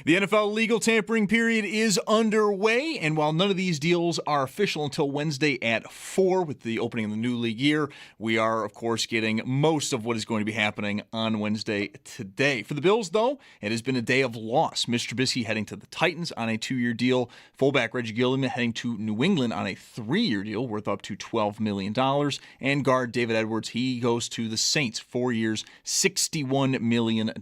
The NFL legal tampering period is underway, and while none of these deals are official until Wednesday at 4 with the opening of the new league year, we are, of course, getting most of what is going to be happening on Wednesday today. For the Bills, though, it has been a day of loss. Mitch Trubisky heading to the Titans on a 2-year deal. Fullback Reggie Gilliam heading to New England on a 3-year deal worth up to $12 million. And guard David Edwards, he goes to the Saints, 4 years, $61 million.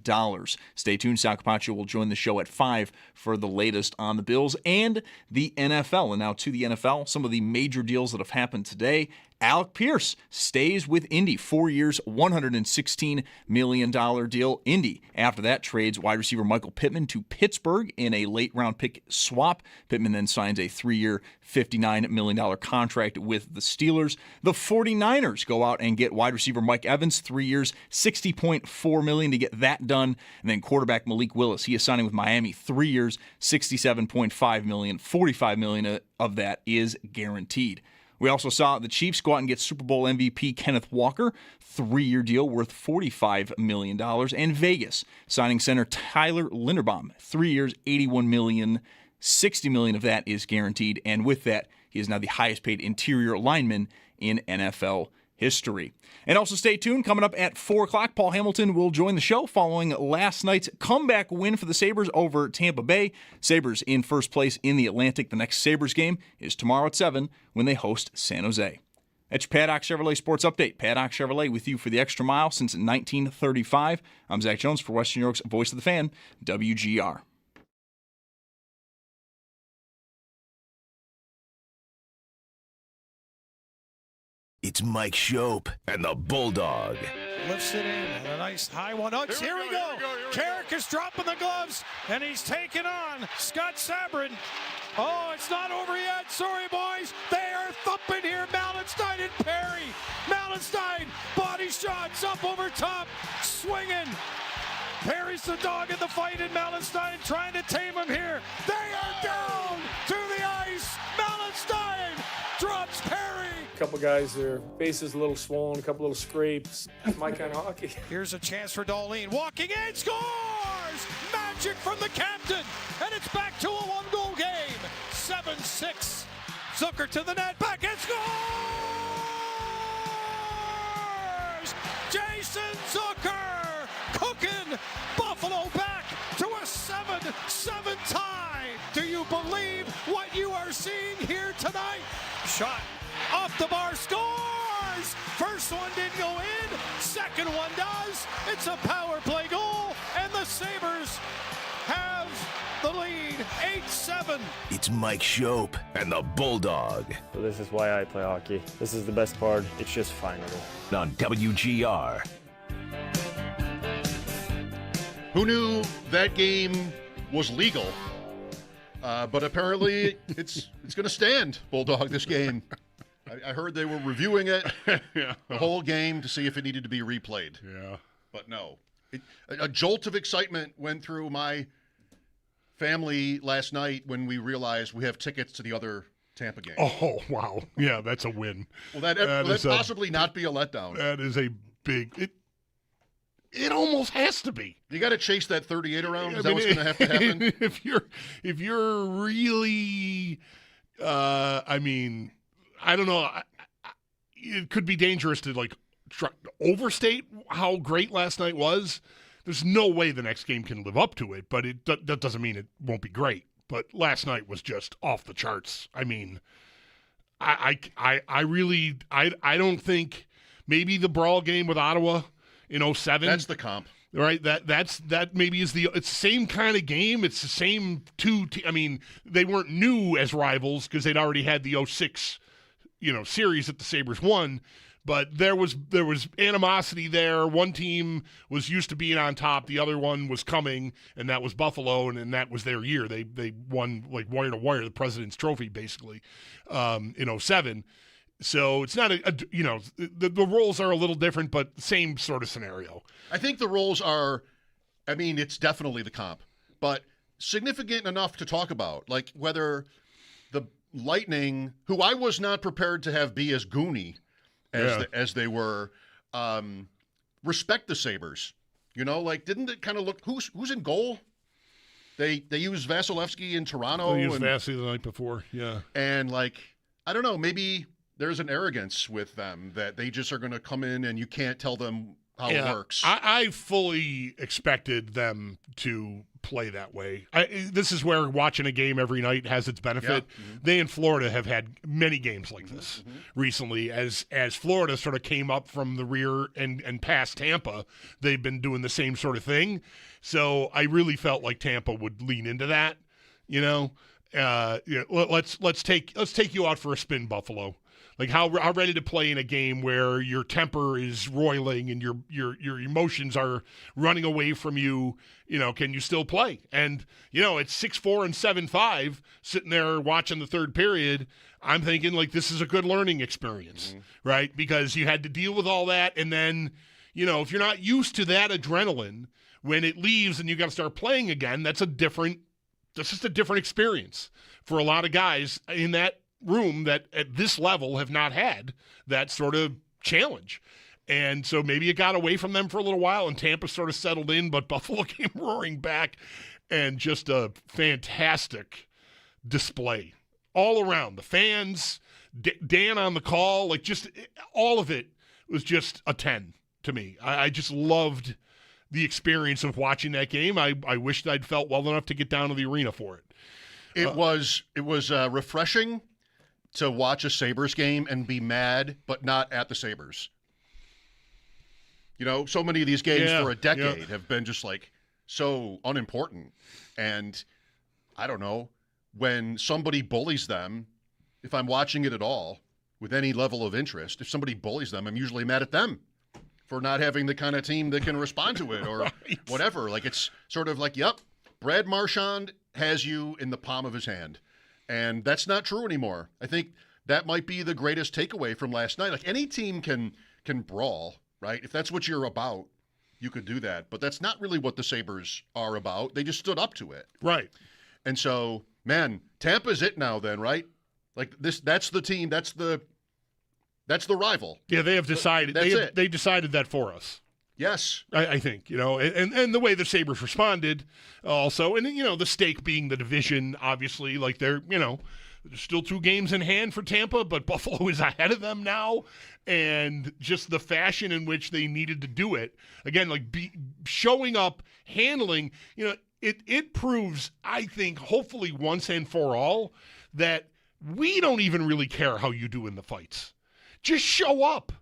Stay tuned. Sal Capaccio will join the show at 5 for the latest on the Bills and the NFL. And now to the NFL, some of the major deals that have happened today. Alec Pierce stays with Indy, 4 years, $116 million deal. Indy, after that, trades wide receiver Michael Pittman to Pittsburgh in a late-round pick swap. Pittman then signs a 3-year, $59 million contract with the Steelers. The 49ers go out and get wide receiver Mike Evans, 3 years, $60.4 million to get that done. And then quarterback Malik Willis, he is signing with Miami, 3 years, $67.5 million. $45 million of that is guaranteed. We also saw the Chiefs go out and get Super Bowl MVP Kenneth Walker, 3-year deal worth $45 million. And Vegas signing center Tyler Linderbaum, 3 years, $81 million. $60 million of that is guaranteed. And with that, he is now the highest paid interior lineman in NFL history. And also stay tuned, coming up at 4 o'clock, Paul Hamilton will join the show following last night's comeback win for the Sabres over Tampa Bay. Sabres in first place in the Atlantic. The next Sabres game is tomorrow at 7 when they host San Jose. That's your Paddock Chevrolet Sports Update. Paddock Chevrolet with you for the extra mile since 1935. I'm Zach Jones for Western New York's Voice of the Fan, WGR. It's Mike Schopp and the Bulldog. Lifts it in, and a nice high one. Oh, here we go. Carrick is dropping the gloves, and he's taking on Scott Sabrin. Oh, it's not over yet. Sorry, boys. They are thumping here. Mallenstein and Perry. Mallenstein, body shots up over top, swinging. Perry's the dog in the fight, and Mallenstein trying to tame him here. They are down to the ice. Mallenstein drops Perry. A couple guys, their faces a little swollen, a couple little scrapes. That's my kind of hockey. Here's a chance for Dahlin. Walking in, scores! Magic from the captain, and it's back to a one-goal game. 7-6. Zucker to the net, back and scores! Jason Zucker cooking Buffalo back to a 7-7 tie. Do you believe what you are seeing here tonight? Shot off the bar, scores! First one didn't go in, second one does. It's a power play goal, and the Sabres have the lead, 8-7. It's Mike Schopp and the Bulldog. So this is why I play hockey. This is the best part. It's just findable. On WGR. Who knew that game was legal? But apparently it's going to stand, Bulldog, this game. I heard they were reviewing it, the whole game, to see if it needed to be replayed. Yeah. But no. A jolt of excitement went through my family last night when we realized we have tickets to the other Tampa game. Oh, wow. Yeah, that's a win. Will that possibly not be a letdown? That is a big... It almost has to be. You got to chase that 38 around? Is that what's going to have to happen? If you're really... I don't know. It could be dangerous to overstate how great last night was. There's no way the next game can live up to it, but that doesn't mean it won't be great. But last night was just off the charts. I mean, I don't think maybe the brawl game with Ottawa in 2007. That's the comp. Right, that maybe is it's the same kind of game. It's the same two. They weren't new as rivals because they'd already had the 2006, series that the Sabres won. But there was animosity there. One team was used to being on top, the other one was coming, and that was Buffalo, and that was their year. They won like wire to wire, the President's Trophy basically, in 2007. So it's not the roles are a little different, but same sort of scenario. I think the roles are, it's definitely the comp, but significant enough to talk about, like whether the Lightning, who I was not prepared to have be as goony as they were, respect the Sabres. Didn't it kind of look, who's in goal? They used Vasilevsky in Toronto. They used Vassy the night before, yeah. And, like, I don't know, maybe there's an arrogance with them that they just are going to come in and you can't tell them how it works. I fully expected them to play that way. This is where watching a game every night has its benefit. Yeah. Mm-hmm. They in Florida have had many games like this recently. As Florida sort of came up from the rear and past Tampa, they've been doing the same sort of thing. So I really felt like Tampa would lean into that. Let's take you out for a spin, Buffalo. Like how ready to play in a game where your temper is roiling and your emotions are running away from you. Can you still play? And it's 6-4 and 7-5 sitting there watching the third period. I'm thinking like this is a good learning experience, right? Because you had to deal with all that, and then if you're not used to that adrenaline when it leaves and you got to start playing again, that's just a different experience for a lot of guys in that room that at this level have not had that sort of challenge. And so maybe it got away from them for a little while and Tampa sort of settled in, but Buffalo came roaring back, and just a fantastic display all around. The fans, Dan on the call, like just all of it was just a 10 to me. I just loved the experience of watching that game. I wished I'd felt well enough to get down to the arena for it. It was refreshing to watch a Sabres game and be mad, but not at the Sabres. So many of these games for a decade have been just like so unimportant. And I don't know, when somebody bullies them, if I'm watching it at all with any level of interest, if somebody bullies them, I'm usually mad at them for not having the kind of team that can respond to it or whatever. Like, it's sort of like, yep, Brad Marchand has you in the palm of his hand. And that's not true anymore. I think that might be the greatest takeaway from last night. Like, any team can brawl, right? If that's what you're about, you could do that. But that's not really what the Sabres are about. They just stood up to it. Right. And so, man, Tampa's it now then, right? Like, that's the team. That's the rival. Yeah, they have decided. They decided that for us. Yes. I think, and the way the Sabres responded also, and, the stake being the division, obviously, like there's still 2 games in hand for Tampa, but Buffalo is ahead of them now, and just the fashion in which they needed to do it, again, like showing up, handling, it proves, I think, hopefully once and for all, that we don't even really care how you do in the fights. Just show up.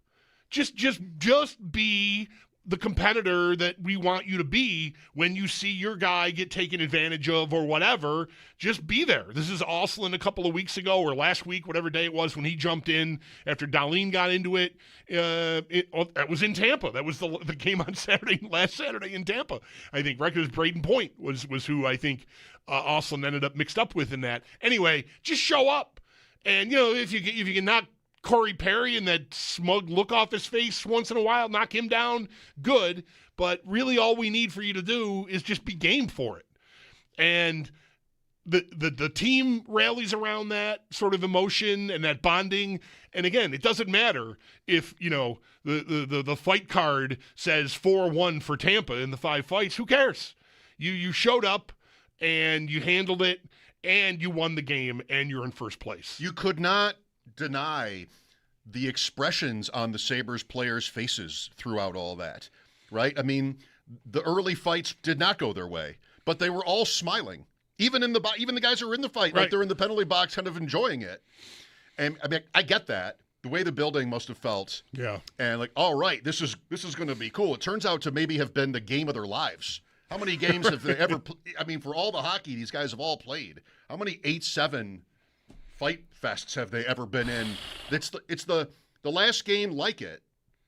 Just be the competitor that we want you to be when you see your guy get taken advantage of or whatever. Just be there. This is Ostlund a couple of weeks ago or last week, whatever day it was, when he jumped in after Dahlin got into it. That was in Tampa. That was the game on last Saturday in Tampa. I think Records Braden Point was who I think Ostlund ended up mixed up with in that. Anyway, just show up. And, if you can knock Corey Perry and that smug look off his face once in a while, knock him down, good. But really all we need for you to do is just be game for it. And the team rallies around that sort of emotion and that bonding. And again, it doesn't matter if, the fight card says 4-1 for Tampa in the 5 fights. Who cares? You showed up and you handled it and you won the game and you're in first place. You could not deny the expressions on the Sabres players' faces throughout all that, right? I mean, the early fights did not go their way, but they were all smiling. Even the guys who were in the fight, right. Like they're in the penalty box kind of enjoying it. And I mean, I get that. The way the building must have felt. Yeah. And like, all right, this is going to be cool. It turns out to maybe have been the game of their lives. How many games have they ever I mean, for all the hockey these guys have all played, how many 8-7 fight fests have they ever been in? It's the last game like it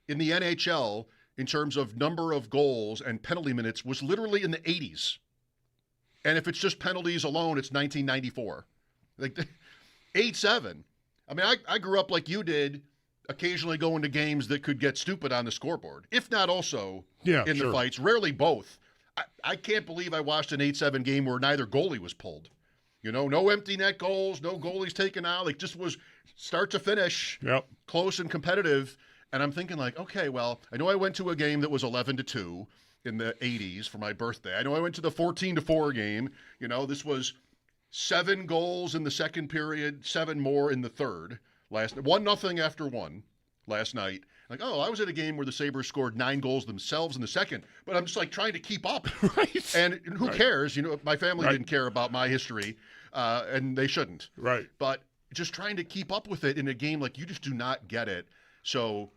in the NHL in terms of number of goals and penalty minutes was literally in the 80s. And if it's just penalties alone, it's 1994. Like 8-7. I mean, I grew up like you did, occasionally going to games that could get stupid on the scoreboard, if not also in the fights, rarely both. I can't believe I watched an 8-7 game where neither goalie was pulled. No empty net goals, no goalies taken out. Like, just was start to finish, close and competitive. And I'm thinking like, okay, well, I know I went to a game that was 11-2 in the 80s for my birthday. I know I went to the 14-4 game. This was 7 goals in the second period, 7 more in the third. 1-0 after 1 last night. Like, oh, I was at a game where the Sabres scored 9 goals themselves in the second, but I'm just like trying to keep up. Right. And who cares? My family didn't care about my history, and they shouldn't. Right. But just trying to keep up with it in a game, like, you just do not get it. So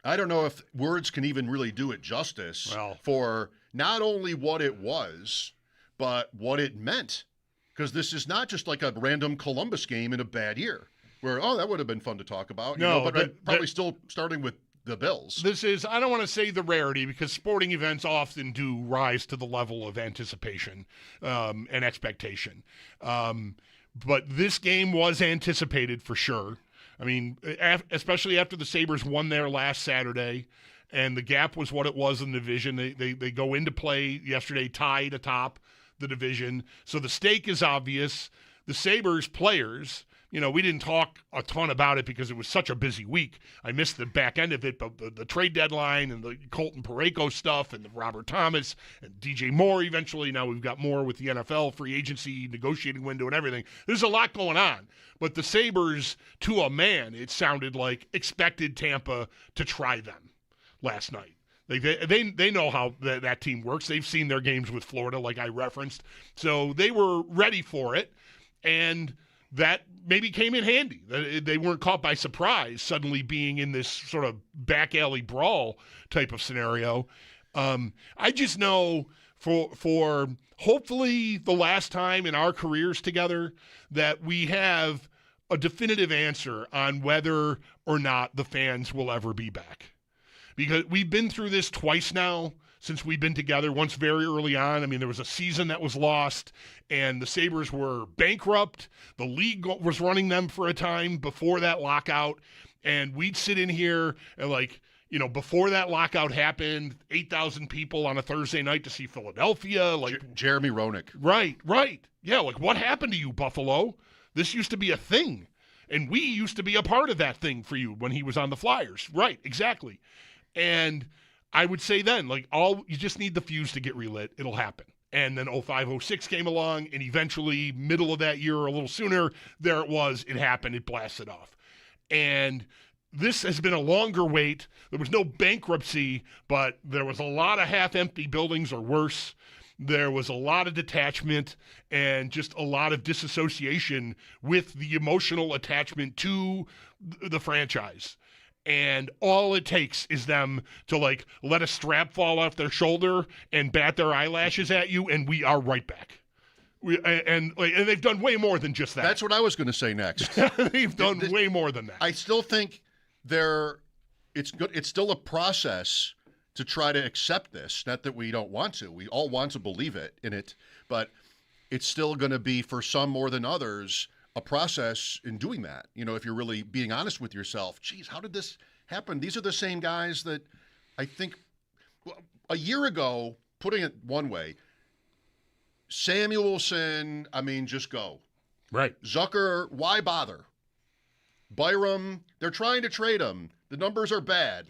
I don't know if words can even really do it justice for not only what it was, but what it meant. Because this is not just like a random Columbus game in a bad year where, that would have been fun to talk about. But I'm probably still starting with the Bills. This is, I don't want to say the rarity, because sporting events often do rise to the level of anticipation and expectation. But this game was anticipated for sure. I mean, especially after the Sabres won there last Saturday, and the gap was what it was in the division. They go into play yesterday tied atop the division. So the stake is obvious. The Sabres players, we didn't talk a ton about it because it was such a busy week. I missed the back end of it, but the trade deadline and the Colton Parayko stuff and the Robert Thomas and DJ Moore eventually. Now we've got more with the NFL free agency negotiating window and everything. There's a lot going on. But the Sabres, to a man, it sounded like, expected Tampa to try them last night. They know how that team works. They've seen their games with Florida, like I referenced. So they were ready for it, and that maybe came in handy. They weren't caught by surprise, suddenly being in this sort of back alley brawl type of scenario. I just know for hopefully the last time in our careers together that we have a definitive answer on whether or not the fans will ever be back. Because we've been through this twice now since we've been together, once very early on. I mean, there was a season that was lost, and the Sabres were bankrupt. The league was running them for a time before that lockout, and we'd sit in here and before that lockout happened, 8,000 people on a Thursday night to see Philadelphia. Jeremy Roenick. Right. Yeah, what happened to you, Buffalo? This used to be a thing, and we used to be a part of that thing for you when he was on the Flyers. Right, exactly. And I would say then, you just need the fuse to get relit. It'll happen. And then 05-06 came along, and eventually, middle of that year or a little sooner, there it was. It happened. It blasted off. And this has been a longer wait. There was no bankruptcy, but there was a lot of half-empty buildings or worse. There was a lot of detachment and just a lot of disassociation with the emotional attachment to the franchise. And all it takes is them to let a strap fall off their shoulder and bat their eyelashes at you, and we are right back. And they've done way more than just that. That's what I was going to say next. They've done way more than that. I still think it's good. It's still a process to try to accept this. Not that we don't want to. We all want to believe in it, but it's still going to be, for some more than others, a process in doing that. If you're really being honest with yourself, geez, how did this happen? These are the same guys that I think a year ago, putting it one way, Samuelson, just go. Right. Zucker, why bother? Byram, they're trying to trade him. The numbers are bad.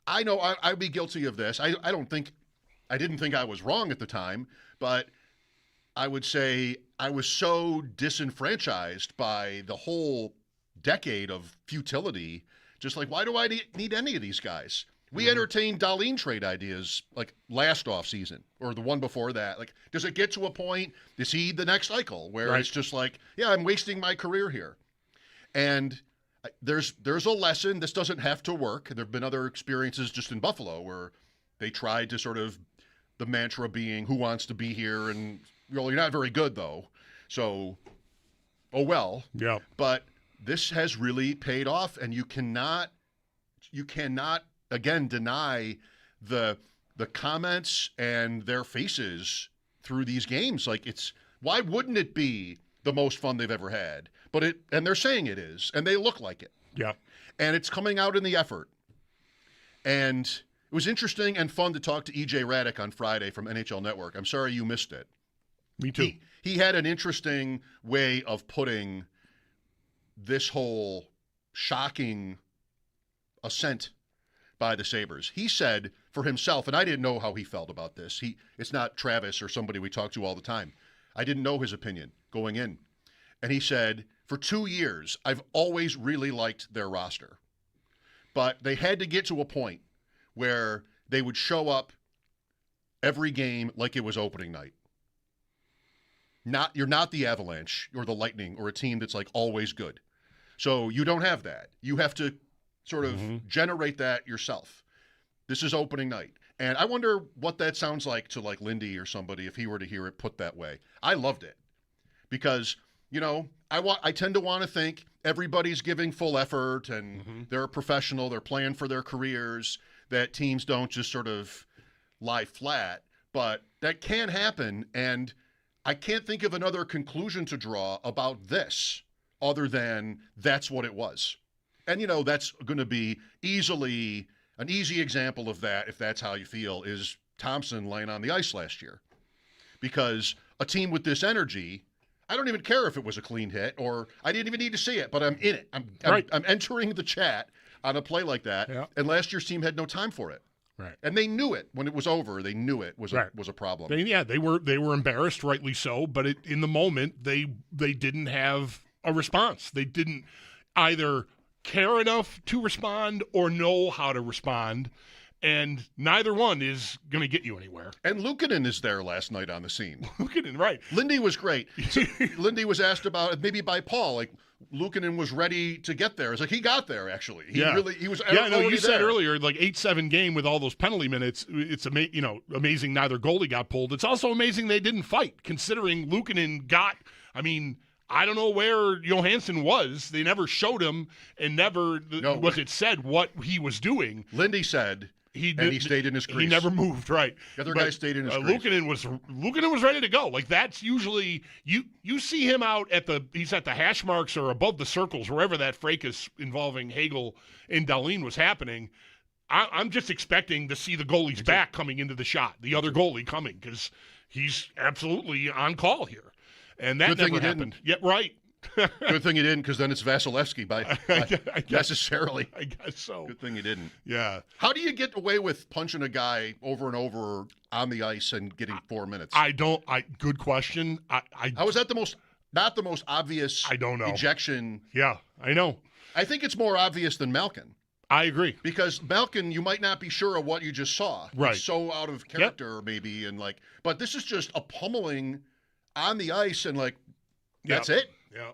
I know I'd be guilty of this. I didn't think I was wrong at the time, but I would say I was so disenfranchised by the whole decade of futility. Just why do I need any of these guys? We entertained Dahlin trade ideas last offseason or the one before that. Does it get to a point, is he the next cycle where it's just I'm wasting my career here? And there's a lesson. This doesn't have to work. There have been other experiences just in Buffalo where they tried to sort of, the mantra being, who wants to be here? And you're not very good, though. So, oh well. Yeah. But this has really paid off, and you cannot again deny the comments and their faces through these games. Why wouldn't it be the most fun they've ever had? And they're saying it is, and they look like it. Yeah. And it's coming out in the effort. And it was interesting and fun to talk to EJ Radick on Friday from NHL Network. I'm sorry you missed it. Me too. He had an interesting way of putting this whole shocking assent by the Sabres. He said for himself, and I didn't know how he felt about this. It's not Travis or somebody we talk to all the time. I didn't know his opinion going in. And he said, for 2 years, I've always really liked their roster. But they had to get to a point where they would show up every game like it was opening night. You're not the Avalanche or the Lightning or a team that's like always good. So you don't have that. You have to sort of generate that yourself. This is opening night. And I wonder what that sounds like to like Lindy or somebody if he were to hear it put that way. I loved it because, I tend to want to think everybody's giving full effort and they're a professional, they're playing for their careers, that teams don't just sort of lie flat. But that can happen, and I can't think of another conclusion to draw about this other than that's what it was. And, that's going to be an easy example of that, if that's how you feel, is Thompson laying on the ice last year. Because a team with this energy, I don't even care if it was a clean hit or I didn't even need to see it, but I'm in it. I'm entering the chat on a play like that, and last year's team had no time for it. Right. And they knew it when it was over. They knew it was a problem. They were embarrassed, rightly so. But in the moment, they didn't have a response. They didn't either care enough to respond or know how to respond, and neither one is going to get you anywhere. And Luukkonen is there last night on the scene. Luukkonen, right? Lindy was great. So Lindy was asked about maybe by Paul, like Luukkonen was ready to get there. It's like he got there actually. He was. Yeah, no, you there. said earlier, like 8-7 game with all those penalty minutes. It's amazing neither goalie got pulled. It's also amazing they didn't fight, considering Luukkonen got. I don't know where Johansson was. They never showed him, and was it said what he was doing. Lindy said he stayed in his crease. He never moved, right. The other guy stayed in his crease. Luukkonen was ready to go. Like, that's usually you see him out he's at the hash marks or above the circles, wherever that fracas involving Hagel and Dahlin was happening. I'm just expecting to see the goalie's back coming into the shot, the other goalie coming, because he's absolutely on call here. And that never happened. Yeah, right. Good thing you didn't, because then it's Vasilevsky necessarily. I guess so. Good thing you didn't. Yeah. How do you get away with punching a guy over and over on the ice and getting 4 minutes? Good question. How is that not the most obvious I don't know. ejection? Yeah, I know. I think it's more obvious than Malkin. I agree. Because Malkin, you might not be sure of what you just saw. Right. It's so out of character, maybe, but this is just a pummeling on the ice, and that's it. Yeah.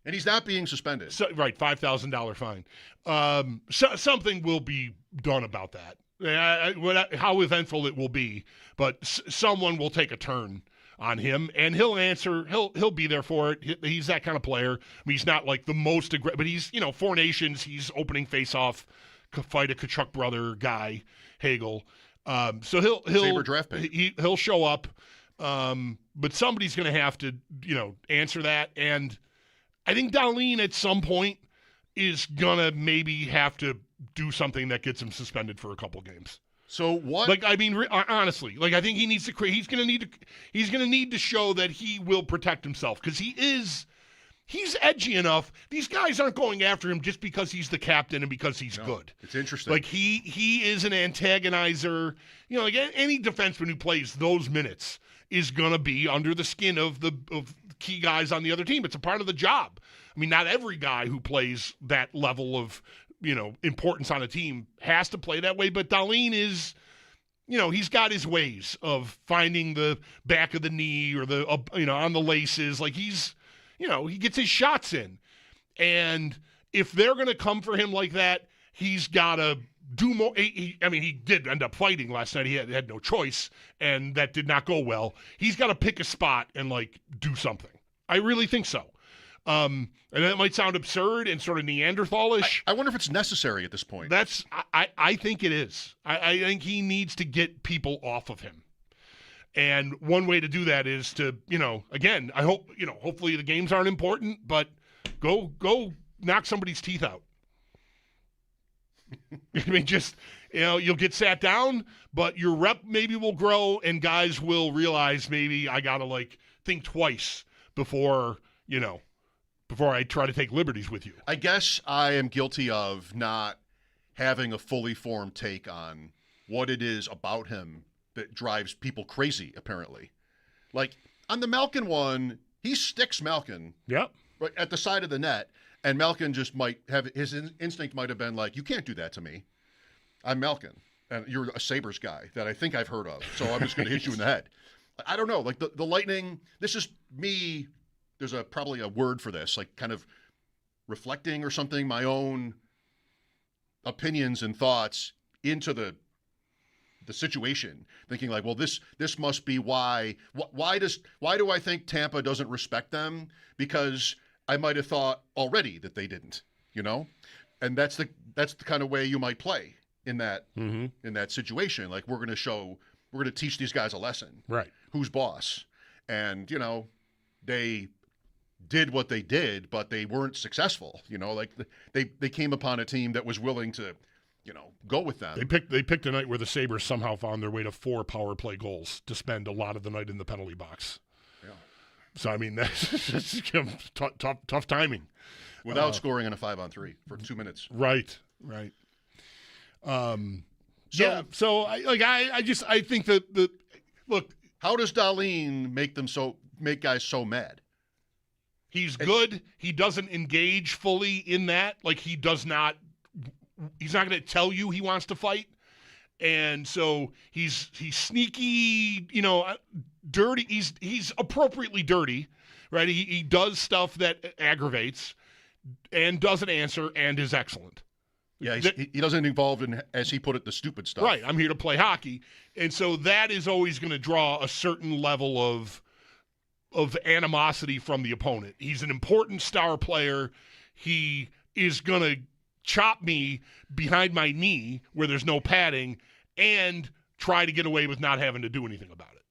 And he's not being suspended. Right, $5,000 fine. Something will be done about that. How eventful it will be, but someone will take a turn on him, and he'll answer. He'll be there for it. He's that kind of player. He's not like the most aggressive, but he's 4 Nations. He's opening face-off, fight a Kachuk brother guy, Hagel. So he'll Sabre draft pick. He'll show up. But somebody's going to have to, answer that. And I think Dahlin at some point is going to maybe have to do something that gets him suspended for a couple games. So what? Honestly, I think he needs to create. He's going to need to show that he will protect himself, because he's edgy enough. These guys aren't going after him just because he's the captain and because he's good. It's interesting. He is an antagonizer. Any defenseman who plays those minutes is going to be under the skin of key guys on the other team. It's a part of the job. Not every guy who plays that level of, importance on a team has to play that way, but Dahlin is, he's got his ways of finding the back of the knee or the, on the laces. He gets his shots in. And if they're going to come for him like that, he's got to do more. He did end up fighting last night. He had no choice, and that did not go well. He's got to pick a spot and do something. I really think so. And that might sound absurd and sort of Neanderthalish. I wonder if it's necessary at this point. I think it is. I think he needs to get people off of him. And one way to do that is to, again, I hope, hopefully the games aren't important, but go knock somebody's teeth out. You'll get sat down, but your rep maybe will grow, and guys will realize maybe I got to think twice before, before I try to take liberties with you. I guess I am guilty of not having a fully formed take on what it is about him that drives people crazy, apparently. Like, on the Malkin one, he sticks Malkin Yep. right at the side of the net, and Malkin just might have, his instinct might have been like, you can't do that to me. I'm Malkin, and you're a Sabres guy that I think I've heard of, so I'm just going to hit you in the head. I don't know, like the Lightning, this is me, there's probably a word for this, like kind of reflecting or something, my own opinions and thoughts into the situation, thinking like, well, this must be why do I think Tampa doesn't respect them? Because I might have thought already that they didn't, and that's the kind of way you might play in that in that situation. Like, we're going to teach these guys a lesson, Right? Who's boss? And they did what they did, but they weren't successful. Like they came upon a team that was willing to go with them. They picked a night where the Sabres somehow found their way to 4 power play goals to spend a lot of the night in the penalty box. Yeah. So, I mean, that's tough timing. Without scoring in a 5-on-3 for 2 minutes. Right. Yeah. So I think that look. How does Dahlin make guys so mad? He's good. He doesn't engage fully in that. Like, he's not going to tell you he wants to fight. And so he's sneaky, dirty. He's appropriately dirty, right? He does stuff that aggravates and doesn't answer and is excellent. Yeah, he doesn't involve in, as he put it, the stupid stuff. Right. I'm here to play hockey. And so that is always going to draw a certain level of animosity from the opponent. He's an important star player. He is going to chop me behind my knee where there's no padding and try to get away with not having to do anything about it.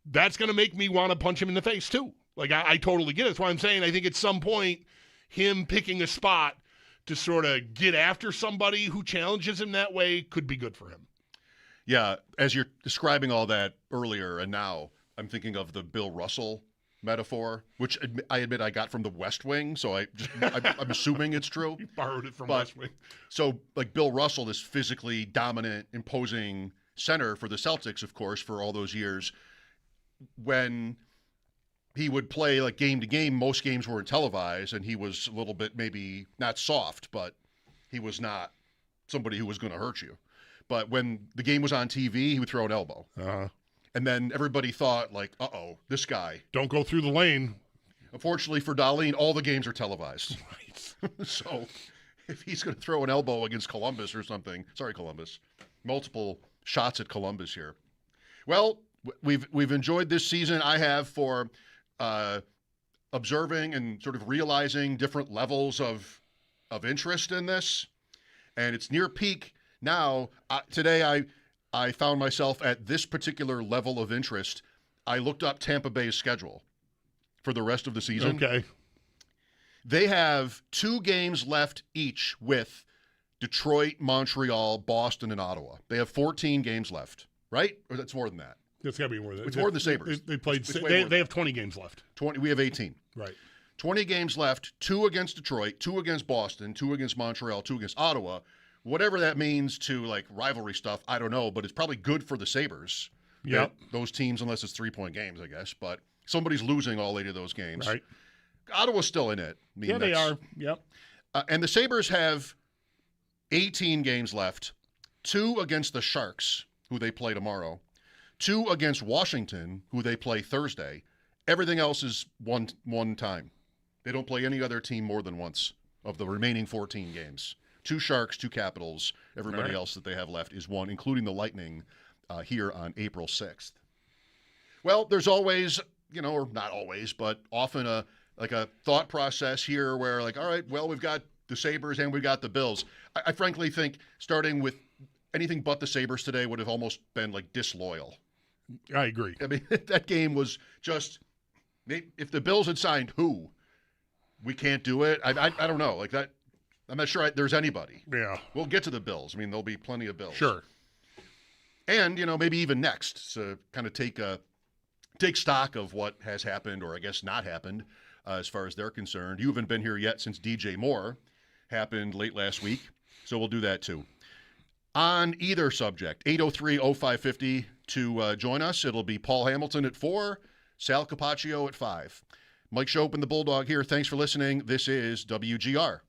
That's going to make me want to punch him in the face too. Like, I totally get it. That's why I'm saying I think at some point him picking a spot to sort of get after somebody who challenges him that way could be good for him. Yeah, as you're describing all that earlier and now, I'm thinking of the Bill Russell metaphor, which I admit I got from the West Wing, so I'm assuming it's true. You borrowed it from West Wing. So, like, Bill Russell, this physically dominant, imposing center for the Celtics, of course, for all those years, when he would play like game to game, most games weren't televised, and he was a little bit maybe not soft, but he was not somebody who was going to hurt you. But when the game was on TV, he would throw an elbow. Uh-huh. And then everybody thought, like, uh-oh, this guy. Don't go through the lane. Unfortunately for Dahlin, all the games are televised. Right. So if he's going to throw an elbow against Columbus or something, sorry, Columbus, multiple shots at Columbus here. Well, we've enjoyed this season. I have for observing and sort of realizing different levels of interest in this. And it's near peak now. Today I found myself at this particular level of interest. I looked up Tampa Bay's schedule for the rest of the season. Okay. They have 2 games left each with Detroit, Montreal, Boston, and Ottawa. They have 14 games left, right? Or that's more than that. It's got to be more than that. It's more than the Sabres. They played. They have 20 games left. 20. We have 18. Right. 20 games left. 2 against Detroit, 2 against Boston, 2 against Montreal, 2 against Ottawa. Whatever that means to, like, rivalry stuff, I don't know, but it's probably good for the Sabres. Yep. Those teams, unless it's 3-point games, I guess. But somebody's losing all 8 of those games. Right. Ottawa's still in it. I mean, Yeah, they are. Yep. And the Sabres have 18 games left. 2 against the Sharks, who they play tomorrow. 2 against Washington, who they play Thursday. Everything else is one time. They don't play any other team more than once of the remaining 14 games. 2 Sharks, 2 Capitals. Everybody else that they have left is 1, including the Lightning here on April 6th. Well, there's always, or not always, but often a thought process here where, like, all right, well, we've got the Sabres and we've got the Bills. I frankly think starting with anything but the Sabres today would have almost been, like, disloyal. I agree. I mean, that game was just, if the Bills had signed who, we can't do it. I don't know. Like that, I'm not sure there's anybody. Yeah. We'll get to the Bills. I mean, there'll be plenty of Bills. Sure. And, maybe even next, so kind of take stock of what has happened, or I guess not happened, as far as they're concerned. You haven't been here yet since DJ Moore happened late last week, so we'll do that too. On either subject, 803-0550 to join us. It'll be Paul Hamilton at 4, Sal Capaccio at 5. Mike Schopp and the Bulldog here. Thanks for listening. This is WGR.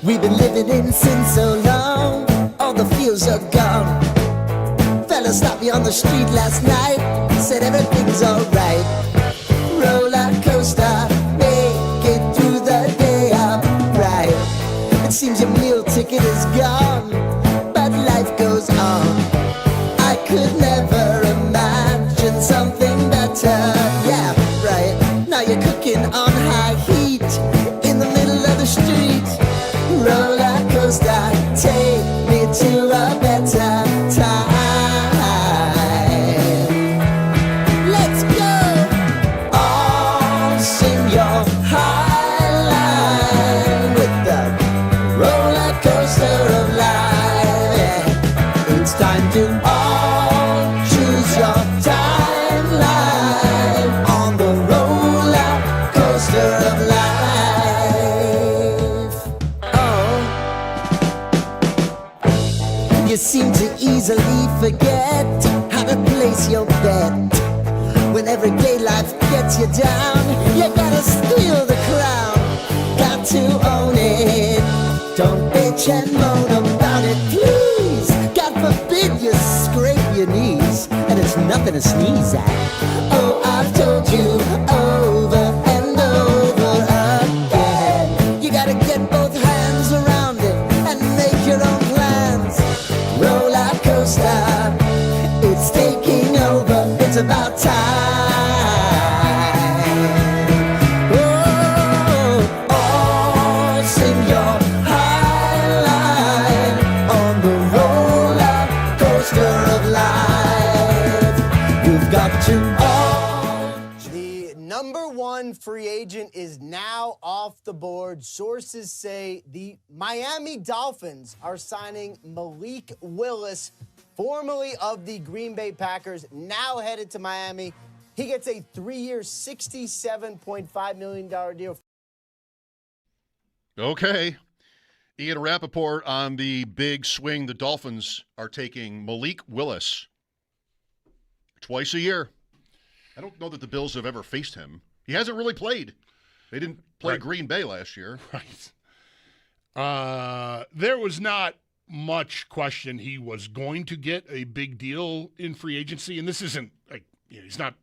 We've been living in sin so long, all the feels are gone. Fella stopped me on the street last night, said everything's alright. Roller coaster, make it through the day upright. It seems your meal ticket is gone, but life goes on. I could never imagine something better. Yeah, right. Now you're cooking on high heat in the middle of the street. Roller coaster, take me to a better time. Let's go! All sing your high line with the roller coaster of life. Yeah. It's time to all choose your timeline on the roller coaster of life. You seem to easily forget how to place your bet. When everyday life gets you down, you gotta steal the crown. Got to own it. Don't bitch and moan about it, please. God forbid you scrape your knees, and it's nothing to sneeze at. Oh, I've told you over and over again. You gotta get both hands around it and make your own plans. Roller coaster, it's taking over, it's about time. Oh, oh, sing your high line on the roller coaster of life. You've got to all. The number one free agent is now off the board. Sources say the Miami Dolphins are signing Malik Willis formerly of the Green Bay Packers, now headed to Miami. He gets a 3-year, $67.5 million deal. Okay. Ian Rappaport on the big swing. The Dolphins are taking Malik Willis twice a year. I don't know that the Bills have ever faced him. He hasn't really played. They didn't play Green Bay last year. Right. There was not much question he was going to get a big deal in free agency, and this isn't like, you know, he's not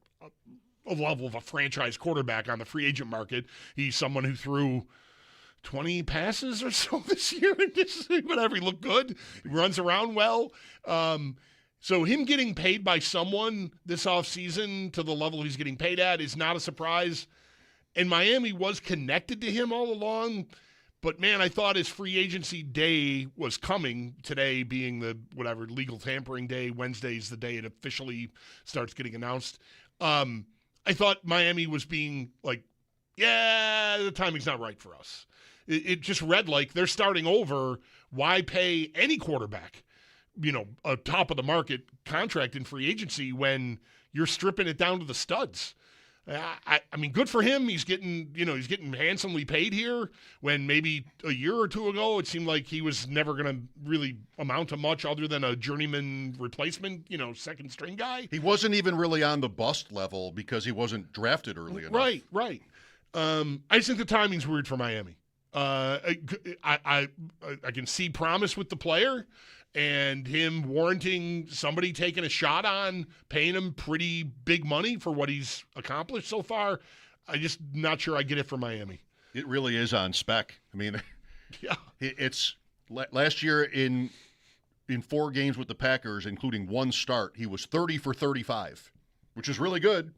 a level of a franchise quarterback on the free agent market. He's someone who threw 20 passes or so this year, and just whatever. He looked good. He runs around well. So him getting paid by someone this offseason to the level he's getting paid at is not a surprise. And Miami was connected to him all along. But, man, I thought his free agency day was coming, today being the whatever legal tampering day. Wednesday's the day it officially starts getting announced. I thought Miami was being like, yeah, the timing's not right for us. It just read like they're starting over. Why pay any quarterback, you know, a top-of-the-market contract in free agency when you're stripping it down to the studs? I mean, good for him. He's getting handsomely paid here, when maybe a year or two ago it seemed like he was never going to really amount to much other than a journeyman replacement, you know, second string guy. He wasn't even really on the bust level because he wasn't drafted early enough. Right. I just think the timing's weird for Miami. I can see promise with the player, and him warranting somebody taking a shot on paying him pretty big money for what he's accomplished so far. I just not sure I get it from Miami. It really is on spec. I mean, yeah, it's last year in 4 games with the Packers, including 1 start, he was 30 for 35, which is really good.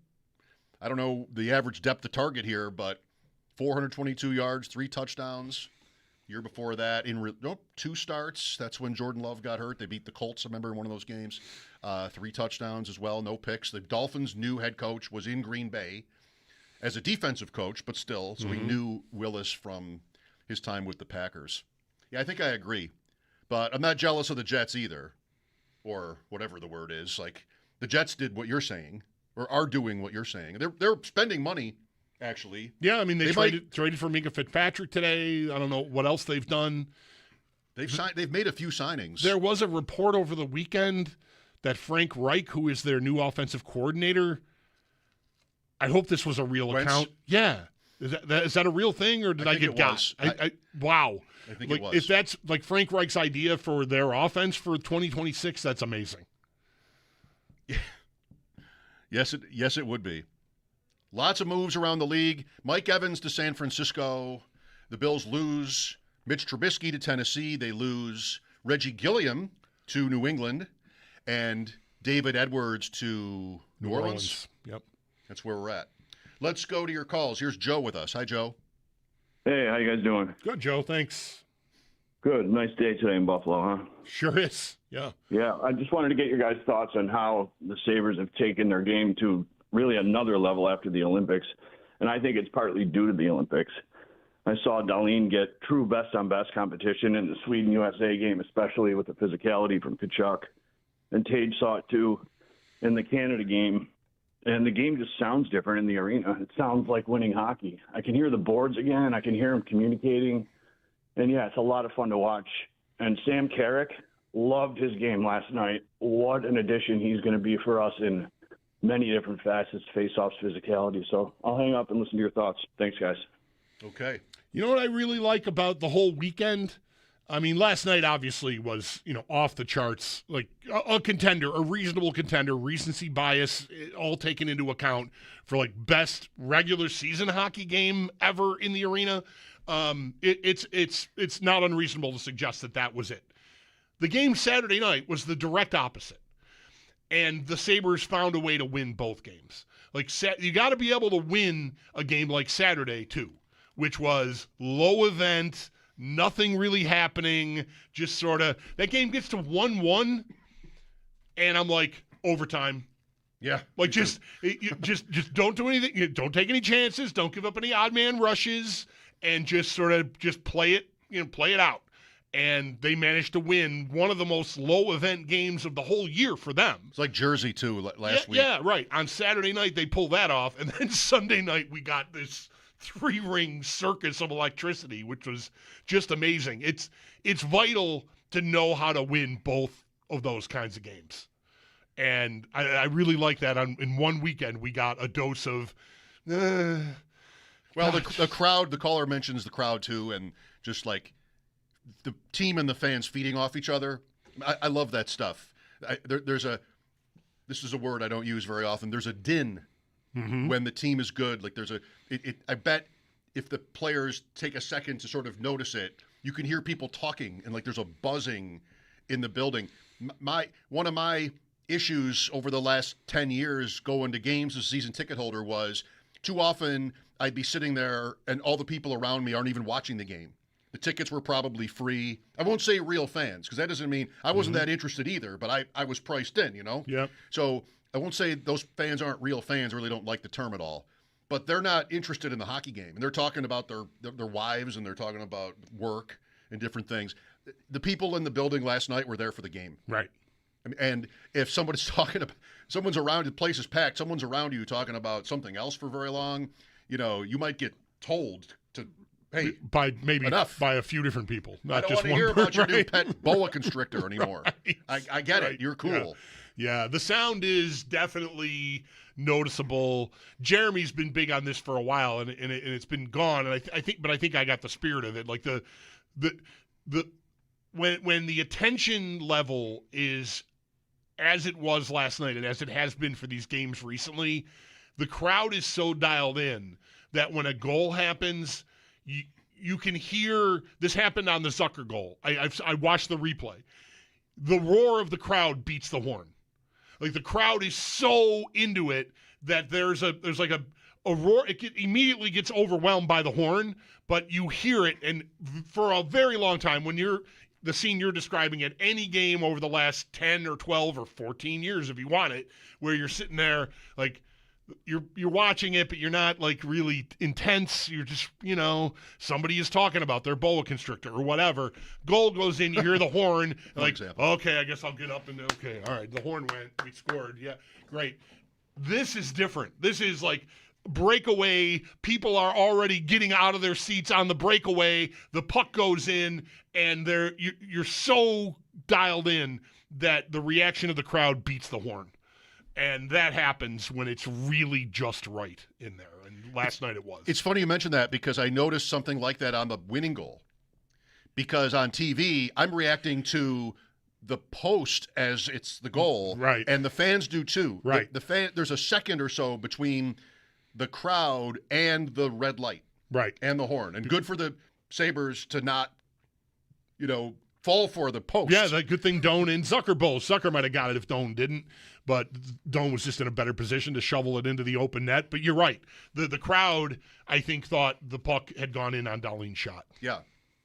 I don't know the average depth of target here, but 422 yards, 3 touchdowns. Year before that, 2 starts. That's when Jordan Love got hurt. They beat the Colts, I remember, in one of those games. 3 touchdowns as well, no picks. The Dolphins' new head coach was in Green Bay as a defensive coach, but still, so he knew Willis from his time with the Packers. Yeah, I think I agree. But I'm not jealous of the Jets either, or whatever the word is. Like, the Jets did what you're saying, or are doing what you're saying. They're spending money. Actually, yeah, I mean they traded for Minka Fitzpatrick today. I don't know what else they've done. They've made a few signings. There was a report over the weekend that Frank Reich, who is their new offensive coordinator, I hope this was a real account. Yeah, is that a real thing, or did I get got? Wow. I think it was. If that's like Frank Reich's idea for their offense for 2026, that's amazing. Yes, it would be. Lots of moves around the league. Mike Evans to San Francisco. The Bills lose Mitch Trubisky to Tennessee. They lose Reggie Gilliam to New England. And David Edwards to New Orleans. Yep. That's where we're at. Let's go to your calls. Here's Joe with us. Hi, Joe. Hey, how you guys doing? Good, Joe. Thanks. Good. Nice day today in Buffalo, huh? Sure is. Yeah. Yeah, I just wanted to get your guys' thoughts on how the Sabres have taken their game to really another level after the Olympics, and I think it's partly due to the Olympics. I saw Dahlin get true best-on-best competition in the Sweden-USA game, especially with the physicality from Kachuk, and Tage saw it too in the Canada game, and the game just sounds different in the arena. It sounds like winning hockey. I can hear the boards again. I can hear them communicating, and yeah, it's a lot of fun to watch. And Sam Carrick, loved his game last night. What an addition he's going to be for us in many different facets, face-offs, physicality. So I'll hang up and listen to your thoughts. Thanks, guys. Okay. You know what I really like about the whole weekend? I mean, last night obviously was, off the charts, like a contender, a reasonable contender, recency bias, all taken into account for like best regular season hockey game ever in the arena. It's not unreasonable to suggest that was it. The game Saturday night was the direct opposite. And the Sabres found a way to win both games. Like, you got to be able to win a game like Saturday, too, which was low event, nothing really happening, just sort of – that game gets to 1-1, and I'm like, overtime. Yeah. Like, just don't do anything. Don't take any chances. Don't give up any odd man rushes, and just sort of just play it, play it out. and they managed to win one of the most low-event games of the whole year for them. It's like Jersey, too, last week. Yeah, right. On Saturday night, they pulled that off, and then Sunday night, we got this 3-ring circus of electricity, which was just amazing. It's vital to know how to win both of those kinds of games. And I really like that. In one weekend, we got a dose of... well, the crowd, the caller mentions the crowd, too, and just like the team and the fans feeding off each other. I love that stuff. This is a word I don't use very often. There's a din when the team is good. Like I bet if the players take a second to sort of notice it, you can hear people talking and like there's a buzzing in the building. One of my issues over the last 10 years going to games as a season ticket holder was too often I'd be sitting there and all the people around me aren't even watching the game. The tickets were probably free. I won't say real fans because that doesn't mean I wasn't that interested either, but I was priced in, you know? Yeah. So I won't say those fans aren't real fans, really don't like the term at all. But they're not interested in the hockey game. And they're talking about their wives and they're talking about work and different things. The people in the building last night were there for the game. Right. And if someone's someone's around, the place is packed, someone's around you talking about something else for very long, you might get told to, hey, by enough. By a few different people, not I don't just want to one hear about your right? new pet boa constrictor anymore. Right. I get Right. it. You're cool. Yeah, the sound is definitely noticeable. Jeremy's been big on this for a while, and it's been gone. And I think I got the spirit of it. Like when the attention level is as it was last night, and as it has been for these games recently, the crowd is so dialed in that when a goal happens, you can hear. This happened on the Zucker goal. I watched the replay. The roar of the crowd beats the horn. Like the crowd is so into it that there's like a roar. It immediately gets overwhelmed by the horn, but you hear it, and for a very long time, when the scene you're describing at any game over the last 10 or 12 or 14 years, if you want it, where you're sitting there like you're watching it, but you're not like really intense. You're just, somebody is talking about their boa constrictor or whatever. Goal goes in, you hear the horn, like, okay, I guess I'll get up and okay, all right, the horn went, we scored, yeah, great. This is different. This is like breakaway. People are already getting out of their seats on the breakaway. The puck goes in, and you're so dialed in that the reaction of the crowd beats the horn. And that happens when it's really just right in there. And last night it was. It's funny you mentioned that because I noticed something like that on the winning goal. Because on TV, I'm reacting to the post as it's the goal. Right. And the fans do too. Right. There's a second or so between the crowd and the red light. Right. And the horn. And good for the Sabres to not, fall for the post. Yeah, the good thing Doan and Zucker both. Zucker might have got it if Doan didn't, but Doan was just in a better position to shovel it into the open net. But you're right. The crowd, I think, thought the puck had gone in on Darlene's shot. Yeah.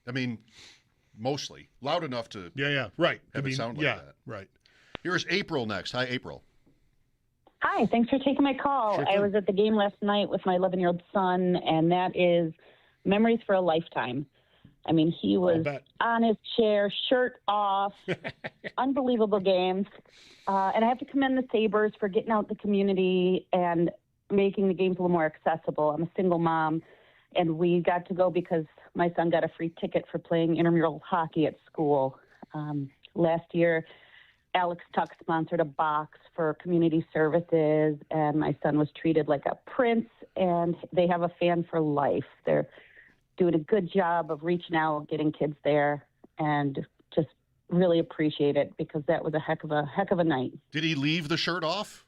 I mean, mostly. Loud enough to right. have it sound like that. Right. Here's April next. Hi, April. Hi, thanks for taking my call. Sure I thing. was at the game last night with my 11-year-old son, and that is memories for a lifetime. I mean, he was on his chair, shirt off, unbelievable game. And I have to commend the Sabres for getting out the community and making the games a little more accessible. I'm a single mom, and we got to go because my son got a free ticket for playing intramural hockey at school. Last year, Alex Tuck sponsored a box for community services, and my son was treated like a prince, and they have a fan for life. They're doing a good job of reaching out, getting kids there, and just really appreciate it because that was a heck of a night. Did he leave the shirt off?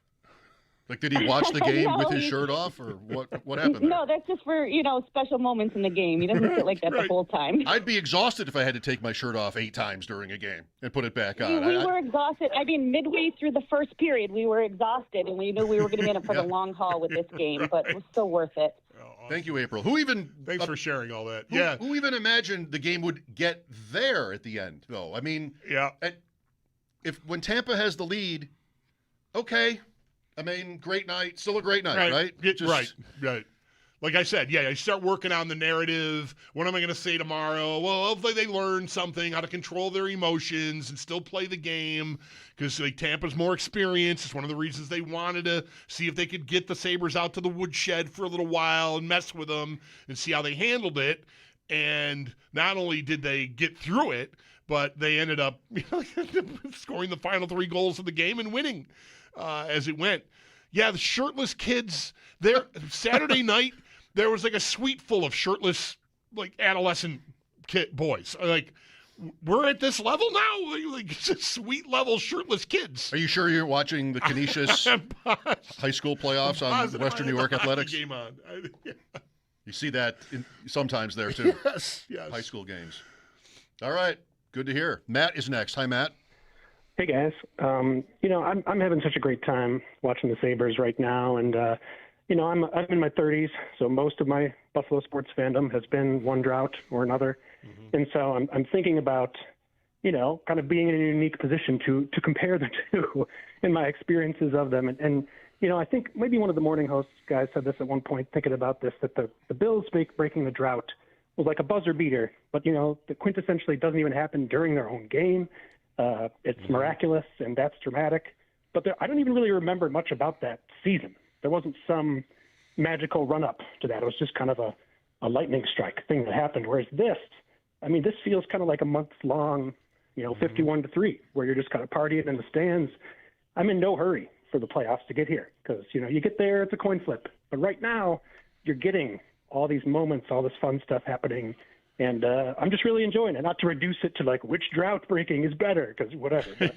Like, did he watch the game with his shirt off, or what happened there? No, that's just for, special moments in the game. He doesn't sit like that the whole time. I'd be exhausted if I had to take my shirt off 8 times during a game and put it back on. We were exhausted. I mean, midway through the first period, we were exhausted, and we knew we were going to be in it for the long haul with this game, but it was still worth it. Thank you, April. Thanks for sharing all that. Who even imagined the game would get there at the end, though? I mean, when Tampa has the lead, okay. I mean, great night. Still a great night, right? Right. like I said, yeah, you start working on the narrative. What am I going to say tomorrow? Well, hopefully they learn something, how to control their emotions and still play the game, because like Tampa's more experienced. It's one of the reasons they wanted to see if they could get the Sabres out to the woodshed for a little while and mess with them and see how they handled it. And not only did they get through it, but they ended up scoring the final 3 goals of the game and winning as it went. Yeah, the shirtless kids there Saturday night. There was like a suite full of shirtless, like adolescent boys. Like, we're at this level now, like suite level shirtless kids. Are you sure you're watching the Canisius high school playoffs on Western New York Athletics? Game on. You see that sometimes there too. Yes. High school games. All right, good to hear. Matt is next. Hi, Matt. Hey guys. I'm having such a great time watching the Sabres right now, and I'm in my 30s, so most of my Buffalo sports fandom has been one drought or another. Mm-hmm. And so I'm thinking about, kind of being in a unique position to compare the two in my experiences of them. And I think maybe one of the morning hosts guys said this at one point, thinking about this, that the Bills breaking the drought was like a buzzer beater, but, the quintessentially doesn't even happen during their own game. It's miraculous, and that's dramatic. But I don't even really remember much about that season. There wasn't some magical run-up to that. It was just kind of a lightning strike thing that happened. Whereas this feels kind of like a month-long, 51-3, where you're just kind of partying in the stands. I'm in no hurry for the playoffs to get here because, you get there, it's a coin flip. But right now, you're getting all these moments, all this fun stuff happening, and I'm just really enjoying it. Not to reduce it to, like, which drought breaking is better, because whatever. But,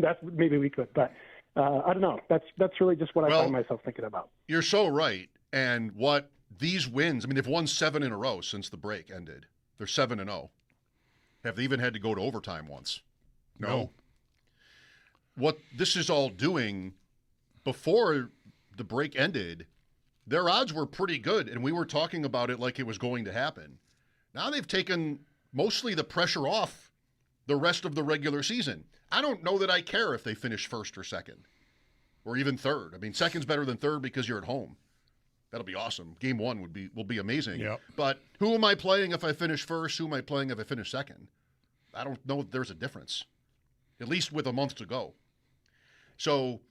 that's maybe we could, but I don't know. That's really just what I find myself thinking about. You're so right. And what these wins, they've won 7 in a row since the break ended. They're 7-0. Have they even had to go to overtime once? No. What this is all doing, before the break ended, their odds were pretty good, and we were talking about it like it was going to happen. Now they've taken mostly the pressure off the rest of the regular season. I don't know that I care if they finish first or second or even third. Second's better than third because you're at home. That'll be awesome. Game 1 will be amazing. Yep. But who am I playing if I finish first? Who am I playing if I finish second? I don't know if there's a difference, at least with a month to go. So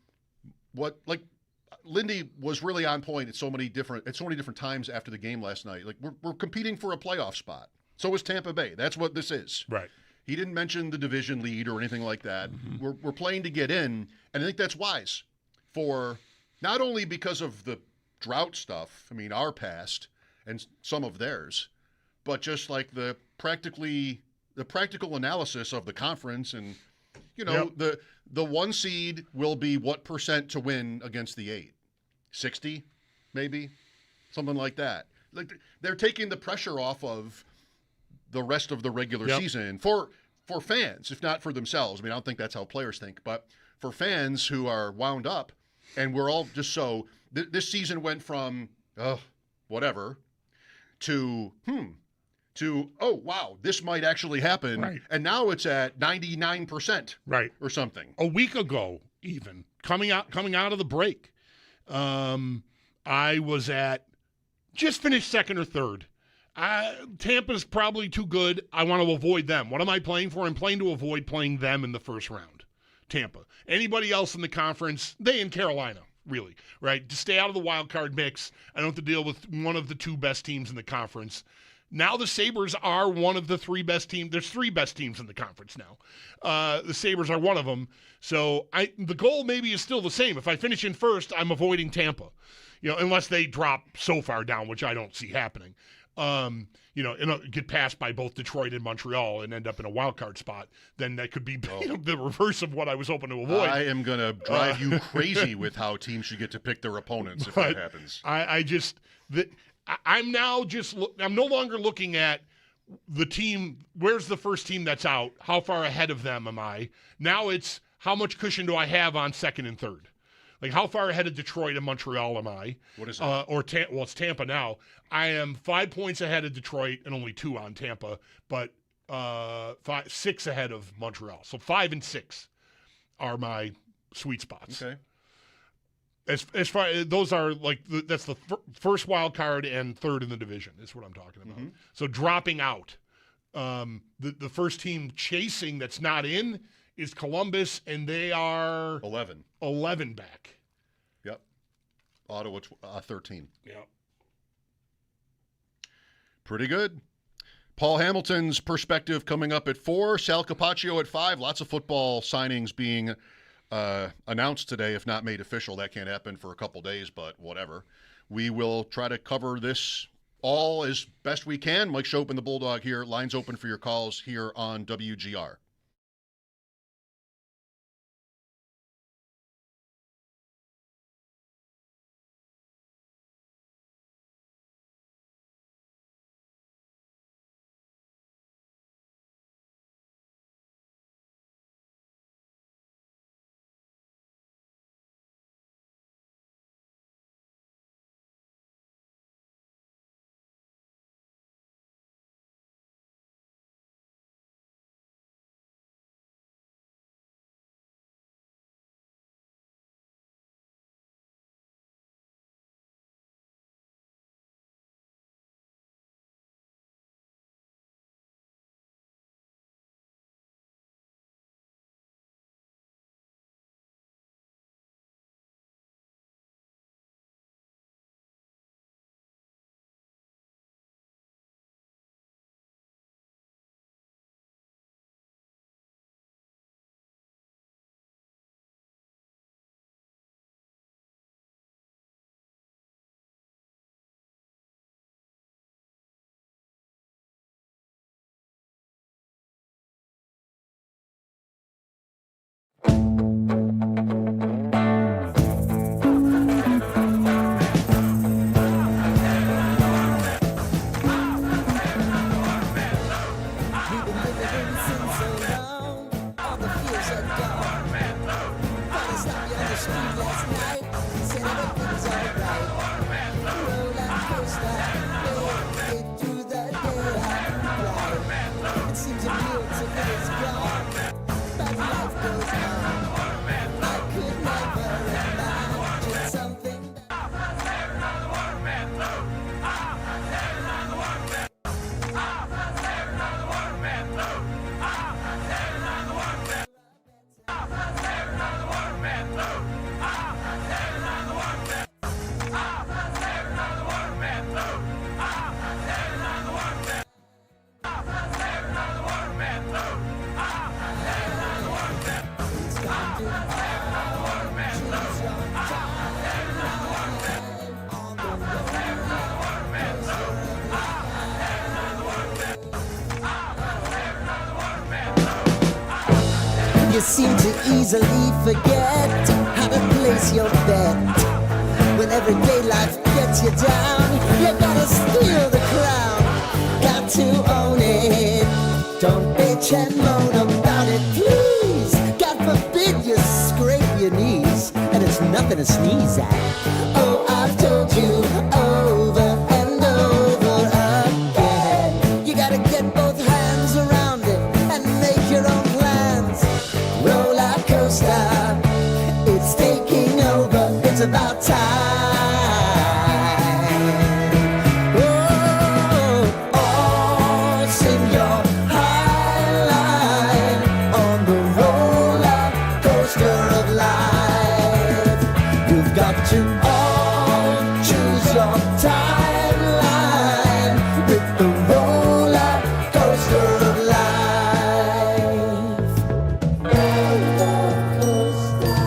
Lindy was really on point at so many different times after the game last night. Like, we're competing for a playoff spot. So is Tampa Bay. That's what this is. Right. He didn't mention the division lead or anything like that. Mm-hmm. We're playing to get in, and I think that's wise for not only because of the drought stuff, our past and some of theirs, but just like the practical analysis of the conference and, the 1 seed will be what percent to win against the 8? 60, maybe? Something like that. Like, they're taking the pressure off of the rest of the regular season for fans, if not for themselves. I don't think that's how players think, but for fans who are wound up, and we're all just so this season went from whatever to oh wow, this might actually happen, right. And now it's at 99%, right, or something. A week ago, even coming out of the break, I was at just finished second or third. Tampa's probably too good. I want to avoid them. What am I playing for? I'm playing to avoid playing them in the first round. Tampa. Anybody else in the conference, they and Carolina, really, right? To stay out of the wild card mix, I don't have to deal with one of the 2 best teams in the conference. Now the Sabres are one of the 3 best teams. There's 3 best teams in the conference now. The Sabres are one of them. So the goal maybe is still the same. If I finish in first, I'm avoiding Tampa, unless they drop so far down, which I don't see happening. And get passed by both Detroit and Montreal and end up in a wild card spot, then that could be the reverse of what I was hoping to avoid. I am going to drive you crazy with how teams should get to pick their opponents if that happens. I'm no longer looking at the team. Where's the first team that's out? How far ahead of them am I? Now it's how much cushion do I have on second and third? Like, how far ahead of Detroit and Montreal am I? What is it? It's Tampa now. I am 5 points ahead of Detroit and only 2 on Tampa, but 6 ahead of Montreal. So 5 and 6 are my sweet spots. Okay. As far those are like that's the first wild card and third in the division is what I'm talking about. So dropping out, the first team chasing that's not in is Columbus, and they are 11 back. Yep. Ottawa 13. Yep. Pretty good. Paul Hamilton's perspective coming up at 4. Sal Capaccio at 5. Lots of football signings being announced today, if not made official. That can't happen for a couple days, but whatever. We will try to cover this all as best we can. Mike Schopp and the Bulldog here. Lines open for your calls here on WGR. You seem to easily forget how to place your bet. When everyday life gets you down, you gotta steal the crown. Got to own it. Don't bitch and moan about it, please. God forbid you scrape your knees, and it's nothing to sneeze at. Oh, I've told you over and over again. You gotta get both hands around it and make your own plans. Roller coaster, it's taking over. It's about time. Oh, sing your high line on the roller coaster of life. You've got to all choose your timeline with the roller coaster of life. Roller coaster.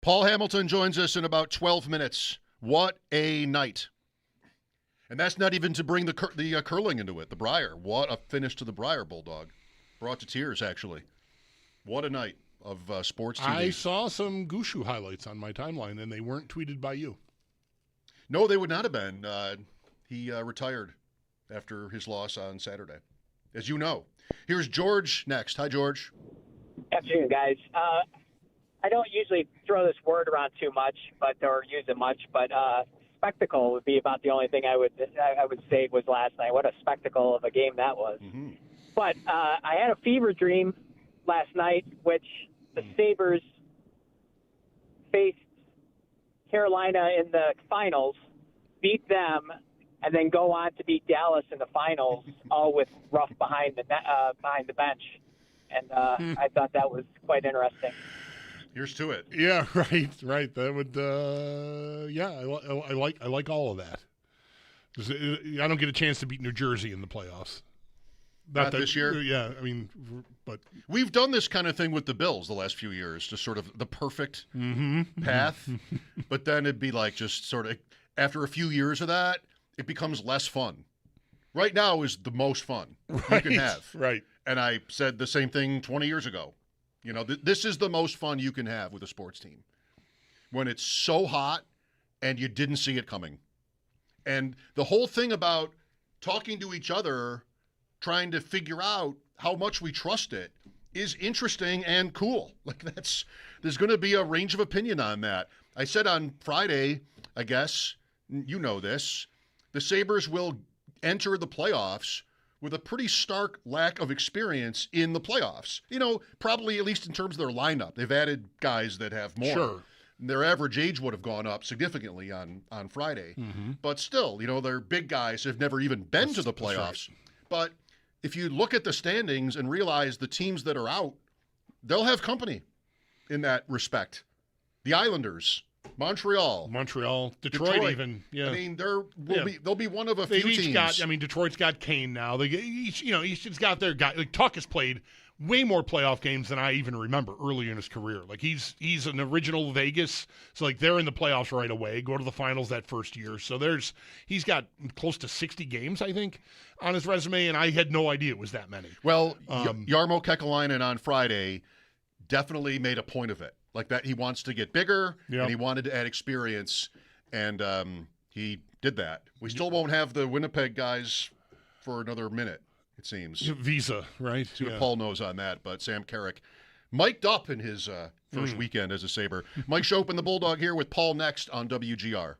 Paul Hamilton joins us in about 12 minutes. What a night. And that's not even to bring the curling into it, the Briar. What a finish to the Briar, Bulldog. Brought to tears, actually. What a night of sports TV. I saw some Gushu highlights on my timeline, and they weren't tweeted by you. No, they would not have been. He retired after his loss on Saturday, as you know. Here's George next. Hi, George. Afternoon, guys. I don't usually throw this word around too much, or use it much, but spectacle would be about the only thing I would say was last night. What a spectacle of a game that was. Mm-hmm. But I had a fever dream last night, which the Sabres faced Carolina in the finals, beat them, and then go on to beat Dallas in the finals, all with Ruff behind the bench. And I thought that was quite interesting. Here's to it. Yeah, right. That would, I like all of that. I don't get a chance to beat New Jersey in the playoffs. Not this year? Yeah, I mean, but we've done this kind of thing with the Bills the last few years, just sort of the perfect path. But then it'd be like just sort of after a few years of that, it becomes less fun. Right now is the most fun you can have. Right. And I said the same thing 20 years ago. You know, this is the most fun you can have with a sports team. When it's so hot and you didn't see it coming. And the whole thing about talking to each other, trying to figure out how much we trust it is interesting and cool. Like there's going to be a range of opinion on that. I said on Friday, I guess, you know this, the Sabres will enter the playoffs with a pretty stark lack of experience in the playoffs. You know, probably at least in terms of their lineup. They've added guys that have more. Sure. Their average age would have gone up significantly on Friday. Mm-hmm. But still, you know, they're big guys who have never even been to the playoffs. Right. But if you look at the standings and realize the teams that are out, they'll have company in that respect. The Islanders, Montreal, Detroit even. Yeah. I mean, they'll be one of a few teams. Detroit's got Kane now. They each got their guy. Like Tuck has played way more playoff games than I even remember earlier in his career. Like he's an original Vegas, so like they're in the playoffs right away. Go to the finals that first year. So he's got close to 60 games, I think, on his resume, and I had no idea it was that many. Well, Jarmo Kekalainen on Friday definitely made a point of it. Like that, he wants to get bigger, and he wanted to add experience, and he did that. We still won't have the Winnipeg guys for another minute, it seems. Visa, right? See what Paul knows on that, but Sam Carrick mic'd up in his first weekend as a Sabre. Mike Schopp and the Bulldog here with Paul next on WGR.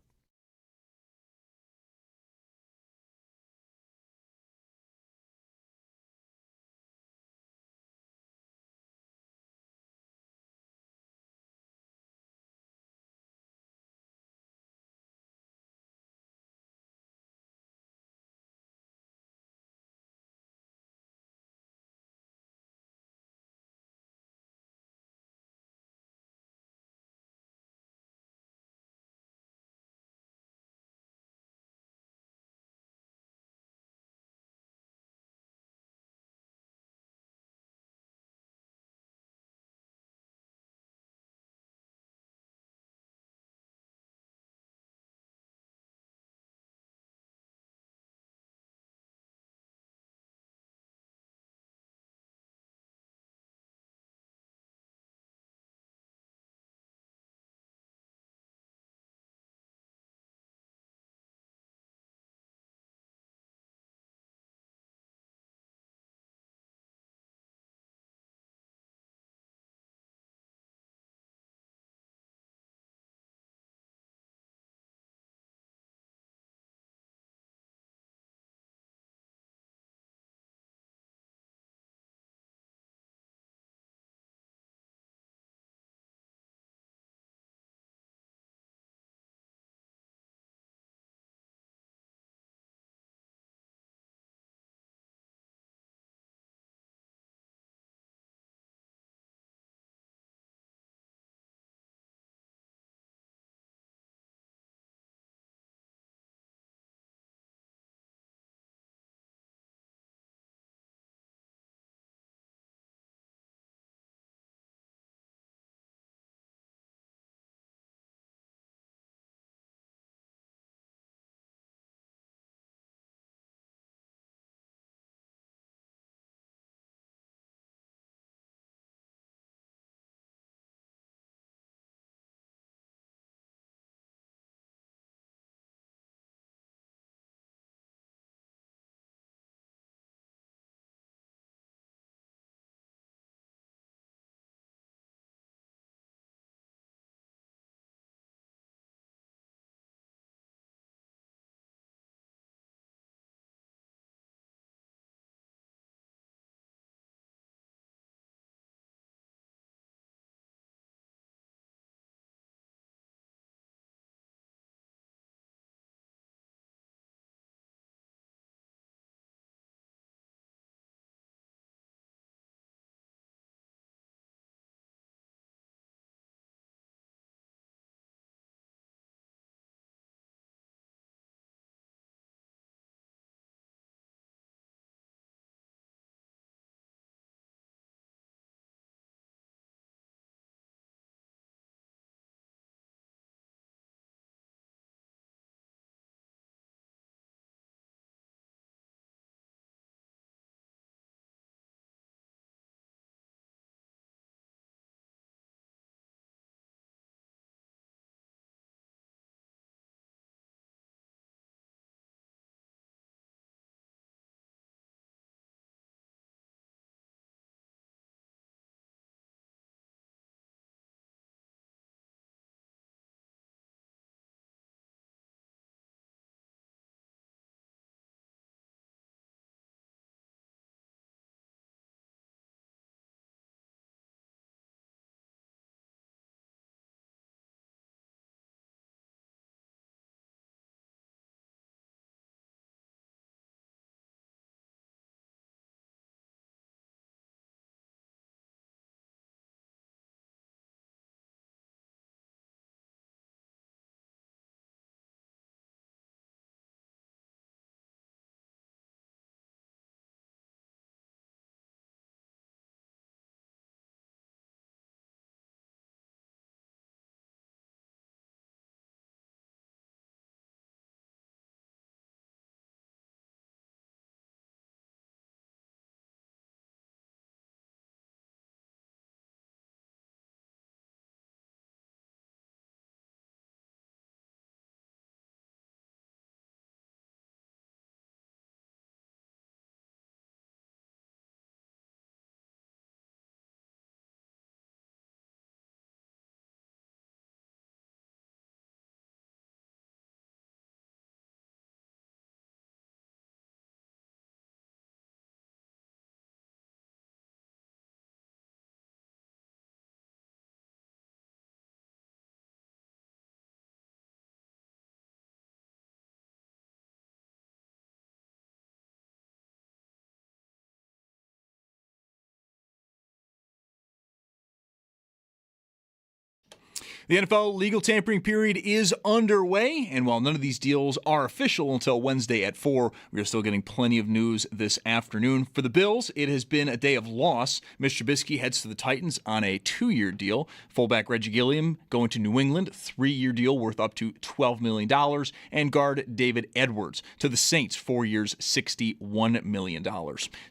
The NFL legal tampering period is underway, and while none of these deals are official until Wednesday at 4, we are still getting plenty of news this afternoon. For the Bills, it has been a day of loss. Mitch Trubisky heads to the Titans on a 2-year deal. Fullback Reggie Gilliam going to New England, 3-year deal worth up to $12 million. And guard David Edwards to the Saints, 4 years, $61 million.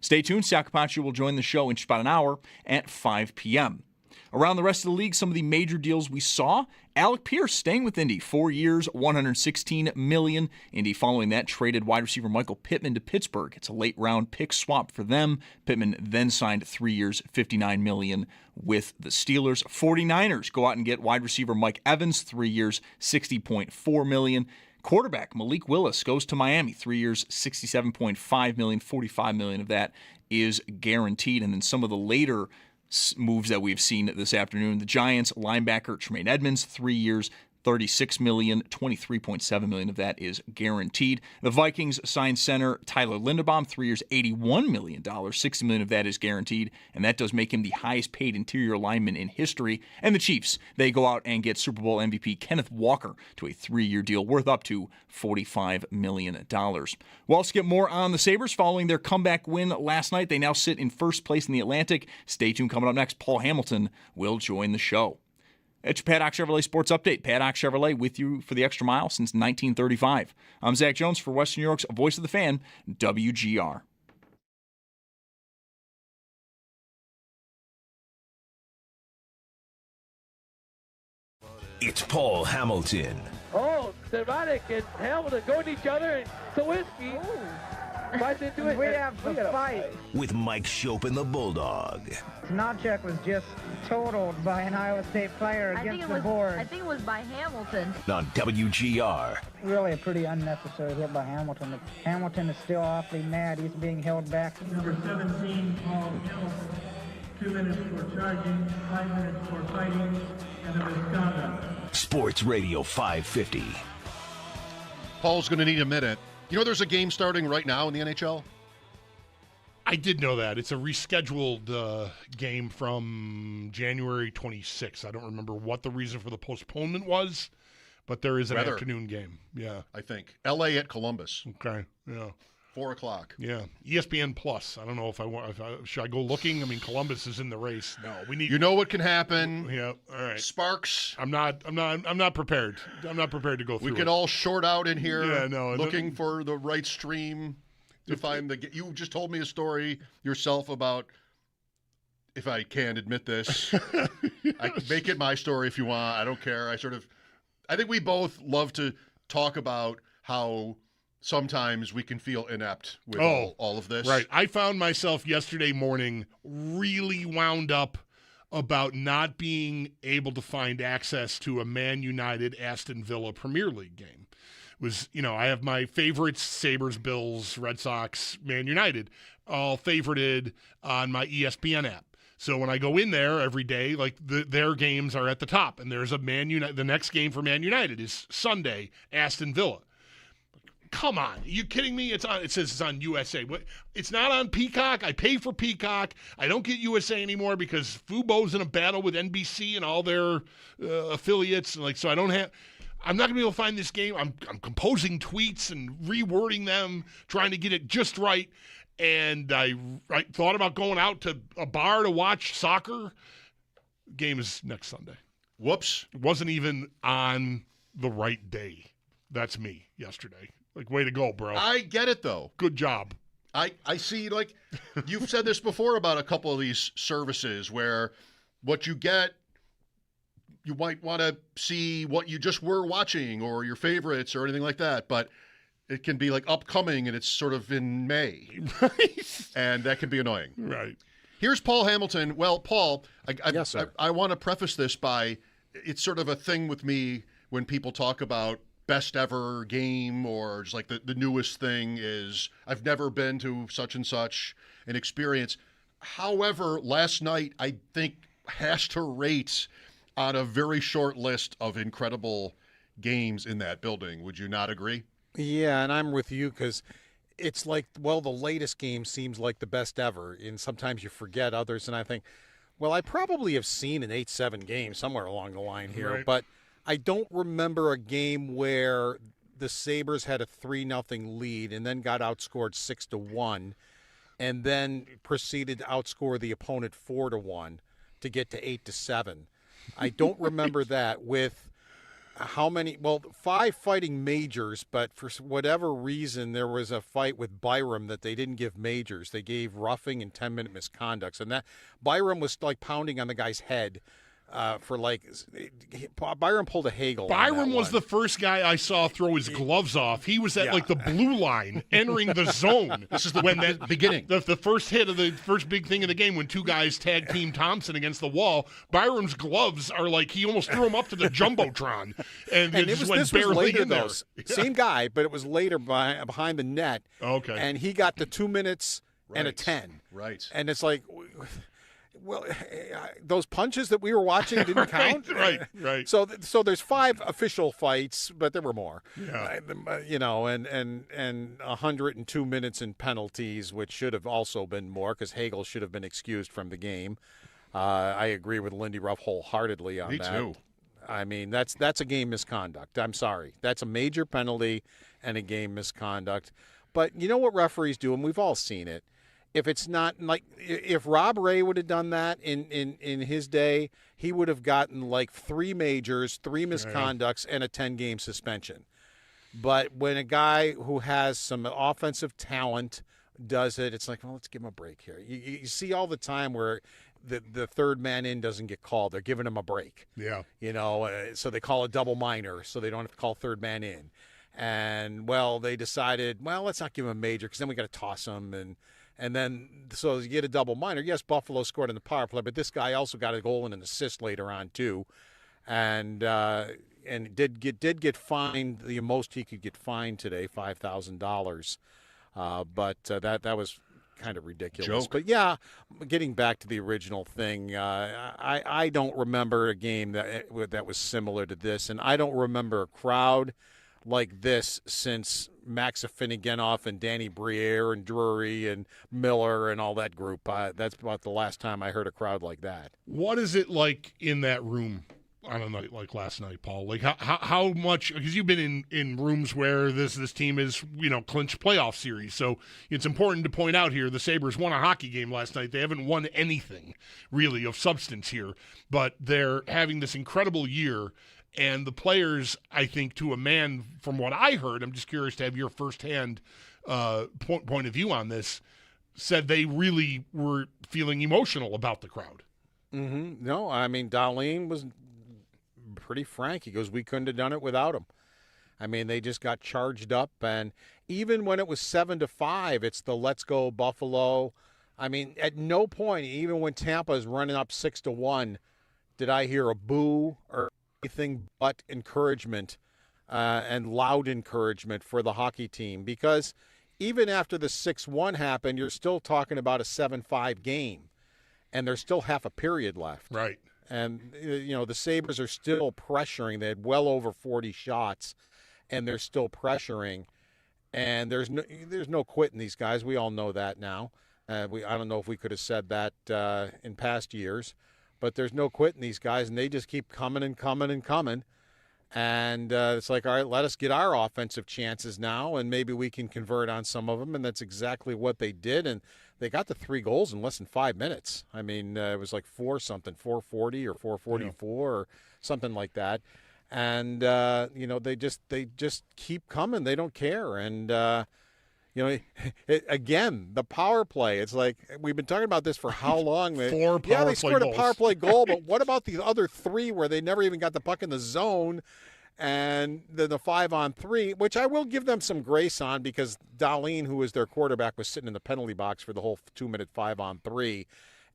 Stay tuned. Sal Capaccio will join the show in just about an hour at 5 p.m. Around the rest of the league, some of the major deals we saw. Alec Pierce staying with Indy, 4 years, $116 million. Indy following that traded wide receiver Michael Pittman to Pittsburgh. It's a late-round pick swap for them. Pittman then signed 3 years, $59 million with the Steelers. 49ers go out and get wide receiver Mike Evans, 3 years, $60.4 million. Quarterback Malik Willis goes to Miami, 3 years, $67.5 million. $45 million of that is guaranteed. And then some of the later moves that we've seen this afternoon. The Giants linebacker Tremaine Edmonds, 3 years, $36 million, $23.7 million of that is guaranteed. The Vikings signed center Tyler Linderbaum, 3 years, $81 million, $60 million of that is guaranteed, and that does make him the highest paid interior lineman in history. And the Chiefs, they go out and get Super Bowl MVP Kenneth Walker to a 3-year deal worth up to $45 million. We'll also get more on the Sabres following their comeback win last night. They now sit in first place in the Atlantic. Stay tuned. Coming up next, Paul Hamilton will join the show. It's your Paddock Chevrolet Sports Update. Paddock Chevrolet with you for the extra mile since 1935. I'm Zach Jones for Western New York's Voice of the Fan, WGR. It's Paul Hamilton. Oh, Cervatic and Hamilton go at each other, and Sawinski fights into it. We have the fight. With Mike Schopp and the Bulldog. Snodcheck was just totaled by an Iowa State player against the board. I think it was by Hamilton. On WGR. Really a pretty unnecessary hit by Hamilton. Hamilton is still awfully mad. He's being held back. Number 17, Paul Hamilton. 2 minutes for charging, 5 minutes for fighting, and a misconduct. Sports Radio 550. Paul's going to need a minute. You know there's a game starting right now in the NHL? I did know that. It's a rescheduled game from January 26th. I don't remember what the reason for the postponement was, but there is an afternoon game. Yeah. I think. L.A. at Columbus. Okay. Yeah. 4 o'clock. Yeah. ESPN Plus. I don't know if I want. Should I go looking? I mean, Columbus is in the race. No, we need. You know what can happen. Yeah. All right. Sparks. I'm not prepared. I'm not prepared to go through. We can all short out in here. Yeah. No. Looking for the right stream to find the. You just told me a story yourself about. If I can admit this, I make it my story if you want. I don't care. I think we both love to talk about how. Sometimes we can feel inept with all of this. Right. I found myself yesterday morning really wound up about not being able to find access to a Man United Aston Villa Premier League game. I have my favorites, Sabres, Bills, Red Sox, Man United, all favorited on my ESPN app. So when I go in there every day, their games are at the top, and there's a Man United. The next game for Man United is Sunday, Aston Villa. Come on, are you kidding me? It says it's on USA. It's not on Peacock. I pay for Peacock. I don't get USA anymore because Fubo's in a battle with NBC and all their affiliates. So I don't have. I'm not gonna be able to find this game. I'm composing tweets and rewording them, trying to get it just right. And I thought about going out to a bar to watch soccer. Game is next Sunday. Whoops! It wasn't even on the right day. That's me yesterday. Way to go, bro. I get it, though. Good job. I see, you've said this before about a couple of these services where what you get, you might want to see what you just were watching or your favorites or anything like that, but it can be upcoming and it's sort of in May. Right. And that can be annoying. Right. Here's Paul Hamilton. Well, Paul, yes, sir. I want to preface this by, it's sort of a thing with me when people talk about best ever game or just the newest thing is I've never been to such and such an experience. However, last night I think has to rate on a very short list of incredible games in that building. Would you not agree? Yeah, and I'm with you because it's the latest game seems like the best ever, and sometimes you forget others, and I think Well, I probably have seen an 8-7 game somewhere along the line here, Right. but I don't remember a game where the Sabres had a 3-0 lead and then got outscored 6-1 and then proceeded to outscore the opponent 4-1 to get to 8-7. I don't remember that with how many, 5 fighting majors, but for whatever reason, there was a fight with Byram that they didn't give majors. They gave roughing and 10-minute misconducts. And that Byram was like pounding on the guy's head for Byram pulled a Hagel. Byram was the first guy I saw throw his gloves off. He was at like the blue line entering the zone. This is the beginning. The first hit of the first big thing of the game when 2 guys tag team Thompson against the wall. Byram's gloves are like he almost threw them up to the Jumbotron. And it just went barely later, in there. Same guy, but it was later behind the net. Okay. And he got the 2 minutes and a 10. Right. And it's like, well, those punches that we were watching didn't count. Right. So there's 5 official fights, but there were more. Yeah. And 102 minutes in penalties, which should have also been more because Hagel should have been excused from the game. I agree with Lindy Ruff wholeheartedly on that. Me too. I mean, that's a game misconduct. I'm sorry. That's a major penalty and a game misconduct. But you know what referees do, and we've all seen it. If it's not like if Rob Ray would have done that in his day, he would have gotten like 3 majors, 3 misconducts, and a 10-game suspension. But when a guy who has some offensive talent does it, it's like, well, let's give him a break here. You see all the time where the third man in doesn't get called. They're giving him a break. Yeah. So they call a double minor so they don't have to call third man in. And, well, they decided, well, let's not give him a major because then we got to toss him. And then, so you get a double minor. Yes, Buffalo scored in the power play, but this guy also got a goal and an assist later on too, and did get fined the most he could get fined today, $5,000. But that was kind of ridiculous. Joke. But yeah, getting back to the original thing, I don't remember a game that was similar to this, and I don't remember a crowd like this since Max Afinogenov and Danny Briere and Drury and Miller and all that group. That's about the last time I heard a crowd like that. What is it like in that room on a night like last night, Paul? Like how much, because you've been in rooms where this team is, clinched playoff series. So it's important to point out here, the Sabres won a hockey game last night. They haven't won anything really of substance here, but they're having this incredible year. And the players, I think, to a man, from what I heard, I'm just curious to have your firsthand point of view on this, said they really were feeling emotional about the crowd. Mm-hmm. No, I mean, Darlene was pretty frank. He goes, we couldn't have done it without him. I mean, they just got charged up. And even when it was 7-5, it's the let's go Buffalo. I mean, at no point, even when Tampa is running up 6-1, did I hear a boo or anything but encouragement and loud encouragement for the hockey team, because even after the 6-1 happened, you're still talking about a 7-5 game, and there's still half a period left. Right. And, the Sabres are still pressuring. They had well over 40 shots, and they're still pressuring. And there's no quitting these guys. We all know that now. I don't know if we could have said that in past years. But there's no quitting these guys, and they just keep coming and coming and coming. And it's like, all right, let us get our offensive chances now, and maybe we can convert on some of them. And that's exactly what they did. And they got the 3 goals in less than 5 minutes. I mean, it was like 440 or 444 or something like that. And, they just keep coming. They don't care. And, again, the power play. It's like we've been talking about this for how long? 4 Yeah, they scored goals. a power play goal, but what about the other 3 where they never even got the puck in the zone? And then the 5-on-3, which I will give them some grace on, because Darlene, who was their quarterback, was sitting in the penalty box for the whole 2-minute 5-on-3.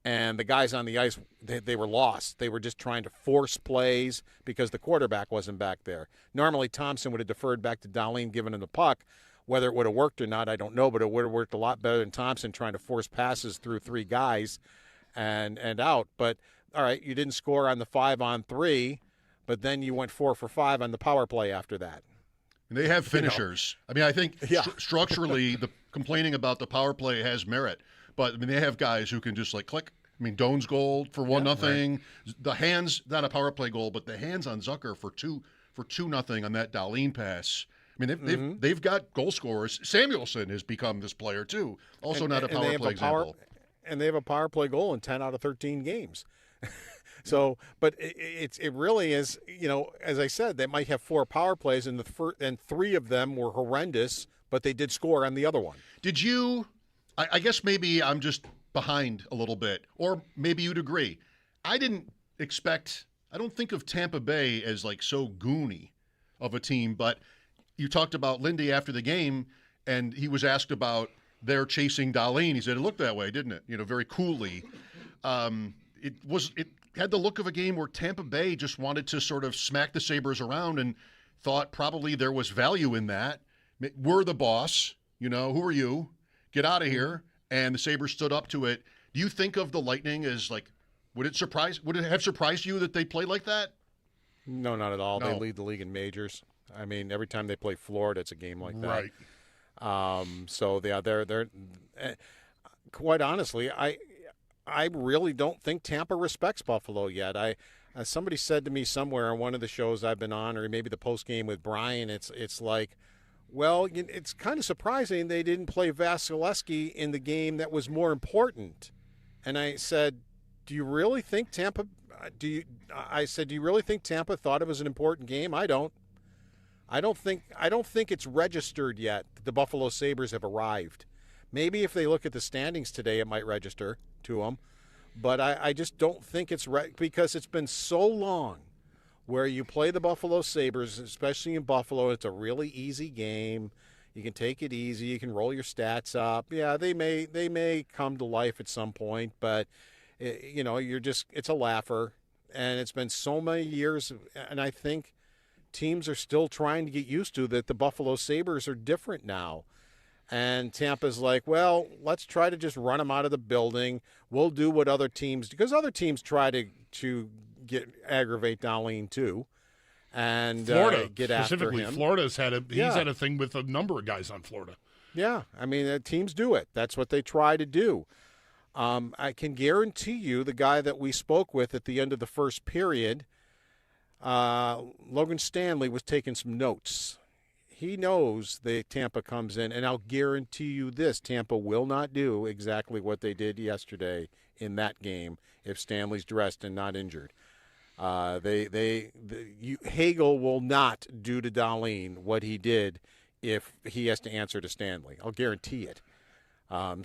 And the guys on the ice, they were lost. They were just trying to force plays because the quarterback wasn't back there. Normally, Thompson would have deferred back to Darlene, giving him the puck. Whether it would have worked or not, I don't know, but it would have worked a lot better than Thompson trying to force passes through 3 guys and out. But, all right, you didn't score on the 5-on-3, but then you went 4 for 5 on the power play after that. And they have finishers. I mean, I think structurally, the complaining about the power play has merit. But, I mean, they have guys who can just, click, I mean, Doan's goal for 1-0. Right. The hands, not a power play goal, but the hands on Zucker for 2-0 on that Dahlin pass. I mean, they've got goal scorers. Samuelson has become this player too. Also, not a power play example. And they have a power play goal in 10 out of 13 games. So, but it really is. As I said, they might have 4 power plays, and and 3 of them were horrendous, but they did score on the other one. Did you? I guess maybe I'm just behind a little bit, or maybe you'd agree. I don't think of Tampa Bay as like so goony of a team, but you talked about Lindy after the game, and he was asked about their chasing Dahlin. He said it looked that way, didn't it? Very coolly. It had the look of a game where Tampa Bay just wanted to sort of smack the Sabres around and thought probably there was value in that. We're the boss, who are you? Get out of here. And the Sabres stood up to it. Do you think of the Lightning as like, would it have surprised you that they played like that? No, not at all. No. They lead the league in majors. I mean, every time they play Florida, it's a game like that. Right. So they're quite honestly, I really don't think Tampa respects Buffalo yet. Somebody said to me somewhere on one of the shows I've been on, or maybe the post game with Brian, it's like, well, it's kind of surprising they didn't play Vasilevsky in the game that was more important. And I said, do you really think Tampa? Do you really think Tampa thought it was an important game? I don't. I don't think it's registered yet that the Buffalo Sabres have arrived. Maybe if they look at the standings today, it might register to them. But I just don't think it's because it's been so long where you play the Buffalo Sabres, especially in Buffalo. It's a really easy game. You can take it easy. You can roll your stats up. Yeah, they may come to life at some point, but it's a laugher. And it's been so many years, and I think teams are still trying to get used to that the Buffalo Sabres are different now. And Tampa's like, well, let's try to just run them out of the building. We'll do what other teams do, because other teams try to aggravate Dahlin too, and Florida get after specifically. him. Florida's had a thing with a number of guys on Florida. Yeah, I mean, teams do it. That's what they try to do. I can guarantee you the guy that we spoke with at the end of the first period, Logan Stanley, was taking some notes. He knows that Tampa comes in, and I'll guarantee you this, Tampa will not do exactly what they did yesterday in that game if Stanley's dressed and not injured. Hagel will not do to Dahlin what he did if he has to answer to Stanley. I'll guarantee it. That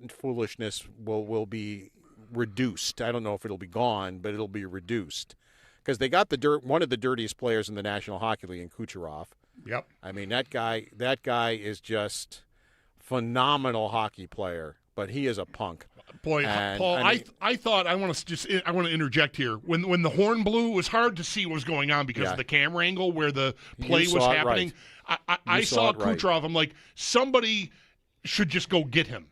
foolishness will be reduced. I don't know if it'll be gone, but it'll be reduced. Because they got one of the dirtiest players in the National Hockey League in Kucherov. Yep. I mean, that guy is just phenomenal hockey player, but he is a punk. Boy, Paul, I thought I want to interject here. When the horn blew, it was hard to see what was going on because of the camera angle where the play was happening. Right. I saw Kucherov. Right. I'm like, somebody should just go get him.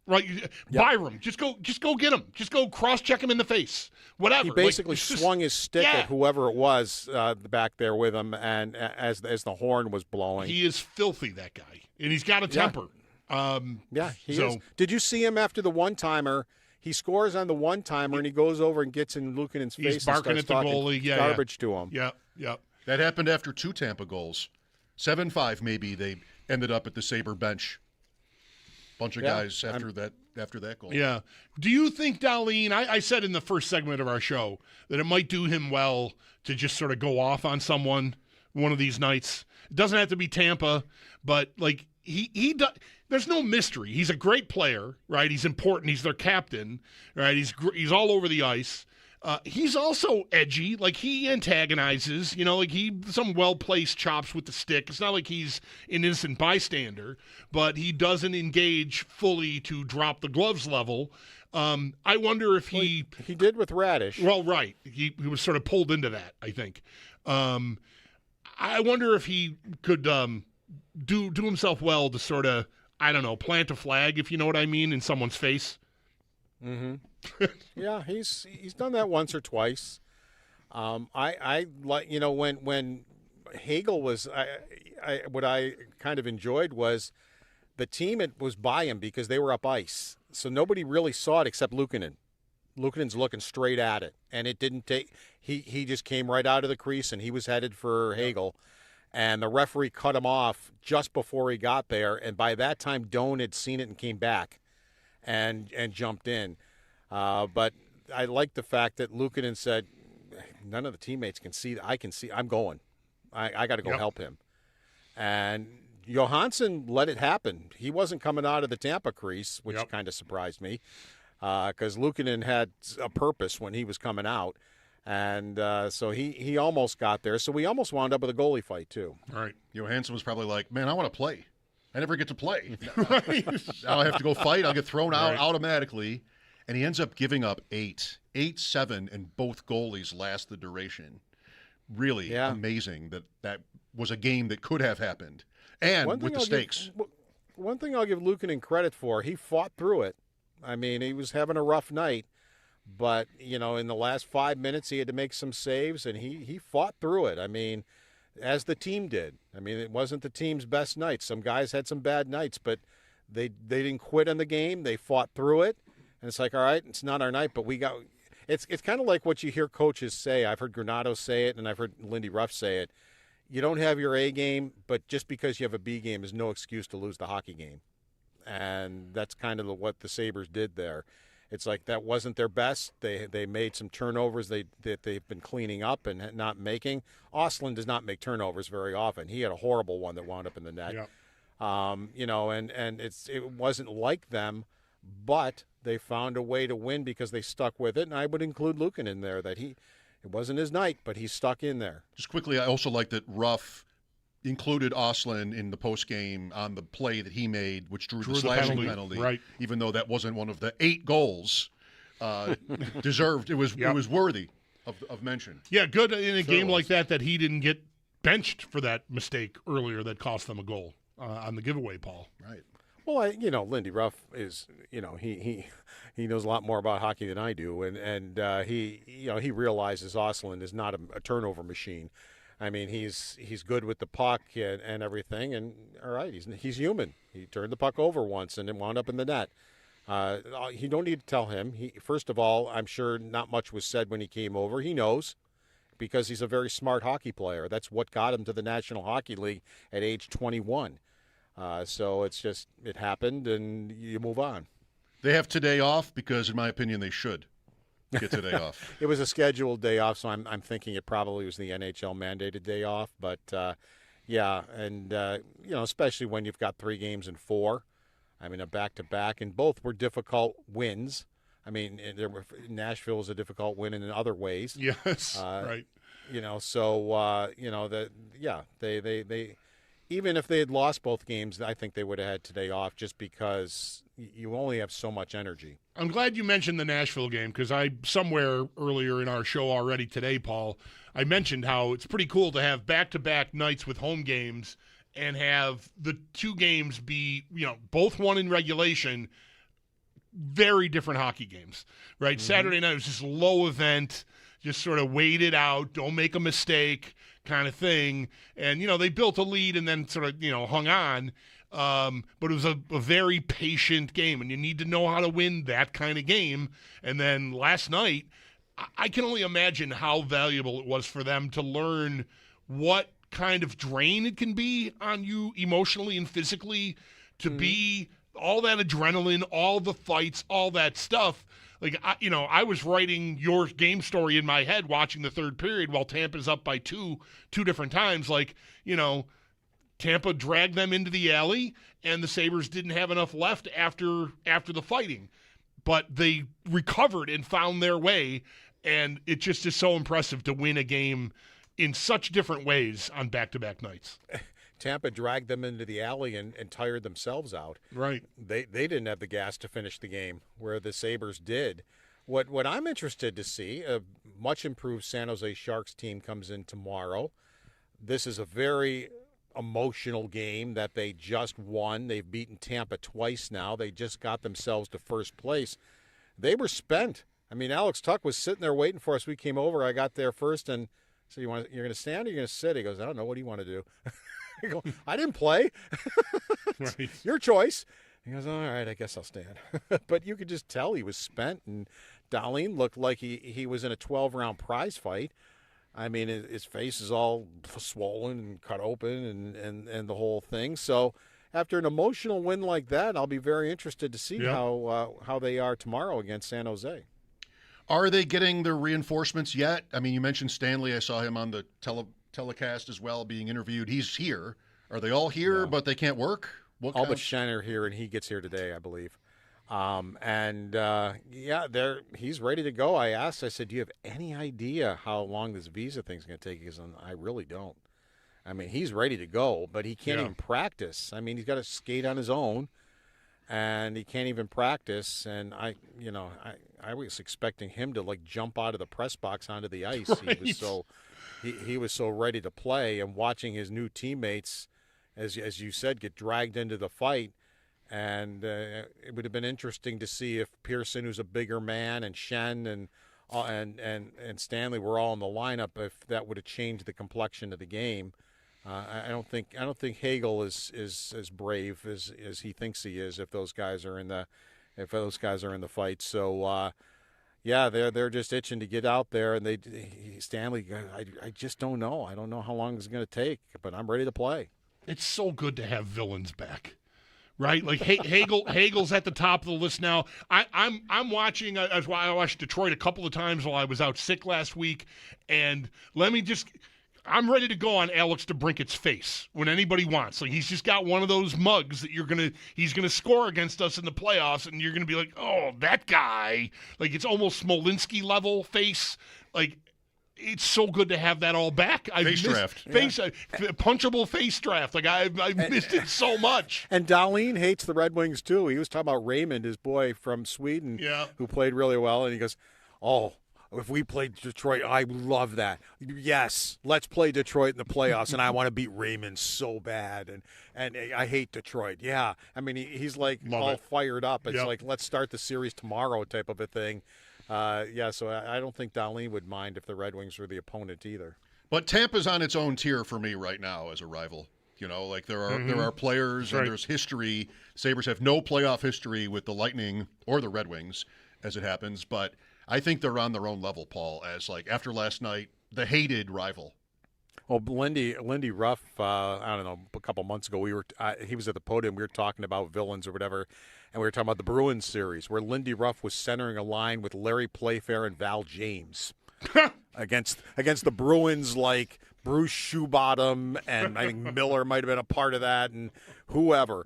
Right, yep. Byram, just go get him. Just go cross-check him in the face. Whatever. He basically swung his stick at whoever it was back there with him, and as the horn was blowing. He is filthy, that guy, and he's got a temper. He is. Did you see him after the one-timer? He scores on the one-timer, and he goes over and gets in Luukkonen's face. He's barking at the goalie. Garbage to him. Yeah. That happened after 2 Tampa goals. 7-5 maybe. They ended up at the Sabre bench. Bunch of guys after that goal. Yeah. Do you think Dahlin, I said in the first segment of our show that it might do him well to just sort of go off on someone one of these nights? It doesn't have to be Tampa, but like he there's no mystery. He's a great player, right? He's important. He's their captain, right? He's all over the ice. He's also edgy. Like, he antagonizes, some well-placed chops with the stick. It's not like he's an innocent bystander, but he doesn't engage fully to drop the gloves level. I wonder if he did with Radish. Well, right. He was sort of pulled into that, I think. I wonder if he could do himself well to sort of, I don't know, plant a flag, if you know what I mean, in someone's face. Mm-hmm. Yeah, he's done that once or twice. I like, when Hagel was, what I kind of enjoyed was the team was by him because they were up ice. So nobody really saw it except Luukkonen. Luukkonen's looking straight at it, and it didn't take. He just came right out of the crease, and he was headed for Hagel, and the referee cut him off just before he got there. And by that time, Doan had seen it and came back, and jumped in. But I like the fact that Luukkonen said, "None of the teammates can see. I can see. I'm going. I got to go help him." And Johansson let it happen. He wasn't coming out of the Tampa crease, which kind of surprised me. Because Luukkonen had a purpose when he was coming out, and so he almost got there. So we almost wound up with a goalie fight too. All right, Johansson was probably like, "Man, I want to play. I never get to play. Now I have to go fight. I'll get thrown out automatically." And he ends up giving up 8-7, and both goalies last the duration. Really amazing that was a game that could have happened, and with the stakes. One thing I'll give Luukkonen credit for, he fought through it. I mean, he was having a rough night, but, in the last 5 minutes, he had to make some saves, and he fought through it. I mean, as the team did. I mean, it wasn't the team's best night. Some guys had some bad nights, but they didn't quit on the game. They fought through it, and it's like, all right, it's not our night, but we got – it's kind of like what you hear coaches say. I've heard Granato say it, and I've heard Lindy Ruff say it. You don't have your A game, but just because you have a B game is no excuse to lose the hockey game. And that's kind of what the Sabres did there. It's like that wasn't their best. They made some turnovers that they've been cleaning up and not making. Ostlund does not make turnovers very often. He had a horrible one that wound up in the net. Yep. And it wasn't like them, but they found a way to win because they stuck with it. And I would include Luukkonen in there. It wasn't his night, but he stuck in there. Just quickly, I also like that Ruff included Ostlund in the postgame on the play that he made, which drew the slashing penalty. Right. Even though that wasn't one of the 8 goals deserved. It was worthy of mention. Yeah, good in a game like that he didn't get benched for that mistake earlier that cost them a goal on the giveaway, Paul. Right. Well, Lindy Ruff is, he knows a lot more about hockey than I do, and he realizes Ostlund is not a turnover machine. I mean, he's good with the puck and everything, and all right, he's human. He turned the puck over once and it wound up in the net. You don't need to tell him. First of all, I'm sure not much was said when he came over. He knows because he's a very smart hockey player. That's what got him to the National Hockey League at age 21. So it happened, and you move on. They have today off because, in my opinion, they should get today off. It was a scheduled day off, so I'm thinking it probably was the NHL mandated day off. But, especially when you've got 3 games in 4. I mean, a back-to-back, and both were difficult wins. I mean, Nashville was a difficult win in other ways. Yes, right. They even if they had lost both games, I think they would have had today off just because you only have so much energy. I'm glad you mentioned the Nashville game because somewhere earlier in our show already today, Paul, I mentioned how it's pretty cool to have back-to-back nights with home games and have the 2 games be, both won in regulation, very different hockey games, right? Mm-hmm. Saturday night was just low event, just sort of wait it out, don't make a mistake kind of thing. And, they built a lead and then sort of, hung on. But it was a very patient game, and you need to know how to win that kind of game. And then last night, I can only imagine how valuable it was for them to learn what kind of drain it can be on you emotionally and physically to be all that adrenaline, all the fights, all that stuff. Like, I was writing your game story in my head watching the third period while Tampa's up by two different times. Like, Tampa dragged them into the alley, and the Sabres didn't have enough left after the fighting. But they recovered and found their way, and it just is so impressive to win a game in such different ways on back-to-back nights. Tampa dragged them into the alley and tired themselves out. Right. They didn't have the gas to finish the game, where the Sabres did. What I'm interested to see, a much improved San Jose Sharks team comes in tomorrow. This is a very emotional game that they just won. They've beaten Tampa twice now. They just got themselves to first place. They were spent. I mean, Alex Tuck was sitting there waiting for us. We came over. I got there first and said, you're going to stand or you're going to sit? He goes, I don't know. What do you want to do? I go, I didn't play. Right. Your choice. He goes, all right, I guess I'll stand. But you could just tell he was spent, and Dahlin looked like he was in a 12-round prize fight. I mean, his face is all swollen and cut open and the whole thing. So after an emotional win like that, I'll be very interested to see how they are tomorrow against San Jose. Are they getting their reinforcements yet? I mean, you mentioned Stanley. I saw him on the telecast as well being interviewed. He's here. Are they all here, but they can't work? All but Shen are here, and he gets here today, I believe. He's ready to go. I said, do you have any idea how long this visa thing's going to take? He goes, I really don't. I mean, he's ready to go, but he can't even practice. I mean, he's got to skate on his own, and he can't even practice. And I was expecting him to like jump out of the press box onto the ice. Right. He was so ready to play, and watching his new teammates, as you said, get dragged into the fight. And it would have been interesting to see if Pearson, who's a bigger man, and Shen and Stanley were all in the lineup, if that would have changed the complexion of the game. I don't think Hagel is as brave as he thinks he is if those guys are in the fight. So they're just itching to get out there, and Stanley, I just don't know. I don't know how long it's going to take, but I'm ready to play. It's so good to have villains back. Right, like Hagel's at the top of the list now. I'm watching. I watched Detroit a couple of times while I was out sick last week, and I'm ready to go on Alex DeBrincat's face when anybody wants. Like, he's just got one of those mugs that he's gonna score against us in the playoffs, and you're gonna be like, oh, that guy. Like, it's almost Smolinski level face. Like, it's so good to have that all back. Punchable face draft. Like, I missed it so much. And Dahlin hates the Red Wings too. He was talking about Raymond, his boy from Sweden, who played really well, and he goes, "Oh, if we played Detroit, I love that. Yes, let's play Detroit in the playoffs, and I want to beat Raymond so bad, and I hate Detroit." Yeah, I mean he's like fired up. It's like, let's start the series tomorrow type of a thing. So I don't think Dahlin would mind if the Red Wings were the opponent either. But Tampa's on its own tier for me right now as a rival. You know, like there are players and there's history. Sabres have no playoff history with the Lightning or the Red Wings, as it happens. But I think they're on their own level, Paul, as like after last night, the hated rival. Well, Lindy Ruff, I don't know, a couple months ago, he was at the podium. We were talking about villains or whatever, and we were talking about the Bruins series where Lindy Ruff was centering a line with Larry Playfair and Val James against the Bruins, like Bruce Shoebottom, and I think Miller might have been a part of that, and whoever.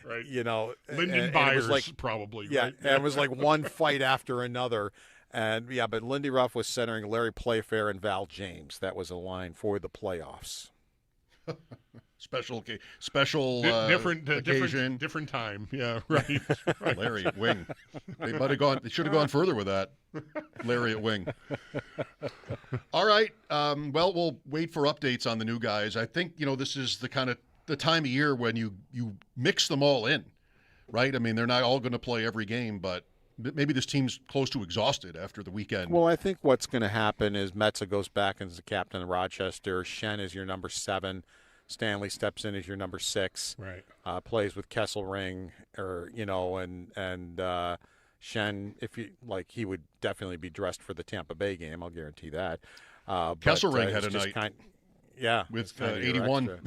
Right. You know, Lyndon Byers, probably. Yeah, right? And it was like one fight after another. And but Lindy Ruff was centering Larry Playfair and Val James. That was a line for the playoffs. Special occasion, different time. Yeah, right. Larry at wing. They might have gone. They should have gone further with that. Larry at wing. All right. Well, we'll wait for updates on the new guys. I think this is the kind of the time of year when you mix them all in, right? I mean, they're not all going to play every game, but maybe this team's close to exhausted after the weekend. Well, I think what's going to happen is Metza goes back as the captain of Rochester. Shen is your number 7. Stanley steps in as your number 6. Right. Plays with Kesselring, and Shen, if you like, he would definitely be dressed for the Tampa Bay game. I'll guarantee that. Kesselring had a night. With 81.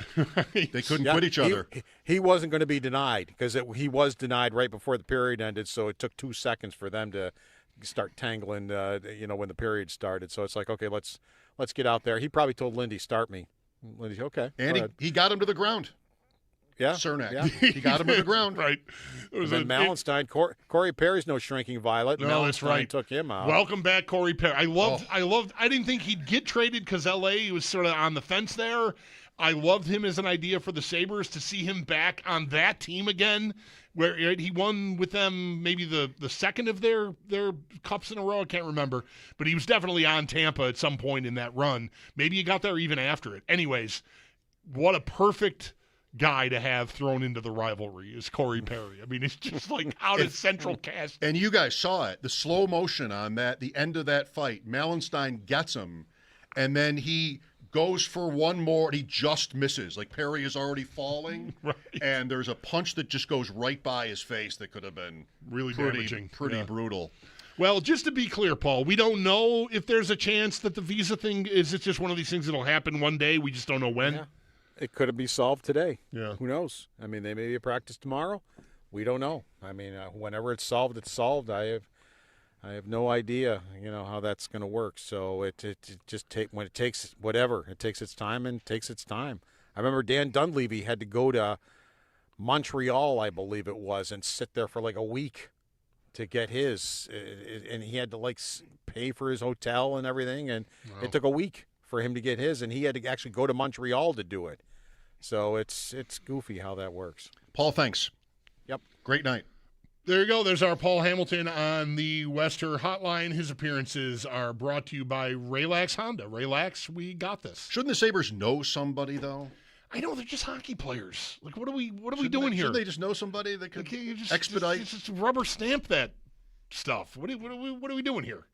They couldn't quit each other. He wasn't going to be denied because he was denied right before the period ended, so it took 2 seconds for them to start tangling, when the period started. So it's like, okay, let's get out there. He probably told Lindy, start me. Lindy's okay. And he got him to the ground. Yeah. Cernak. Yeah. He got him to the ground. Right. Then Mallenstein, Corey Perry's no shrinking violet. No, that's right. Took him out. Welcome back, Corey Perry. I didn't think he'd get traded because L.A. was sort of on the fence there. I loved him as an idea for the Sabres to see him back on that team again, where he won with them maybe the second of their cups in a row. I can't remember. But he was definitely on Tampa at some point in that run. Maybe he got there even after it. Anyways, what a perfect guy to have thrown into the rivalry is Corey Perry. I mean, it's just like out of central cast. And you guys saw it, the slow motion on that, the end of that fight. Mallenstein gets him, and then he goes for one more, and he just misses. Like Perry is already falling, Right. and there's a punch that just goes right by his face that could have been really pretty, damaging. pretty brutal. Well, just to be clear, Paul, we don't know if there's a chance that the visa thing is. It's just one of these things that'll happen one day. We just don't know when. Yeah. It could be solved today. Yeah. Who knows? I mean, they may be at practice tomorrow. We don't know. I mean, whenever it's solved, it's solved. I have no idea, how that's going to work. So it just when it takes whatever, it takes its time and takes its time. I remember Dan Dunleavy had to go to Montreal, I believe it was, and sit there for like a week to get his, and he had to pay for his hotel and everything, and it took a week for him to get his, and he had to actually go to Montreal to do it. So it's goofy how that works. Paul, thanks. Yep. Great night. There you go. There's our Paul Hamilton on the Wester Hotline. His appearances are brought to you by Raylax Honda. Raylax, we got this. Shouldn't the Sabres know somebody, though? I know, they're just hockey players. Like, what are we doing here? Shouldn't they just know somebody that could expedite? Just rubber stamp that stuff. What are we doing here?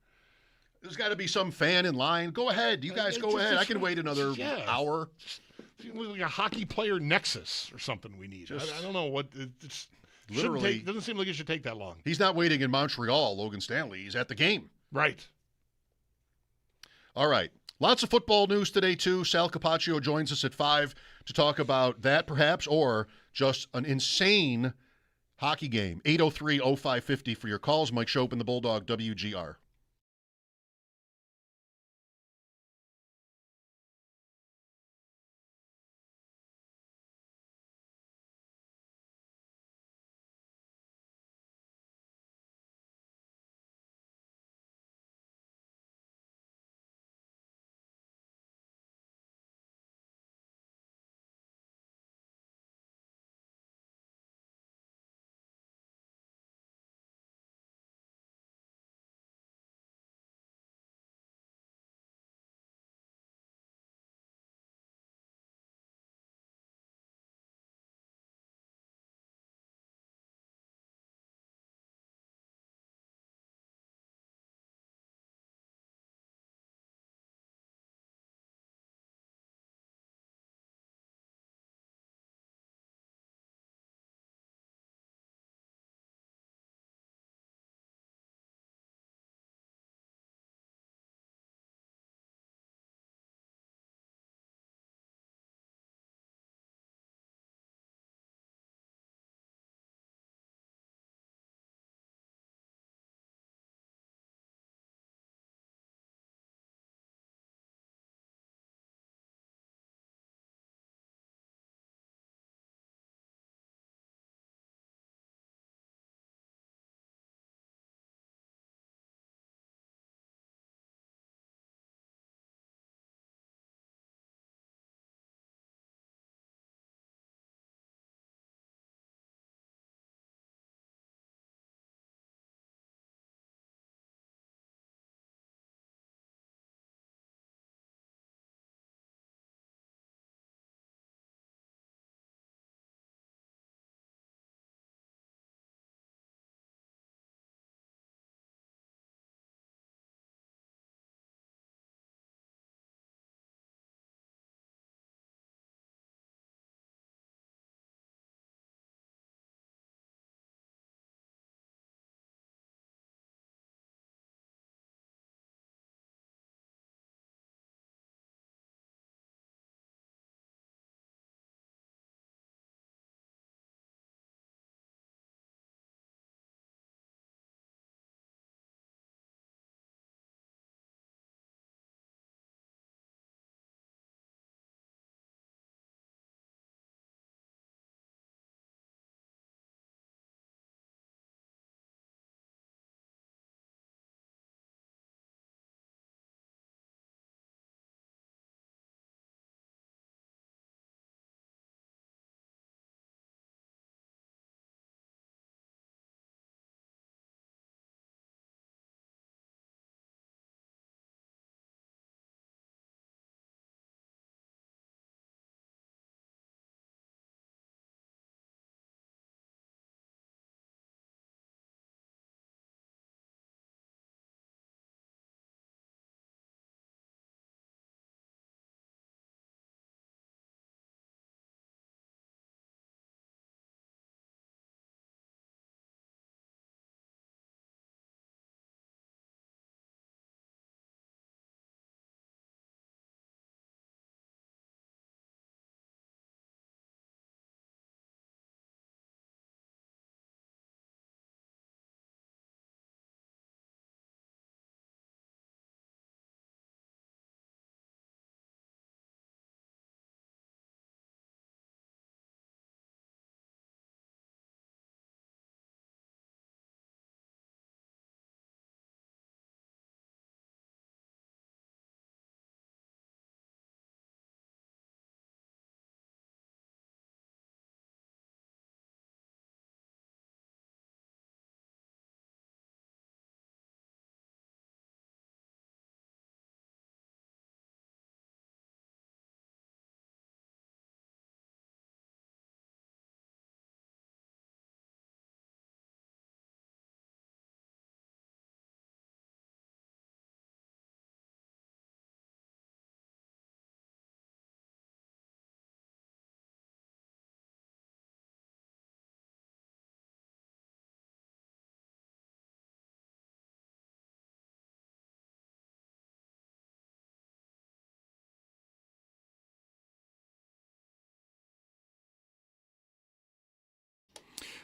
There's got to be some fan in line. Go ahead. You guys go ahead. I can wait another hour. Like a hockey player nexus or something we need. I don't know what. It's literally doesn't seem like it should take that long. He's not waiting in Montreal, Logan Stanley. He's at the game. Right. All right. Lots of football news today, too. Sal Capaccio joins us at 5 to talk about that, perhaps, or just an insane hockey game. 803-0550 for your calls. Mike Schopp and the Bulldog, WGR.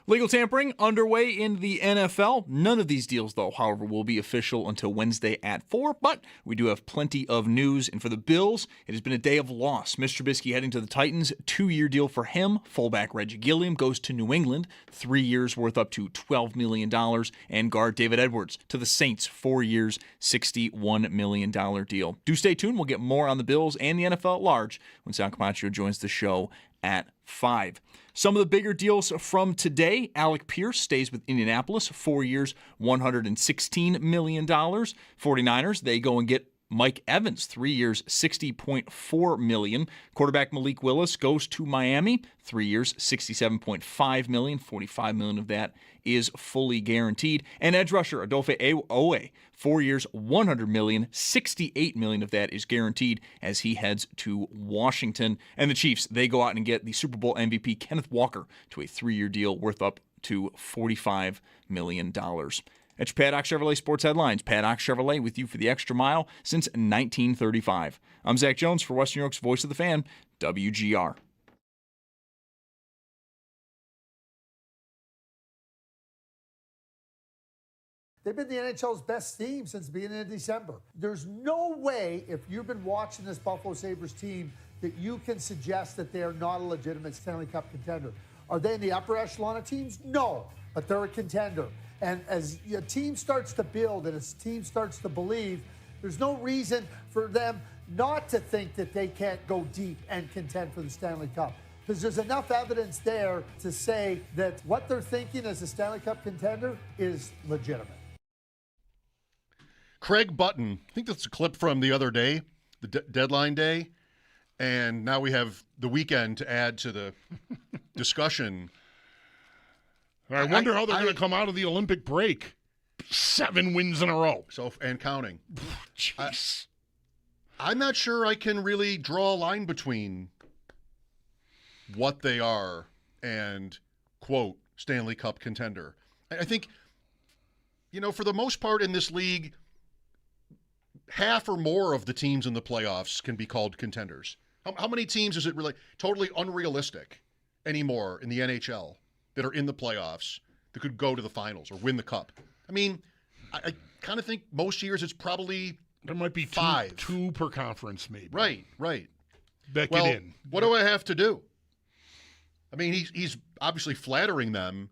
Legal tampering underway in the NFL. None of these deals, though, however, will be official until Wednesday at 4, but we do have plenty of news. And for the Bills, it has been a day of loss. Mr. Trubisky heading to the Titans, 2-year deal for him. Fullback Reggie Gilliam goes to New England, 3 years worth up to $12 million. And guard David Edwards to the Saints, 4 years, $61 million deal. Do stay tuned. We'll get more on the Bills and the NFL at large when Sal Capaccio joins the show at 5. Some of the bigger deals from today. Alec Pierce stays with Indianapolis, 4 years, $116 million. 49ers, they go and get Mike Evans, 3 years, $60.4 million. Quarterback Malik Willis goes to Miami, 3 years, $67.5 million. $45 million of that is fully guaranteed. And edge rusher Odofe Owe, 4 years, $100 million. $68 million of that is guaranteed as he heads to Washington. And the Chiefs, they go out and get the Super Bowl MVP Kenneth Walker to a 3-year deal worth up to $45 million. That's Paddock Chevrolet Sports Headlines. Paddock Chevrolet with you for the extra mile since 1935. I'm Zach Jones for Western New York's Voice of the Fan, WGR. They've been the NHL's best team since the beginning of December. There's no way, if you've been watching this Buffalo Sabres team, that you can suggest that they're not a legitimate Stanley Cup contender. Are they in the upper echelon of teams? No, but they're a contender. And as a team starts to build and as a team starts to believe, there's no reason for them not to think that they can't go deep and contend for the Stanley Cup. Because there's enough evidence there to say that what they're thinking as a Stanley Cup contender is legitimate. Craig Button, I think that's a clip from the other day, the deadline day, and now we have the weekend to add to the discussion. I wonder how they're going to come out of the Olympic break. 7 wins in a row. And counting. Jeez. I'm not sure I can really draw a line between what they are and, quote, Stanley Cup contender. I think, for the most part in this league, half or more of the teams in the playoffs can be called contenders. How many teams is it really totally unrealistic anymore in the NHL that are in the playoffs that could go to the finals or win the cup? I mean, I kind of think most years it's probably there might be 5. two per conference maybe. Right. That get in. What do I have to do? I mean, he's obviously flattering them.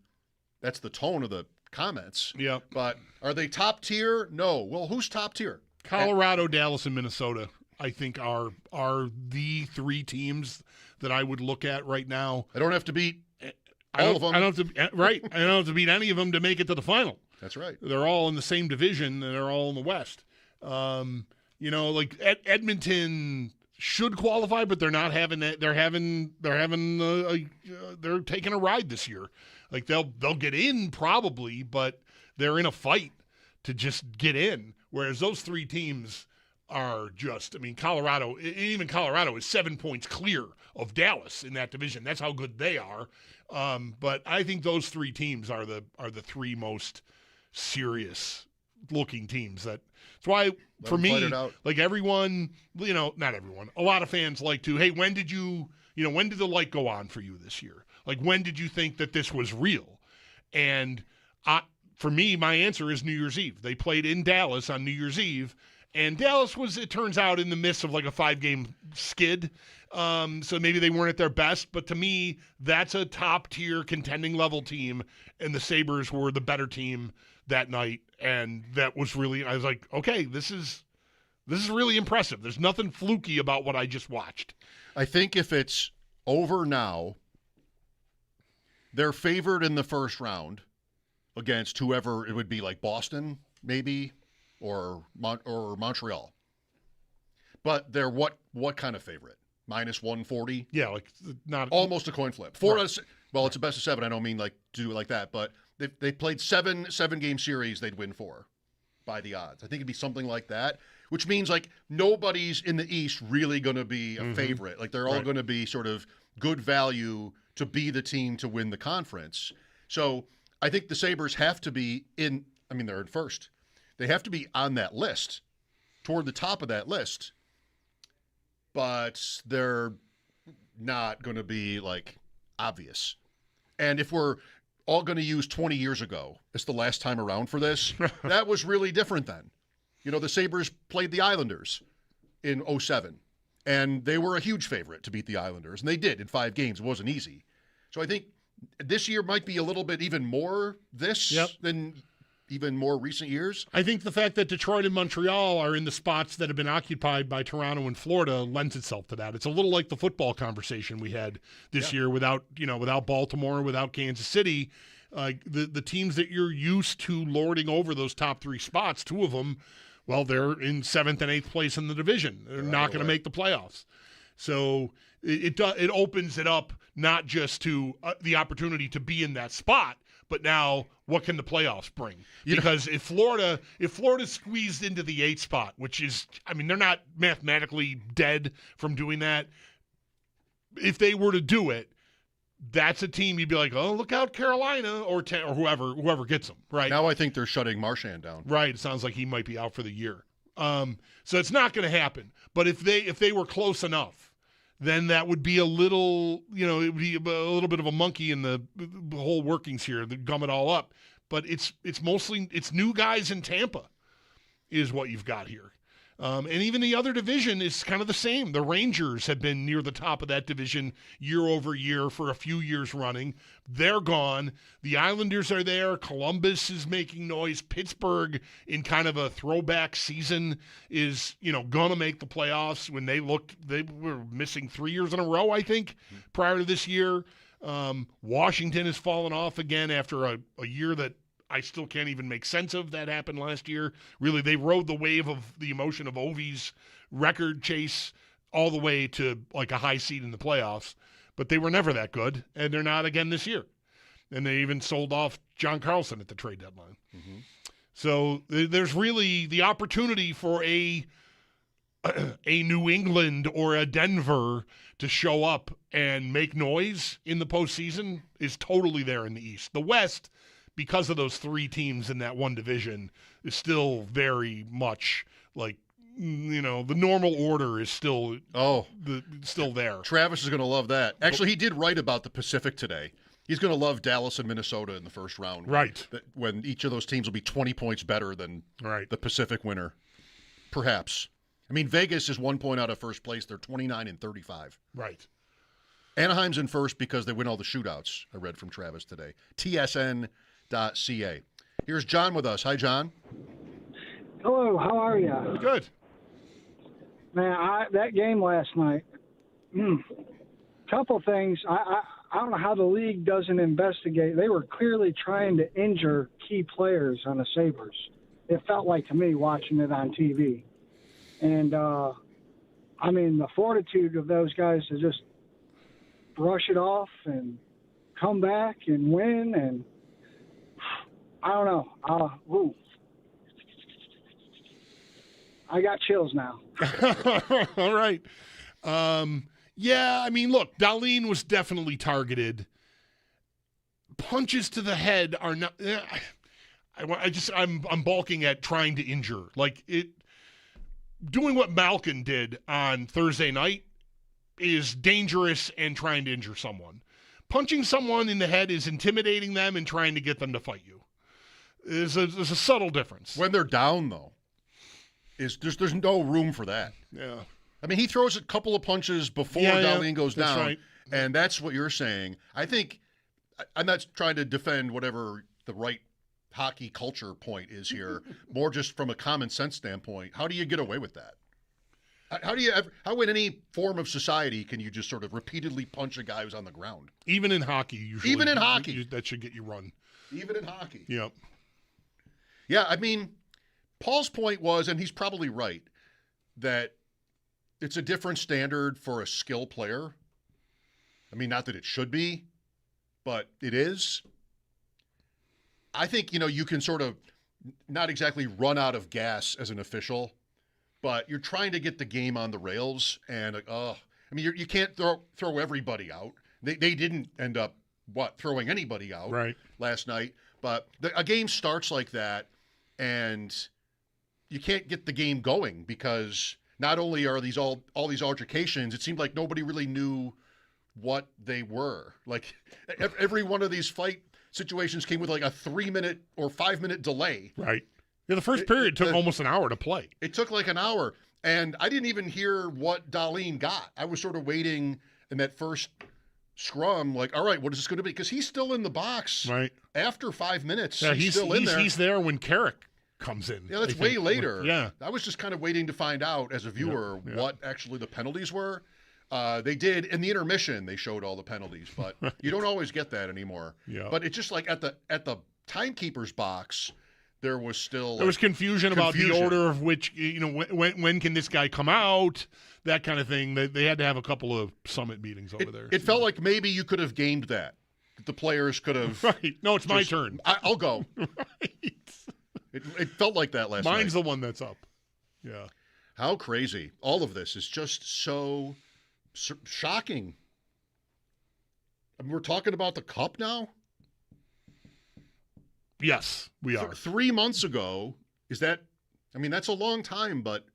That's the tone of the comments. Yeah. But are they top tier? No. Well, who's top tier? Colorado, Dallas, and Minnesota, I think, are the 3 teams that I would look at right now. I don't have to beat all of them. I don't have to beat any of them to make it to the final. That's right. They're all in the same division, and they're all in the West. Edmonton should qualify, but they're not having that. They're taking a ride this year. Like they'll get in probably, but they're in a fight to just get in. Whereas those 3 teams are just, Colorado is 7 points clear of Dallas in that division. That's how good they are. But I think those 3 teams are the 3 most serious looking teams. That's why for me, like everyone, not everyone, a lot of fans like to, hey, when did the light go on for you this year? Like, when did you think that this was real? And for me, my answer is New Year's Eve. They played in Dallas on New Year's Eve, and Dallas was, it turns out, in the midst of like a 5-game skid. So maybe they weren't at their best, but to me, that's a top-tier contending level team, and the Sabres were the better team that night, and that was really, I was like, okay, this is really impressive. There's nothing fluky about what I just watched. I think if it's over now, they're favored in the first round against whoever it would be, like Boston, maybe, or Montreal. But they're what kind of favorite? Minus 140? Yeah, like not almost a coin flip. It's a best of 7. I don't mean like do it like that, but they played 7-game series, they'd win 4 by the odds. I think it'd be something like that, which means like nobody's in the East really going to be a favorite. Like they're all going to be sort of good value to be the team to win the conference. So I think the Sabres have to be they're in first. They have to be on that list, toward the top of that list. But they're not going to be, like, obvious. And if we're all going to use 20 years ago as the last time around for this. That was really different then. You know, the Sabres played the Islanders in 2007, and they were a huge favorite to beat the Islanders, and they did in 5 games. It wasn't easy. So I think this year might be a little bit even more than even more recent years. I think the fact that Detroit and Montreal are in the spots that have been occupied by Toronto and Florida lends itself to that. It's a little like the football conversation we had this year without Baltimore, without Kansas City. The teams that you're used to lording over those top 3 spots, 2 of them, well, they're in 7th and 8th place in the division. They're not going to make the playoffs. So it opens it up not just to the opportunity to be in that spot, but now what can the playoffs bring? Because if Florida's squeezed into the 8th spot, which is, I mean, they're not mathematically dead from doing that. If they were to do it, that's a team you'd be like, oh, look out, Carolina or whoever gets them, right? Now I think they're shutting Marchand down. Right. It sounds like he might be out for the year. So it's not going to happen. But if they were close enough, then that would be a little, it would be a little bit of a monkey in the whole workings here, to gum it all up. But it's mostly new guys in Tampa is what you've got here. And even the other division is kind of the same. The Rangers have been near the top of that division year over year for a few years running. They're gone. The Islanders are there. Columbus is making noise. Pittsburgh, in kind of a throwback season, is going to make the playoffs. When they were missing 3 years in a row, I think, prior to this year. Washington has fallen off again after a year that I still can't even make sense of. That happened last year. Really, they rode the wave of the emotion of Ovi's record chase all the way to like a high seed in the playoffs, but they were never that good, and they're not again this year. And they even sold off John Carlson at the trade deadline. Mm-hmm. So there's really the opportunity for a New England or a Denver to show up and make noise in the postseason is totally there in the East. The West, because of those 3 teams in that one division, is still very much like, the normal order is still still there. Travis is going to love that. Actually, he did write about the Pacific today. He's going to love Dallas and Minnesota in the first round. Right. When each of those teams will be 20 points better than the Pacific winner. Perhaps. I mean, Vegas is 1 point out of first place. They're 29-35. Right. Anaheim's in first because they win all the shootouts, I read from Travis today. TSN.ca. Here's John with us. Hi, John. Hello, how are you? Good. Man, that game last night, couple things. I don't know how the league doesn't investigate. They were clearly trying to injure key players on the Sabres. It felt like to me watching it on TV. And, the fortitude of those guys to just brush it off and come back and win, and I don't know. I got chills now. All right. Look, Dahlin was definitely targeted. Punches to the head are not. I'm balking at trying to injure. Like it. Doing what Malkin did on Thursday night is dangerous and trying to injure someone. Punching someone in the head is intimidating them and trying to get them to fight you. There's a subtle difference. When they're down, though, there's no room for that. Yeah. I mean, he throws a couple of punches before Dahlin goes down, right. And that's what you're saying. I think I'm not trying to defend whatever the right hockey culture point is here, more just from a common sense standpoint. How do you get away with that? How in any form of society can you just sort of repeatedly punch a guy who's on the ground? Even in hockey, usually. Even in hockey. That should get you run. Even in hockey. Yep. Yeah, I mean, Paul's point was, and he's probably right, that it's a different standard for a skill player. I mean, not that it should be, but it is. I think, you can sort of not exactly run out of gas as an official, but you're trying to get the game on the rails, and you can't throw everybody out. They didn't end up throwing anybody out last night, but a game starts like that, and you can't get the game going because not only are all these altercations, it seemed like nobody really knew what they were. Like every one of these fight situations came with like a 3-minute or 5-minute delay. Right. Yeah, the first period took almost an hour to play. It took like an hour, and I didn't even hear what Dahlin got. I was sort of waiting in that first scrum, like, all right, what is this going to be? Because he's still in the box. Right. After 5 minutes, Yeah, he's still in there. He's there when Carrick comes in. Yeah, that's way later. Yeah. I was just kind of waiting to find out as a viewer what actually the penalties were. They did in the intermission. They showed all the penalties, but you don't always get that anymore. Yeah. But it's just like at the timekeeper's box, there was still there was confusion about the order of which, when can this guy come out, that kind of thing. They had to have a couple of summit meetings over there. It felt like maybe you could have gamed that. The players could have. Right. No, it's my turn. I'll go. Right. It felt like that last night. Mine's the one that's up. Yeah. How crazy. All of this is just so shocking. I mean, we're talking about the Cup now? Yes, we are. 3 months ago, that's a long time, but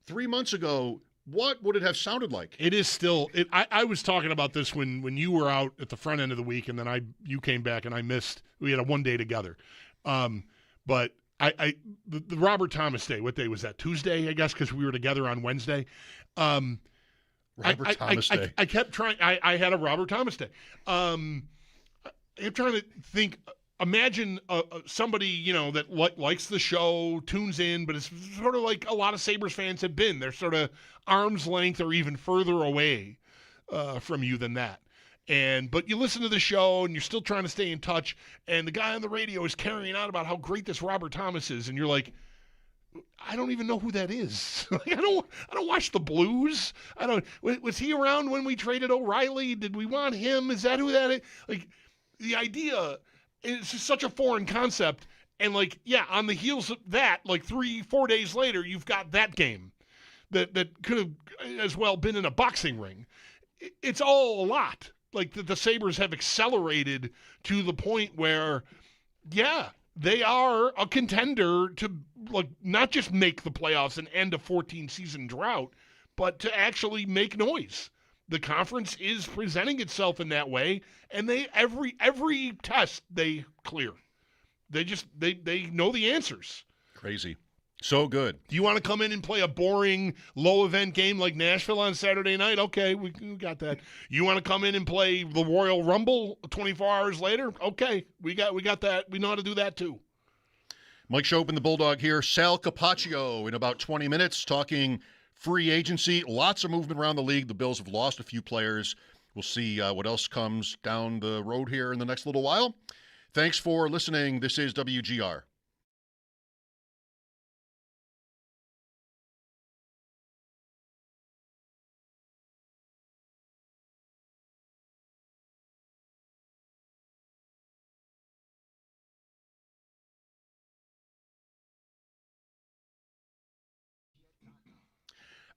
3 months ago, what would it have sounded like? It is still. I was talking about this when you were out at the front end of the week, and then you came back, and I missed. We had a one day together, but the Robert Thomas Day. What day was that? Tuesday, I guess, because we were together on Wednesday. Robert Thomas Day. I kept trying. I had a Robert Thomas Day. I'm trying to think. Imagine somebody, that likes the show, tunes in, but it's sort of like a lot of Sabres fans have been. They're sort of arm's length or even further away from you than that. But you listen to the show and you're still trying to stay in touch, and the guy on the radio is carrying on about how great this Robert Thomas is, and you're like, I don't even know who that is. I don't watch the Blues. Was he around when we traded O'Reilly? Did we want him? Is that who that is? Like, the idea. It's just such a foreign concept. And, on the heels of that, 3-4 days later, you've got that game that could have as well been in a boxing ring. It's all a lot. The Sabres have accelerated to the point where, they are a contender to, not just make the playoffs and end a 14-season drought, but to actually make noise. The conference is presenting itself in that way, and they every test they clear. They know the answers. Crazy. So good. Do you want to come in and play a boring low-event game like Nashville on Saturday night? Okay, we got that. You want to come in and play the Royal Rumble 24 hours later? Okay, we got that. We know how to do that too. Mike Schopp and the Bulldog here. Sal Capaccio in about 20 minutes talking free agency. Lots of movement around the league. The Bills have lost a few players. We'll see what else comes down the road here in the next little while. Thanks for listening. This is WGR.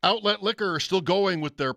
Outlet Liquor still going with their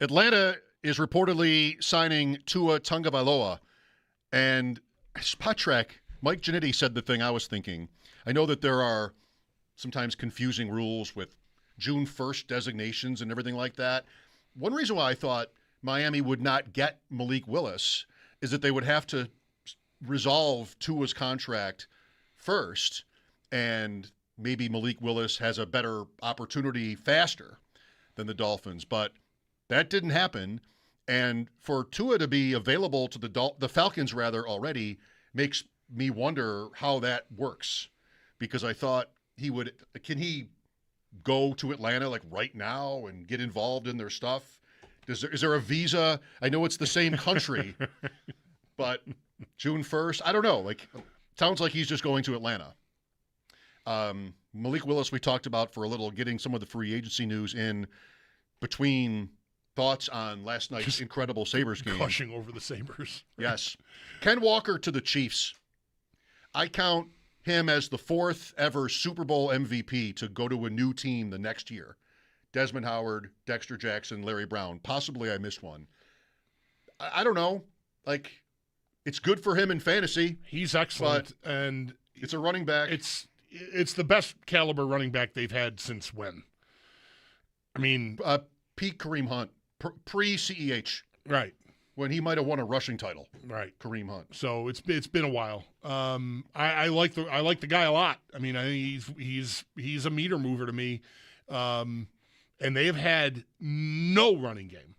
Atlanta is reportedly signing Tua Tagovailoa, and Spot Track, Mike Giannetti said the thing I was thinking. I know that there are sometimes confusing rules with June 1st designations and everything like that. One reason why I thought Miami would not get Malik Willis is that they would have to resolve Tua's contract first, and maybe Malik Willis has a better opportunity faster than the Dolphins. But that didn't happen, and for Tua to be available to the Falcons already makes me wonder how that works, because I thought can he go to Atlanta like right now and get involved in their stuff? Is there a visa? I know it's the same country, but June 1st, I don't know. Like, sounds like he's just going to Atlanta. Malik Willis, we talked about for a little, getting some of the free agency news in between thoughts on last night's just incredible Sabres game. Crushing over the Sabres. Yes. Ken Walker to the Chiefs. I count him as the 4th ever Super Bowl MVP to go to a new team the next year. Desmond Howard, Dexter Jackson, Larry Brown. Possibly I missed one. I don't know. Like, it's good for him in fantasy. He's excellent, and it's a running back. It's the best caliber running back they've had since when? I mean, Pete Kareem Hunt, pre-CEH. Right. When he might have won a rushing title. Right. Kareem Hunt. So it's been a while. I like the guy a lot. I mean, I think he's a meter mover to me. And they have had no running game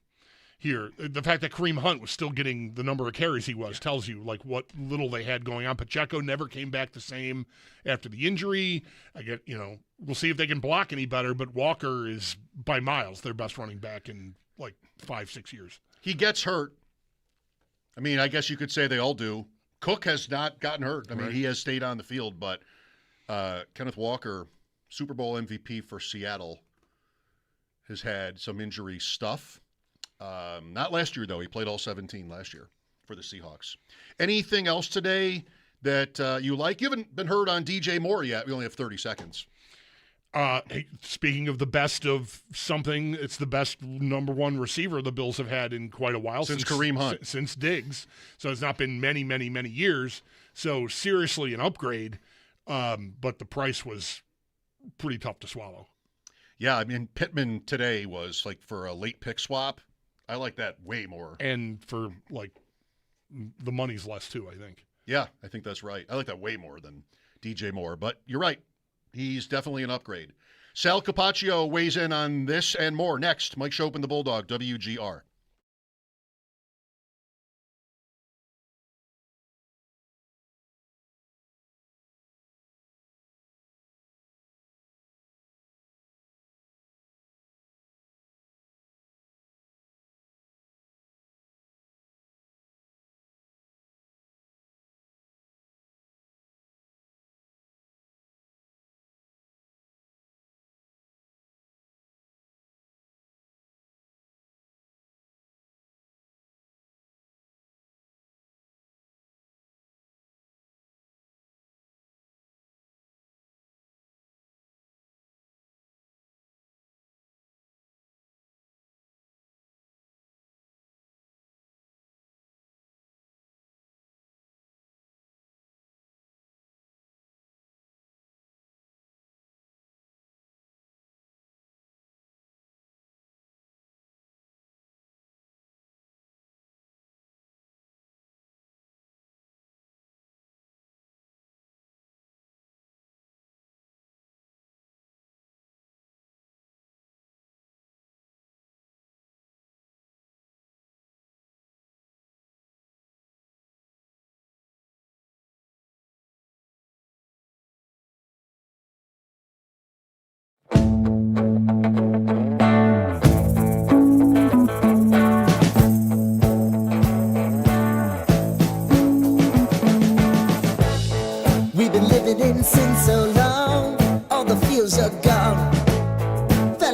here. The fact that Kareem Hunt was still getting the number of carries he was tells you like what little they had going on. Pacheco never came back the same after the injury. We'll see if they can block any better, but Walker is by miles their best running back in like 5-6 years. He gets hurt. I mean, I guess you could say they all do. Cook has not gotten hurt. I mean, he has stayed on the field, but Kenneth Walker, Super Bowl MVP for Seattle, has had some injury stuff. Not last year, though. He played all 17 last year for the Seahawks. Anything else today that you like? You haven't been heard on DJ Moore yet. We only have 30 seconds. Speaking of the best of something, it's the best number one receiver the Bills have had in quite a while. Since Kareem Hunt. Since Diggs. So it's not been many, many, many years. So seriously an upgrade, but the price was pretty tough to swallow. Yeah, I mean, Pittman today was like for a late pick swap. I like that way more. And for like the money's less too, I think. Yeah, I think that's right. I like that way more than DJ Moore, but you're right. He's definitely an upgrade. Sal Capaccio weighs in on this and more next. Mike Schopp and the Bulldog, WGR.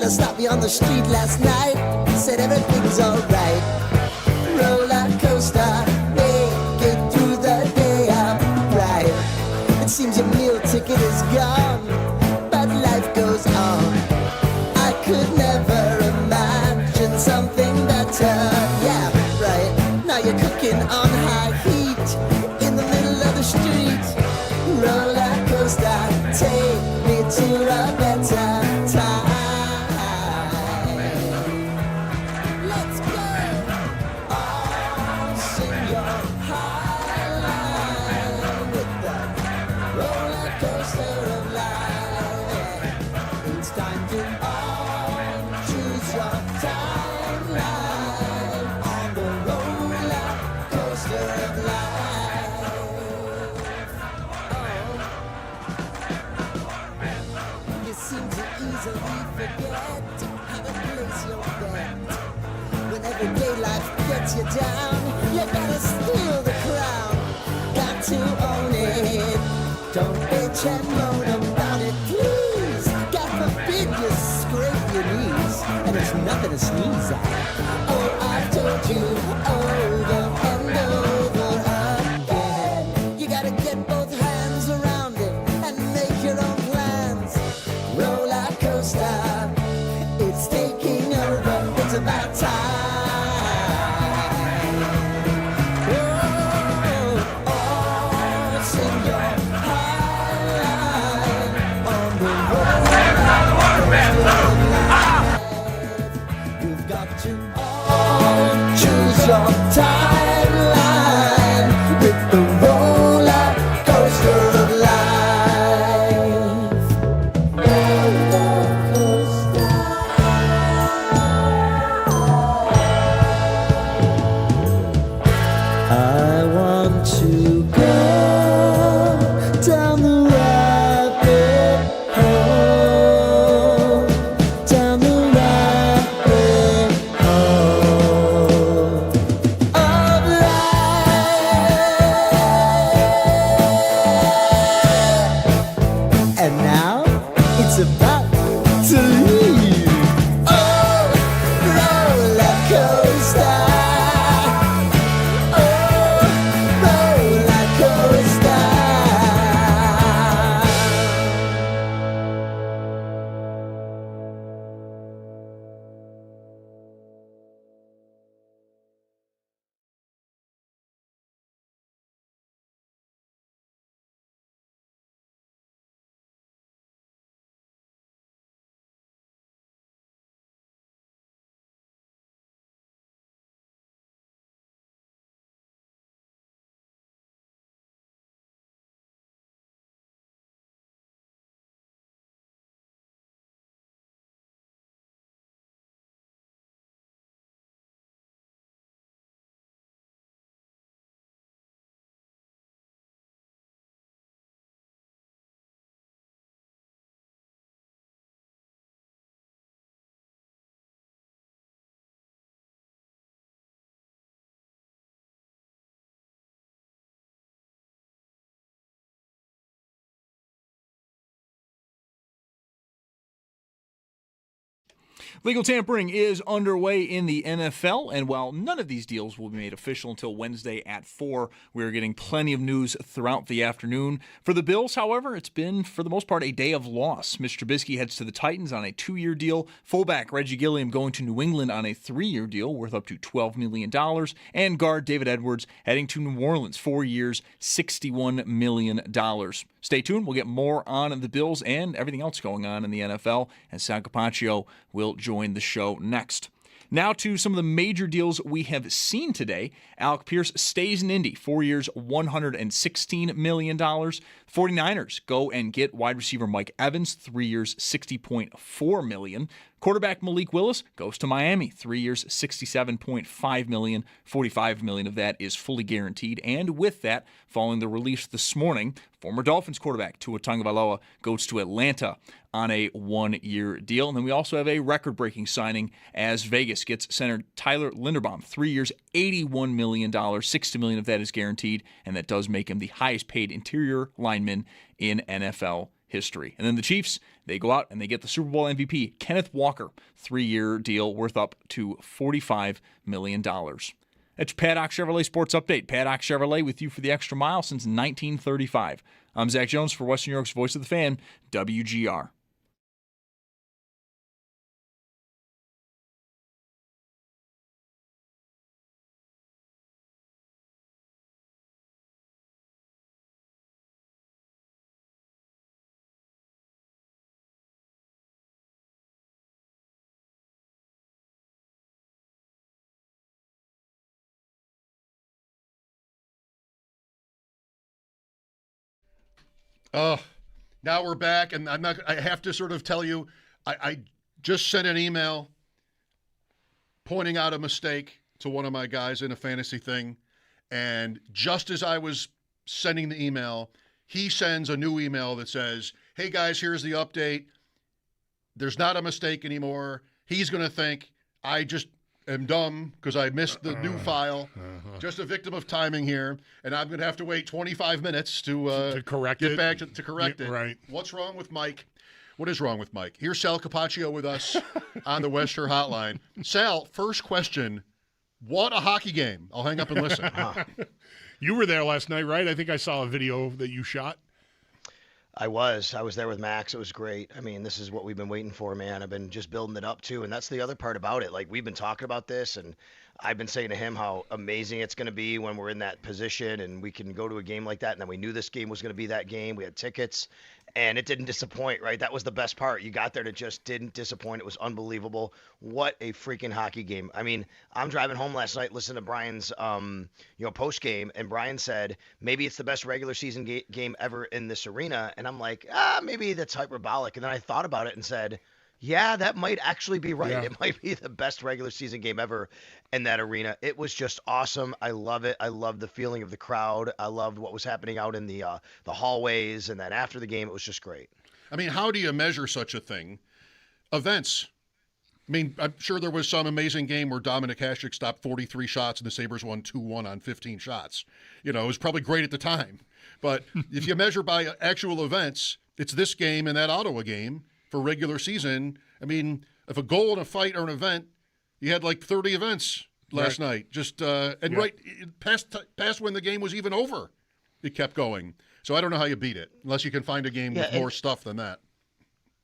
Stopped me on the street last night, said everything's alright. Roller coaster, make it through the day, I'm right. It seems your meal ticket is gone, but life goes on. I could never imagine something better. easily forget how to place your bet. When everyday life gets you down, you gotta steal the crown. Got to own it. Don't bitch and moan about it, please. God forbid you scrape your knees, and it's nothing to sneeze at. Oh, I've told you over and over again. You gotta get both hands around it and make your own plans. Roller coaster, it's taking over. It's about time. You've got to all choose your timeline with the roller coaster of life. Roller coaster. I want to go down the rabbit hole, down the rabbit hole of life. And now it's about to leave. Oh, roller coaster. Legal tampering is underway in the NFL, and while none of these deals will be made official until Wednesday at 4, we are getting plenty of news throughout the afternoon. For the Bills, however, it's been, for the most part, a day of loss. Mitch Trubisky heads to the Titans on a 2-year deal. Fullback Reggie Gilliam going to New England on a 3-year deal worth up to $12 million. And guard David Edwards heading to New Orleans, 4 years, $61 million. Stay tuned. We'll get more on the Bills and everything else going on in the NFL, and Sal Capaccio will join the show next. Now to some of the major deals we have seen today. Alec Pierce stays in Indy, 4 years, $116 million. 49ers go and get wide receiver Mike Evans, 3 years, $60.4 million. Quarterback Malik Willis goes to Miami, 3 years, $67.5 million. $45 million of that is fully guaranteed. And with that, following the release this morning, former Dolphins quarterback Tua Tagovailoa goes to Atlanta on a 1-year deal. And then we also have a record-breaking signing as Vegas gets center Tyler Linderbaum, 3 years, $81 million. $60 million of that is guaranteed, and that does make him the highest-paid interior lineman in NFL history. And then the Chiefs, they go out and they get the Super Bowl MVP, Kenneth Walker, 3-year deal worth up to $45 million. That's your Paddock Chevrolet Sports Update. Paddock Chevrolet with you for the extra mile since 1935. I'm Zach Jones for Western New York's Voice of the Fan, WGR. Now we're back, and I have to sort of tell you, I just sent an email pointing out a mistake to one of my guys in a fantasy thing, and just as I was sending the email, he sends a new email that says, "Hey guys, here's the update. there's not a mistake anymore. He's going to think, I just am dumb because I missed the new file. Just a victim of timing here, and I'm going to have to wait 25 minutes to correct get it. back to correct it. Right. What's wrong with Mike? What is wrong with Mike? Here's Sal Capaccio with us on the Western Hotline. Sal, first question, what a hockey game. I'll hang up and listen. You were there last night, right? I think I saw a video that you shot. I was there with Max. It was great. I mean, this is what we've been waiting for, man. I've been just building it up too, and that's the other part about it. Like, we've been talking about this, and I've been saying to him how amazing it's going to be when we're in that position and we can go to a game like that. And then we knew this game was going to be that game. We had tickets, and it didn't disappoint, right? That was the best part. You got there and it just didn't disappoint. It was unbelievable. What a freaking hockey game. I mean, I'm driving home last night listening to Brian's post game, and Brian said maybe it's the best regular season game ever in this arena. And I'm like, maybe that's hyperbolic. And then I thought about it and said, yeah, that might actually be right. Yeah. It might be the best regular season game ever in that arena. It was just awesome. I love it. I love the feeling of the crowd. I loved what was happening out in the hallways. And then after the game, it was just great. I mean, how do you measure such a thing? Events. I mean, I'm sure there was some amazing game where Dominik Hasek stopped 43 shots and the Sabres won 2-1 on 15 shots. You know, it was probably great at the time. But if you measure by actual events, it's this game and that Ottawa game. For regular season, I mean, if a goal and a fight or an event, you had like 30 events last night. Just past when the game was even over, it kept going. So I don't know how you beat it unless you can find a game with more stuff than that.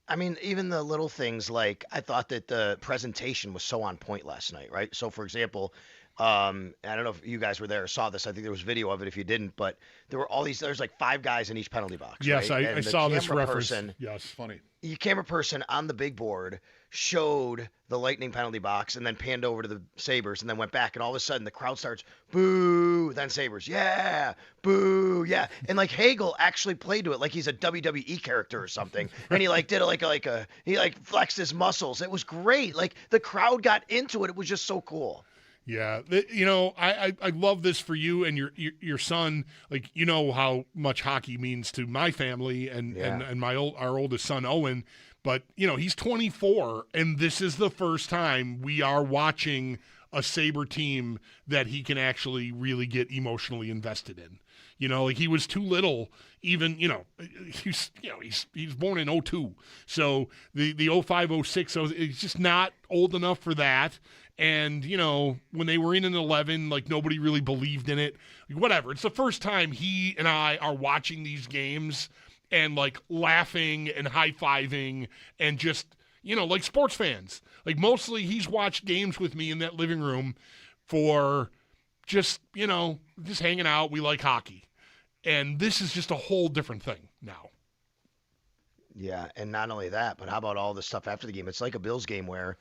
I mean, even the little things, like I thought that the presentation was so on point last night, right? So, for example, I don't know if you guys were there or saw this. I think there was video of it if you didn't, but there were there's like 5 guys in each penalty box. Yes, right? I saw this reference. Yes. Funny. The camera person on the big board showed the Lightning penalty box and then panned over to the Sabres and then went back, and all of a sudden the crowd starts, boo, then Sabres, yeah, boo, yeah. And like Hagel actually played to it like he's a WWE character or something. And he like did it he flexed his muscles. It was great. Like the crowd got into it. It was just so cool. Yeah, I love this for you and your son. Like, you know how much hockey means to my family and our oldest son Owen. But he's 24, and this is the first time we are watching a Sabre team that he can actually really get emotionally invested in. Like he was too little. Even he's born in 2002, so the 05, 06, he's just not old enough for that. And, when they were in an 11, like nobody really believed in it. Whatever. It's the first time he and I are watching these games and like laughing and high-fiving and just, like sports fans. Like mostly he's watched games with me in that living room for just, just hanging out. We like hockey. And this is just a whole different thing now. Yeah, and not only that, but how about all the stuff after the game? It's like a Bills game where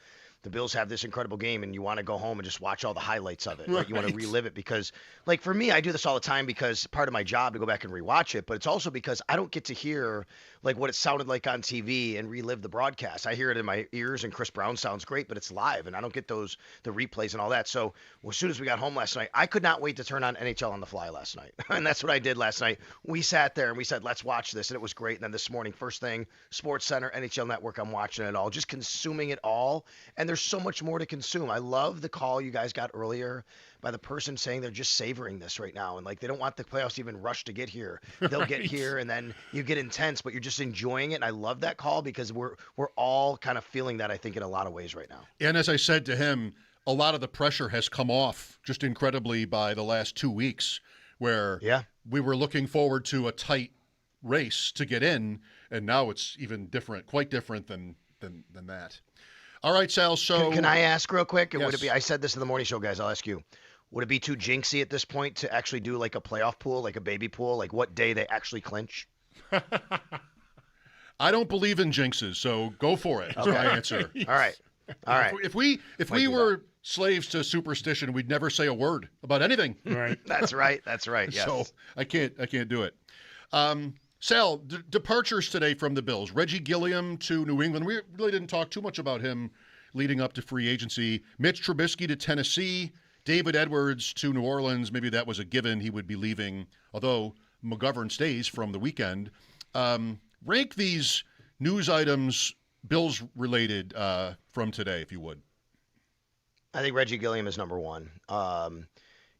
the Bills have this incredible game and you want to go home and just watch all the highlights of it. Right? You want to relive it because, like, for me, I do this all the time because part of my job to go back and rewatch it, but it's also because I don't get to hear, like, what it sounded like on TV and relive the broadcast. I hear it in my ears, and Chris Brown sounds great, but it's live, and I don't get the replays and all that. So as soon as we got home last night, I could not wait to turn on NHL on the fly last night. And that's what I did last night. We sat there and we said, let's watch this, and it was great. And then this morning, first thing, Sports Center, NHL Network, I'm watching it all, just consuming it all. And there's so much more to consume. I love the call you guys got earlier by the person saying they're just savoring this right now. And like, they don't want the playoffs to even rush to get here. They'll get here and then you get intense, but you're just enjoying it. And I love that call because we're all kind of feeling that, I think, in a lot of ways right now. And as I said to him, a lot of the pressure has come off just incredibly by the last 2 weeks where we were looking forward to a tight race to get in. And now it's even different, quite different than that. All right, Sal, so... Can I ask real quick? Yes. Would it be? I said this in the morning show, guys. I'll ask you. Would it be too jinxy at this point to actually do like a playoff pool, like a baby pool, like what day they actually clinch? I don't believe in jinxes, so go for it. That's my answer. All right. If we were slaves to superstition, we'd never say a word about anything. Right. That's right. Yes. So I can't do it. Sal, departures today from the Bills. Reggie Gilliam to New England. We really didn't talk too much about him leading up to free agency. Mitch Trubisky to Tennessee. David Edwards to New Orleans. Maybe that was a given he would be leaving, although McGovern stays from the weekend. Rank these news items Bills related from today, if you would. I think Reggie Gilliam is number one.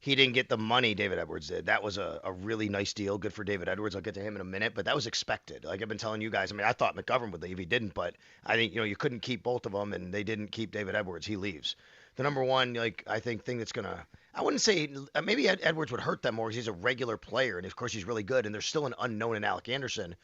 He didn't get the money David Edwards did. That was a really nice deal. Good for David Edwards. I'll get to him in a minute, but that was expected. Like I've been telling you guys, I mean, I thought McGovern would leave. He didn't, but I think, you couldn't keep both of them, and they didn't keep David Edwards. He leaves. The number one, I think, thing that's going to, I wouldn't say, maybe Edwards would hurt them more because he's a regular player, and of course he's really good, and there's still an unknown in Alec Anderson.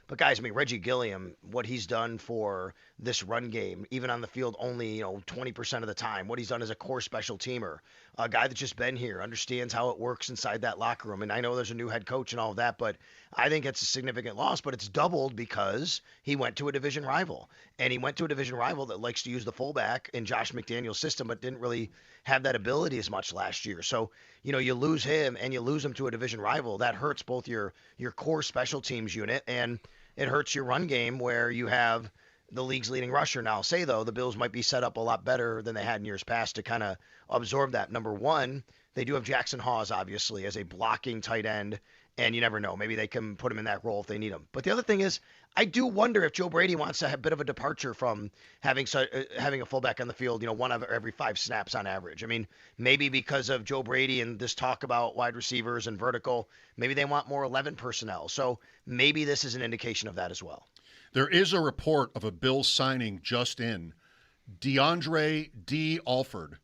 But guys, I mean, Reggie Gilliam, what he's done for this run game, even on the field only, 20% of the time, what he's done as a core special teamer, a guy that's just been here, understands how it works inside that locker room. And I know there's a new head coach and all of that, but I think it's a significant loss, but it's doubled because he went to a division rival. And he went to a division rival that likes to use the fullback in Josh McDaniel's system, but didn't really have that ability as much last year. So, you lose him and you lose him to a division rival. That hurts both your core special teams unit and it hurts your run game where you have the league's leading rusher. Now, I'll say, though, the Bills might be set up a lot better than they had in years past to kind of absorb that. Number one, they do have Jackson Hawes, obviously, as a blocking tight end, and you never know. Maybe they can put him in that role if they need him. But the other thing is, I do wonder if Joe Brady wants to have a bit of a departure from having a fullback on the field, one of every 5 snaps on average. I mean, maybe because of Joe Brady and this talk about wide receivers and vertical, maybe they want more 11 personnel. So maybe this is an indication of that as well. There is a report of a Bills signing just in. DeAndre D. Alford,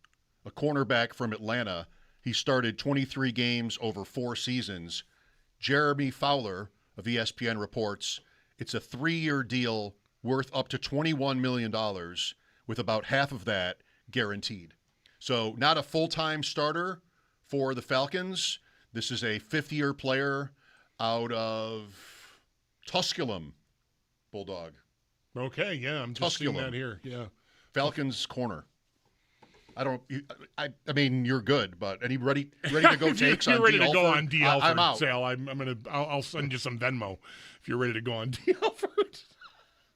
a cornerback from Atlanta. He started 23 games over 4 seasons. Jeremy Fowler of ESPN reports it's a 3-year deal worth up to $21 million, with about half of that guaranteed. So not a full-time starter for the Falcons. This is a 5th-year player out of Tusculum, Bulldog. Okay, yeah, I'm just seeing that here. Yeah, Falcons corner. I mean, you're good, but any ready to go takes you're on ready D. to go on D. Alford, I'm out. Sal, I'll send you some Venmo if you're ready to go on D. Alford.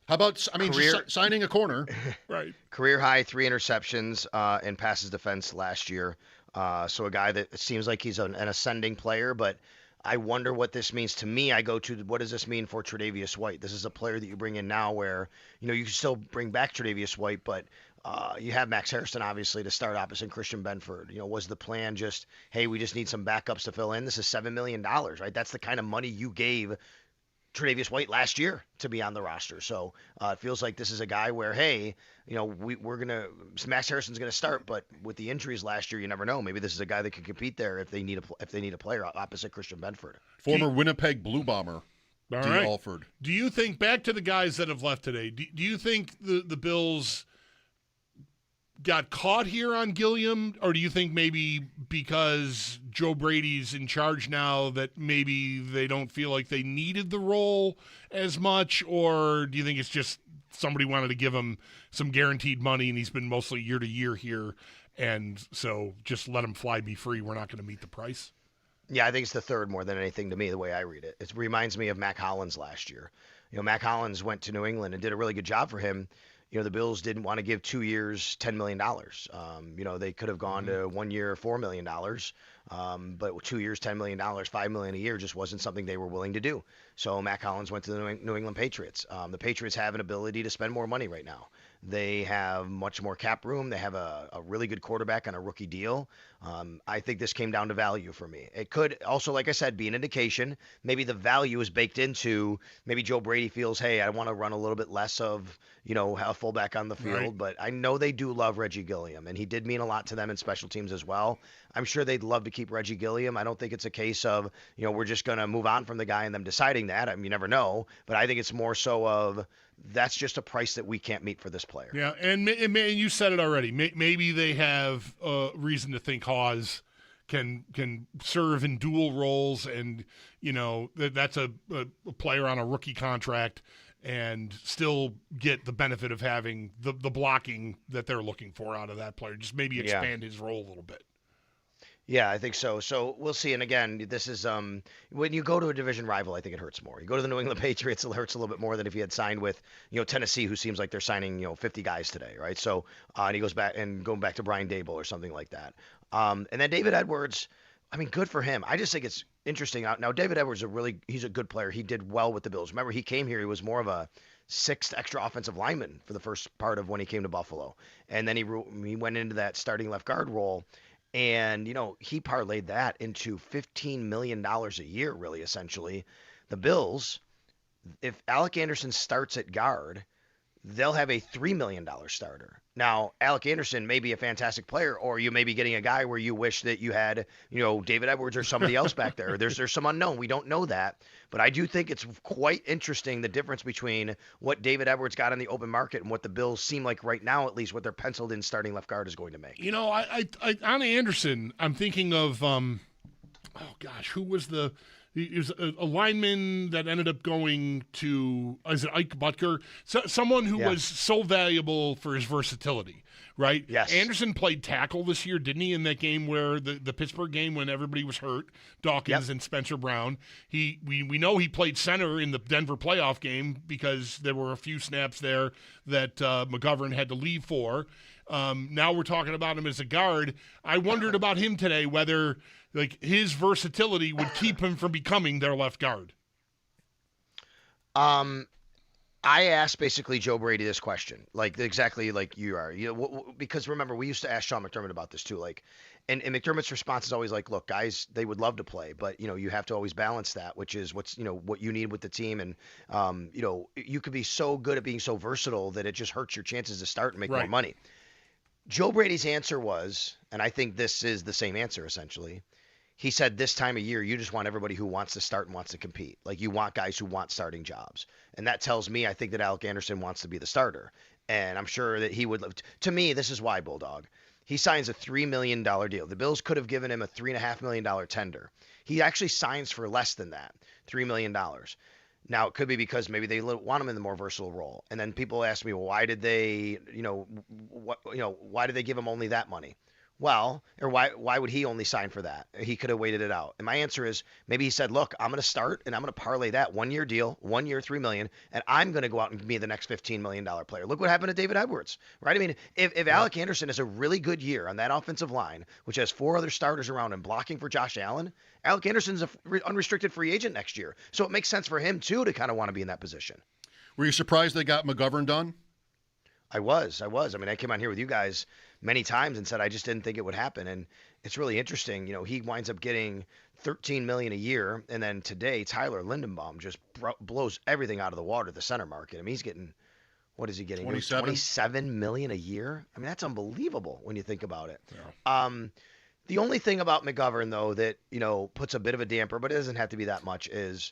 How about, just signing a corner. Right. Career high 3 interceptions in passes defense last year. So a guy that seems like he's an ascending player, but I wonder what this means to me. I go to, what does this mean for Tre'Davious White? This is a player that you bring in now where, you can still bring back Tre'Davious White, but you have Max Harrison, obviously, to start opposite Christian Benford. Was the plan just, hey, we just need some backups to fill in? This is $7 million, right? That's the kind of money you gave Tre'Davious White last year to be on the roster. So it feels like this is a guy where, hey, we're going to – Max Harrison's going to start, but with the injuries last year, you never know. Maybe this is a guy that can compete there if they need a player opposite Christian Benford. Former Winnipeg Blue Bomber, D. Alford. Do you think, back to the guys that have left today, do you think the Bills got caught here on Gilliam, or do you think maybe because Joe Brady's in charge now that maybe they don't feel like they needed the role as much, or do you think it's just somebody wanted to give him some guaranteed money and he's been mostly year to year here, and so just let him fly, be free, we're not going to meet the price? Yeah, I think it's the third more than anything to me, the way I read it. It reminds me of Mac Hollins last year. Mac Hollins went to New England and did a really good job for him. The Bills didn't want to give 2 years, $10 million. They could have gone to 1 year, $4 million. But 2 years, $10 million, $5 million a year just wasn't something they were willing to do. So Mac Hollins went to the New England Patriots. The Patriots have an ability to spend more money right now. They have much more cap room. They have a really good quarterback on a rookie deal. I think this came down to value for me. It could also, like I said, be an indication. Maybe the value is baked into, maybe Joe Brady feels, hey, I want to run a little bit less of, a fullback on the field. Right. But I know they do love Reggie Gilliam, and he did mean a lot to them in special teams as well. I'm sure they'd love to keep Reggie Gilliam. I don't think it's a case of, we're just going to move on from the guy and them deciding that. I mean, you never know. But I think it's more so of, that's just a price that we can't meet for this player. Yeah, and you said it already. Maybe they have reason to think Hawes can serve in dual roles, and that's a player on a rookie contract and still get the benefit of having the blocking that they're looking for out of that player. Just maybe expand his role a little bit. Yeah, I think so. So we'll see. And again, this is when you go to a division rival, I think it hurts more. You go to the New England Patriots, it hurts a little bit more than if he had signed with, Tennessee, who seems like they're signing, 50 guys today, right? So and he goes back and going back to Brian Dable or something like that. And then David Edwards, I mean, good for him. I just think it's interesting. Now, David Edwards he's a good player. He did well with the Bills. Remember, he came here. He was more of a 6th extra offensive lineman for the first part of when he came to Buffalo. And then he went into that starting left guard role. And, he parlayed that into $15 million a year, really, essentially. The Bills, if Alec Anderson starts at guard, they'll have a $3 million starter. Now, Alec Anderson may be a fantastic player, or you may be getting a guy where you wish that you had, David Edwards or somebody else back there. There's some unknown. We don't know that. But I do think it's quite interesting, the difference between what David Edwards got on the open market and what the Bills seem like right now, at least what their penciled in starting left guard is going to make. I on Anderson, I'm thinking of, who was he was a lineman that ended up going to, is it Ike Butker? Someone who was so valuable for his versatility, right? Yes. Anderson played tackle this year, didn't he, in that game where the Pittsburgh game when everybody was hurt, Dawkins and Spencer Brown. We know he played center in the Denver playoff game because there were a few snaps there that McGovern had to leave for. Now we're talking about him as a guard. I wondered about him today, whether his versatility would keep him from becoming their left guard. I asked basically Joe Brady this question, exactly like you are, because remember we used to ask Sean McDermott about this too, and McDermott's response is always look, guys, they would love to play, but you have to always balance that, which is what you need with the team, and you could be so good at being so versatile that it just hurts your chances to start and make more money. Joe Brady's answer was, and I think this is the same answer essentially. He said this time of year, you just want everybody who wants to start and wants to compete. You want guys who want starting jobs. And that tells me, I think that Alec Anderson wants to be the starter. And I'm sure that he would love to me, this is why, Bulldog. He signs a $3 million deal. The Bills could have given him a $3.5 million tender. He actually signs for less than that, $3 million. Now, it could be because maybe they want him in the more versatile role. And then people ask me, well, why did they, why did they give him only that money? Well, or why would he only sign for that? He could have waited it out. And my answer is maybe he said, look, I'm going to start and I'm going to parlay that 1 year deal, 1 year, $3 million, and I'm going to go out and be the next $15 million player. Look what happened to David Edwards, right? I mean, if Alec Anderson has a really good year on that offensive line, which has 4 other starters around him blocking for Josh Allen, Alec Anderson's an unrestricted free agent next year. So it makes sense for him too to kind of want to be in that position. Were you surprised they got McGovern done? I was. I mean, I came on here with you guys many times and said I just didn't think it would happen. And it's really interesting. He winds up getting $13 million a year, and then today Tyler Lindenbaum just blows everything out of the water, the center market. I mean, he's getting, what is he getting? 27 million a year. I mean, that's unbelievable when you think about it. Yeah. The only thing about McGovern though that puts a bit of a damper, but it doesn't have to be that much, is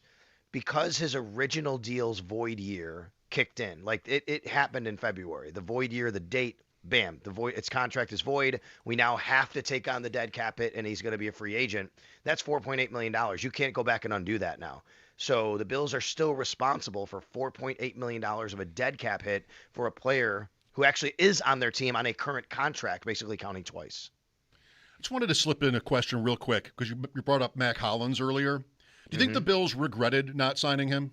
because his original deal's void year kicked in. It happened in February. The void year, the date, bam, its contract is void. We now have to take on the dead cap hit, and he's going to be a free agent. That's $4.8 million. You can't go back and undo that now. So the Bills are still responsible for $4.8 million of a dead cap hit for a player who actually is on their team on a current contract, basically counting twice. I just wanted to slip in a question real quick because you brought up Mac Hollins earlier. Do you think the Bills regretted not signing him?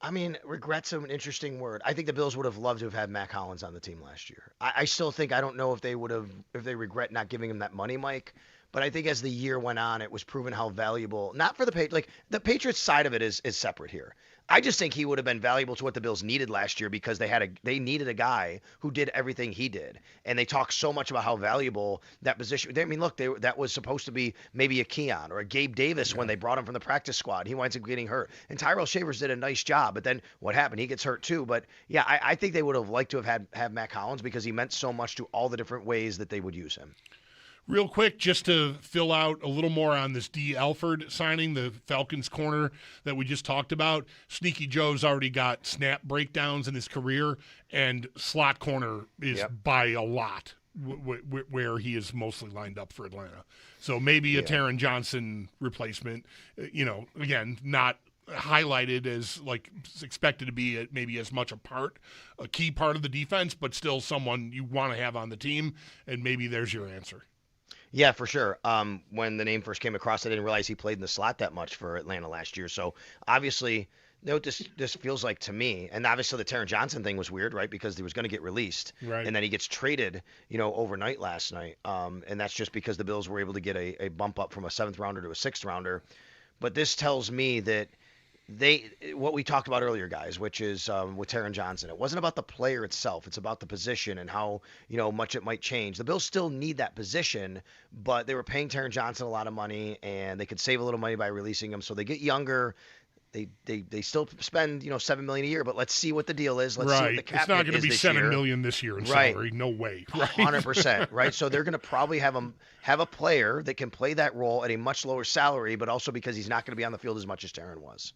I mean, regret's an interesting word. I think the Bills would have loved to have had Mac Hollins on the team last year. I still think, I don't know if they regret not giving him that money, Mike, but I think as the year went on, it was proven how valuable, not for the Patriots, the Patriots side of it is separate here. I just think he would have been valuable to what the Bills needed last year because they needed a guy who did everything he did. And they talk so much about how valuable that position. I mean, look, that was supposed to be maybe a Keon or a Gabe Davis when they brought him from the practice squad. He winds up getting hurt. And Tyrell Shavers did a nice job, but then what happened? He gets hurt too. But yeah, I think they would have liked to have had Mac Hollins because he meant so much to all the different ways that they would use him. Real quick, just to fill out a little more on this D. Alford signing, the Falcons corner that we just talked about. Sneaky Joe's already got snap breakdowns in his career, and slot corner is by a lot where he is mostly lined up for Atlanta. So maybe a Taron Johnson replacement, again, not highlighted as expected to be maybe as much a key part of the defense, but still someone you want to have on the team, and maybe there's your answer. Yeah, for sure. When the name first came across, I didn't realize he played in the slot that much for Atlanta last year. So obviously, what this feels like to me, and obviously the Taron Johnson thing was weird, right? Because he was going to get released, and then he gets traded, overnight last night. And that's just because the Bills were able to get a bump up from a 7th rounder to a 6th rounder. But this tells me that what we talked about earlier, guys, which is with Taron Johnson. It wasn't about the player itself. It's about the position and how much it might change. The Bills still need that position, but they were paying Taron Johnson a lot of money, and they could save a little money by releasing him. So they get younger. They still spend $7 million a year, but let's see what the deal is. Let's see what the cap It's not hit going to be is $7 this year. million this year in salary. No way. Right. 100%. Right. So they're going to probably have a player that can play that role at a much lower salary, but also because he's not going to be on the field as much as Taron was.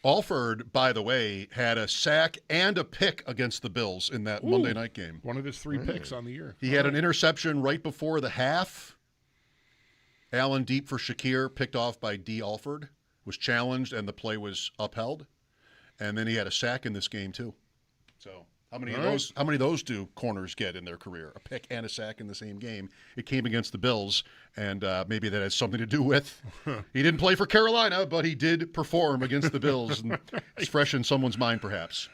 Alford, by the way, had a sack and a pick against the Bills in that Monday night game. One of his 3 picks on the year. He had an interception right before the half. Allen deep for Shakir, picked off by D. Alford, was challenged, and the play was upheld. And then he had a sack in this game, too. So how many of those do corners get in their career? A pick and a sack in the same game. It came against the Bills, and maybe that has something to do with he didn't play for Carolina, but he did perform against the Bills. And it's fresh in someone's mind, perhaps.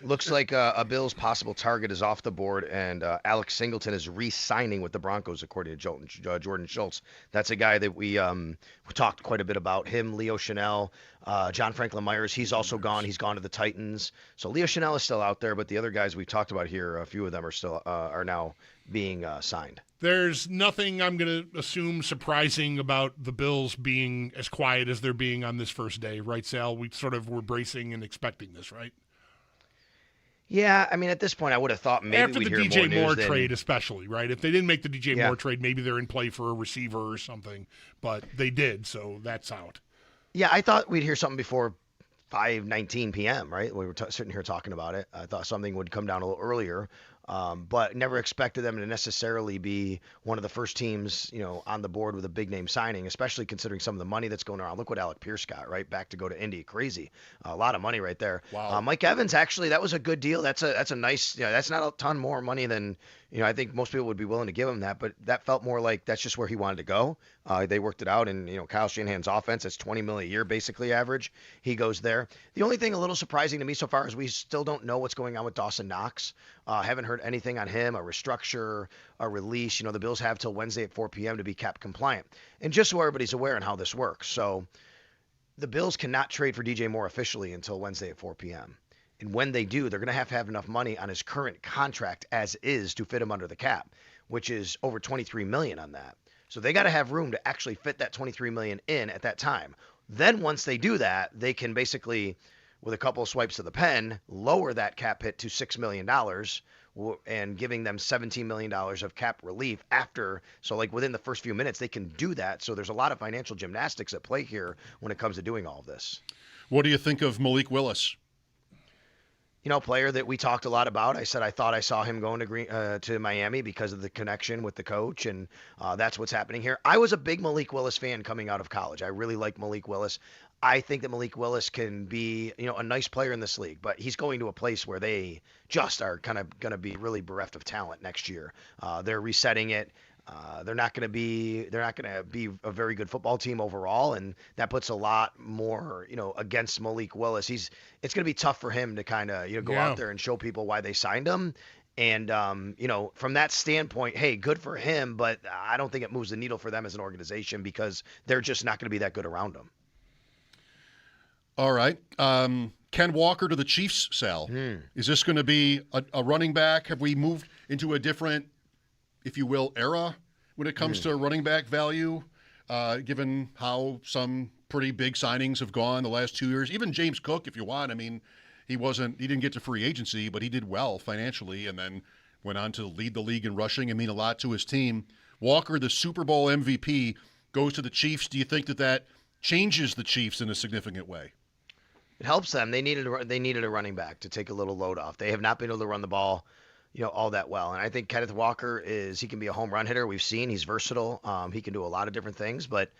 Looks like a Bills possible target is off the board, and Alex Singleton is re-signing with the Broncos, according to Jordan Schultz. That's a guy that we talked quite a bit about. Him, Leo Chanel, John Franklin Myers. He's also gone. He's gone to the Titans. So Leo Chanel is still out there, but the other guys we've talked about here, a few of them are still are now being signed. There's nothing, I'm going to assume, surprising about the Bills being as quiet as they're being on this first day, right, Sal? We sort of were bracing and expecting this, right? Yeah, I mean, at this point, I would have thought maybe after we'd the hear DJ more Moore news trade, especially, right? If they didn't make the DJ Yeah. Moore trade, maybe they're in play for a receiver or something, but they did, so that's out. Yeah, I thought we'd hear something before 5:19 p.m., right? We were sitting here talking about it. I thought something would come down a little earlier, but never expected them to necessarily be one of the first teams, on the board with a big name signing, especially considering some of the money that's going around. Look what Alec Pierce got, right? Back to go to Indy. Crazy. A lot of money right there. Wow. Mike Evans, actually, that was a good deal. That's a nice, that's not a ton more money than, I think most people would be willing to give him that, but that felt more like that's just where he wanted to go. They worked it out, and, Kyle Shanahan's offense, that's $20 million a year, basically average. He goes there. The only thing a little surprising to me so far is we still don't know what's going on with Dawson Knox. Haven't heard anything on him, a restructure, a release. The Bills have till Wednesday at 4 p.m. to be cap compliant. And just so everybody's aware on how this works. So the Bills cannot trade for DJ Moore officially until Wednesday at 4 p.m. And when they do, they're going to have enough money on his current contract as is to fit him under the cap, which is over $23 million on that. So they got to have room to actually fit that $23 million in at that time. Then once they do that, they can basically, with a couple of swipes of the pen, lower that cap hit to $6 million and giving them $17 million of cap relief after. So like within the first few minutes, they can do that. So there's a lot of financial gymnastics at play here when it comes to doing all of this. What do you think of Malik Willis? Player that we talked a lot about. I said I thought I saw him going to Miami because of the connection with the coach, and that's what's happening here. I was a big Malik Willis fan coming out of college. I really like Malik Willis. I think that Malik Willis can be, a nice player in this league, but he's going to a place where they just are kind of going to be really bereft of talent next year. They're resetting it. They're not going to be a very good football team overall, and that puts a lot more, against Malik Willis. It's going to be tough for him to kind of, go out there and show people why they signed him. And, from that standpoint, hey, good for him, but I don't think it moves the needle for them as an organization because they're just not going to be that good around him. All right. Ken Walker to the Chiefs, Sal. Is this going to be a running back? Have we moved into a different, if you will, era when it comes to running back value, given how some pretty big signings have gone the last 2 years? Even James Cook, if you want. I mean, he didn't get to free agency, but he did well financially and then went on to lead the league in rushing and mean a lot to his team. Walker, the Super Bowl MVP, goes to the Chiefs. Do you think that changes the Chiefs in a significant way? It helps them. They needed a running back to take a little load off. They have not been able to run the ball, all that well. And I think Kenneth Walker he can be a home run hitter. We've seen he's versatile. He can do a lot of different things, but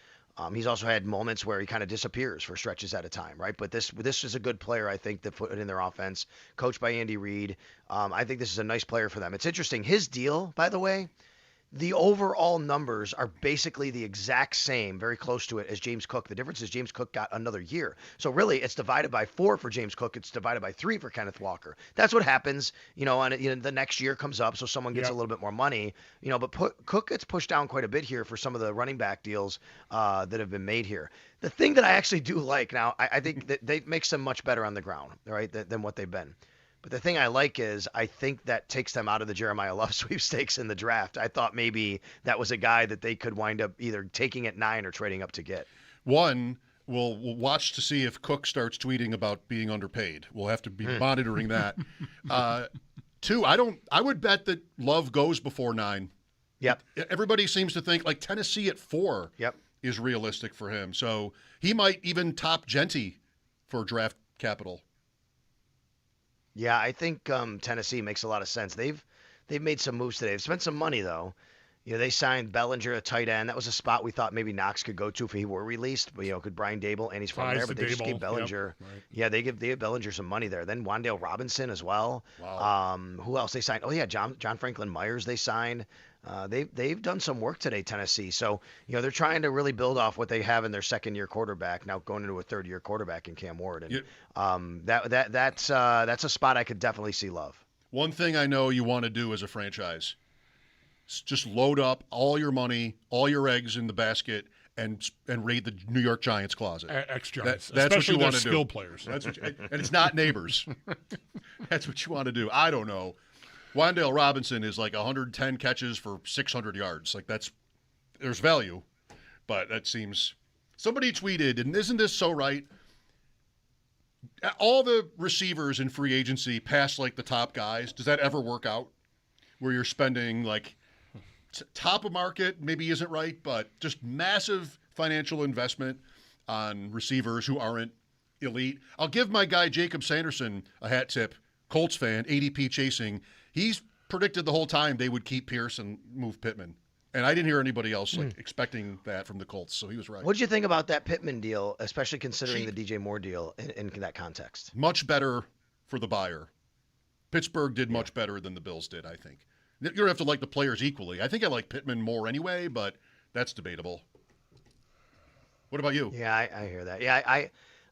he's also had moments where he kind of disappears for stretches at a time, right? But this is a good player, I think, that put it in their offense, coached by Andy Reid. I think this is a nice player for them. It's interesting. His deal, by the way, the overall numbers are basically the exact same, very close to it, as James Cook. The difference is James Cook got another year. So really, it's divided by 4 for James Cook. It's divided by 3 for Kenneth Walker. That's what happens, and the next year comes up, so someone gets a little bit more money. But Cook gets pushed down quite a bit here for some of the running back deals that have been made here. The thing that I actually do like now, I think that they makes them much better on the ground, right, than what they've been. But the thing I like is I think that takes them out of the Jeremiah Love sweepstakes in the draft. I thought maybe that was a guy that they could wind up either taking at 9 or trading up to get. One, we'll watch to see if Cook starts tweeting about being underpaid. We'll have to be monitoring that. 2, I would bet that Love goes before 9. Yep. Everybody seems to think like Tennessee at 4 is realistic for him. So he might even top Genty for draft capital. Yeah, I think Tennessee makes a lot of sense. They've made some moves today. They've spent some money though. They signed Bellinger, a tight end. That was a spot we thought maybe Knox could go to if he were released. But could Brian Dable, and he's from there. But they just gave Bellinger. Yep, right. Yeah, they gave Bellinger some money there. Then Wan'Dale Robinson as well. Wow. Who else they signed? Oh yeah, John Franklin Myers they signed. They've done some work today, Tennessee. So they're trying to really build off what they have in their second-year quarterback. Now going into a third-year quarterback in Cam Ward, and that's a spot I could definitely see Love. One thing I know you want to do as a franchise is just load up all your money, all your eggs in the basket, and raid the New York Giants closet. Ex-Giants, that's what you want to do. Skill players. That's what and it's not neighbors. That's what you want to do. I don't know. Wan'Dale Robinson is like 110 catches for 600 yards. Like there's value, but that seems. Somebody tweeted, and isn't this so right? All the receivers in free agency pass like the top guys. Does that ever work out? Where you're spending like top of market, maybe isn't right, but just massive financial investment on receivers who aren't elite. I'll give my guy Jacob Sanderson a hat tip. Colts fan, ADP chasing. He's predicted the whole time they would keep Pierce and move Pittman. And I didn't hear anybody else expecting that from the Colts, so he was right. What did you think about that Pittman deal, especially considering the DJ Moore deal in that context? Much better for the buyer. Pittsburgh did much better than the Bills did, I think. You don't have to like the players equally. I think I like Pittman more anyway, but that's debatable. What about you? Yeah, I hear that. Yeah,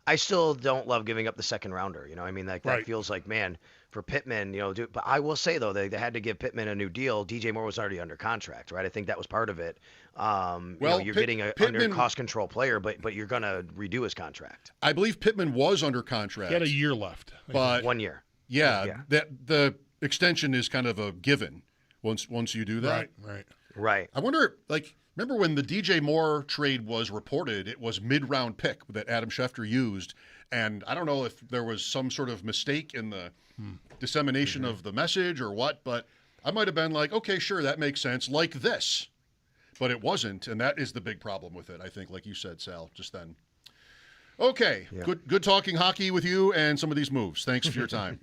I still don't love giving up the second rounder. That feels like, man, for Pittman, but I will say though, they had to give Pittman a new deal. DJ Moore was already under contract, right? I think that was part of it. You're getting a under cost control player, but you're going to redo his contract. I believe Pittman was under contract. He had a year left. But 1 year. Yeah, that the extension is kind of a given once you do that. Right. I wonder, remember when the DJ Moore trade was reported, it was mid-round pick that Adam Schefter used, and I don't know if there was some sort of mistake in the dissemination of the message or what, but I might have been like, okay, sure, that makes sense, like this. But it wasn't, and that is the big problem with it, I think, like you said, Sal, just then. Okay, good talking hockey with you and some of these moves. Thanks for your time.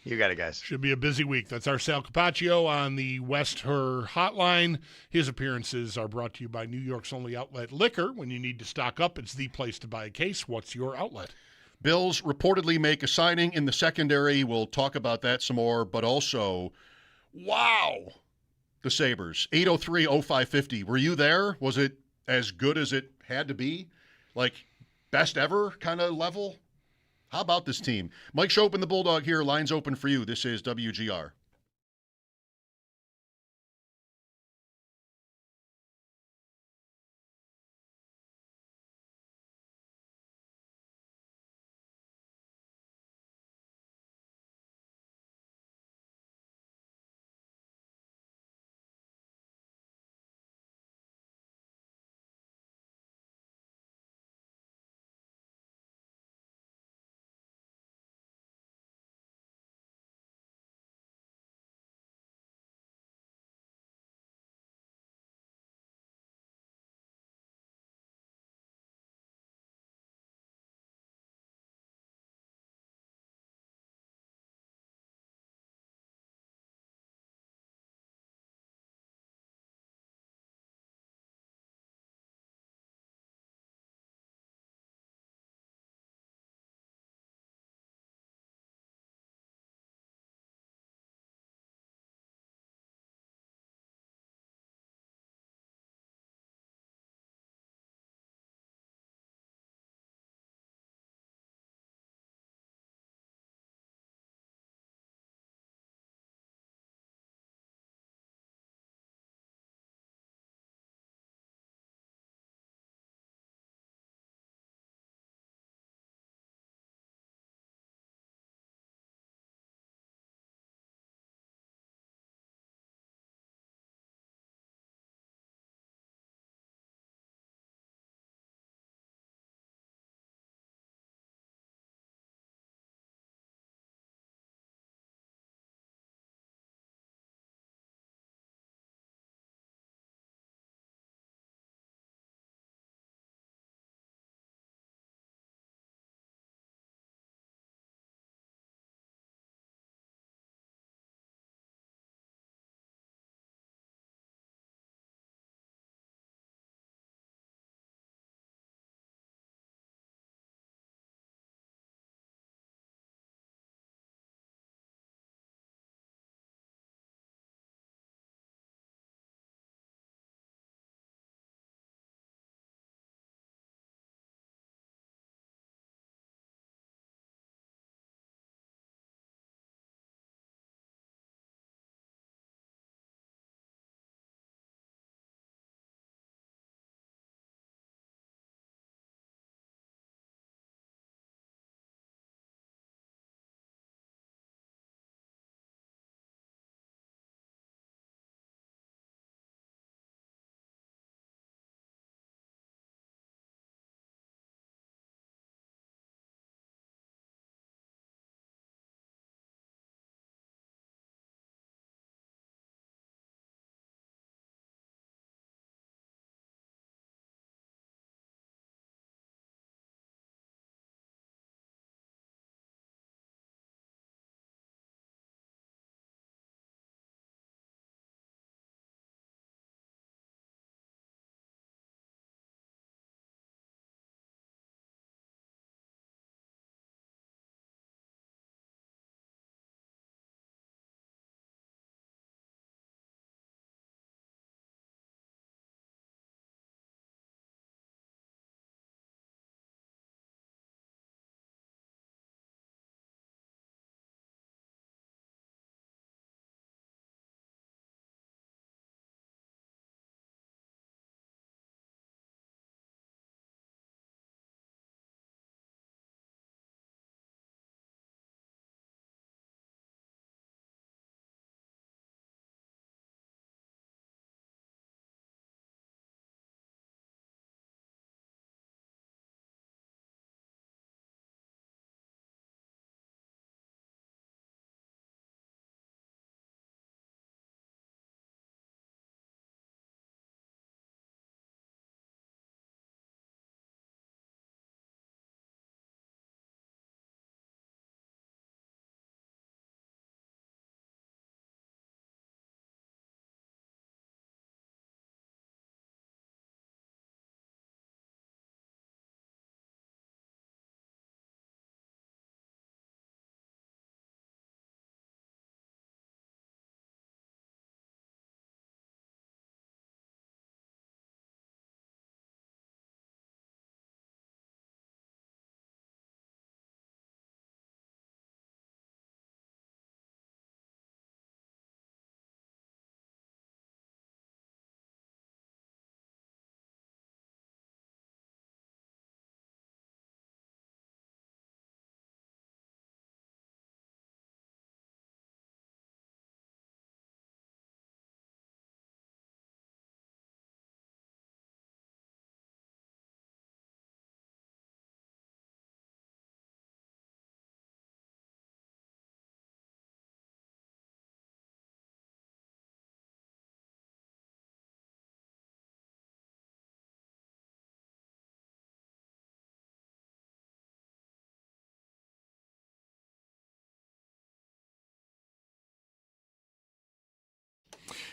You got it, guys. Should be a busy week. That's our Sal Capaccio on the West Her Hotline. His appearances are brought to you by New York's only outlet Liquor. When you need to stock up, it's the place to buy a case. What's your outlet? Bills reportedly make a signing in the secondary. We'll talk about that some more, but also, wow, the Sabres, 803-0550. Were you there? Was it as good as it had to be? Like best ever kind of level? How about this team? Mike Schopp and the Bulldog here. Lines open for you. This is WGR.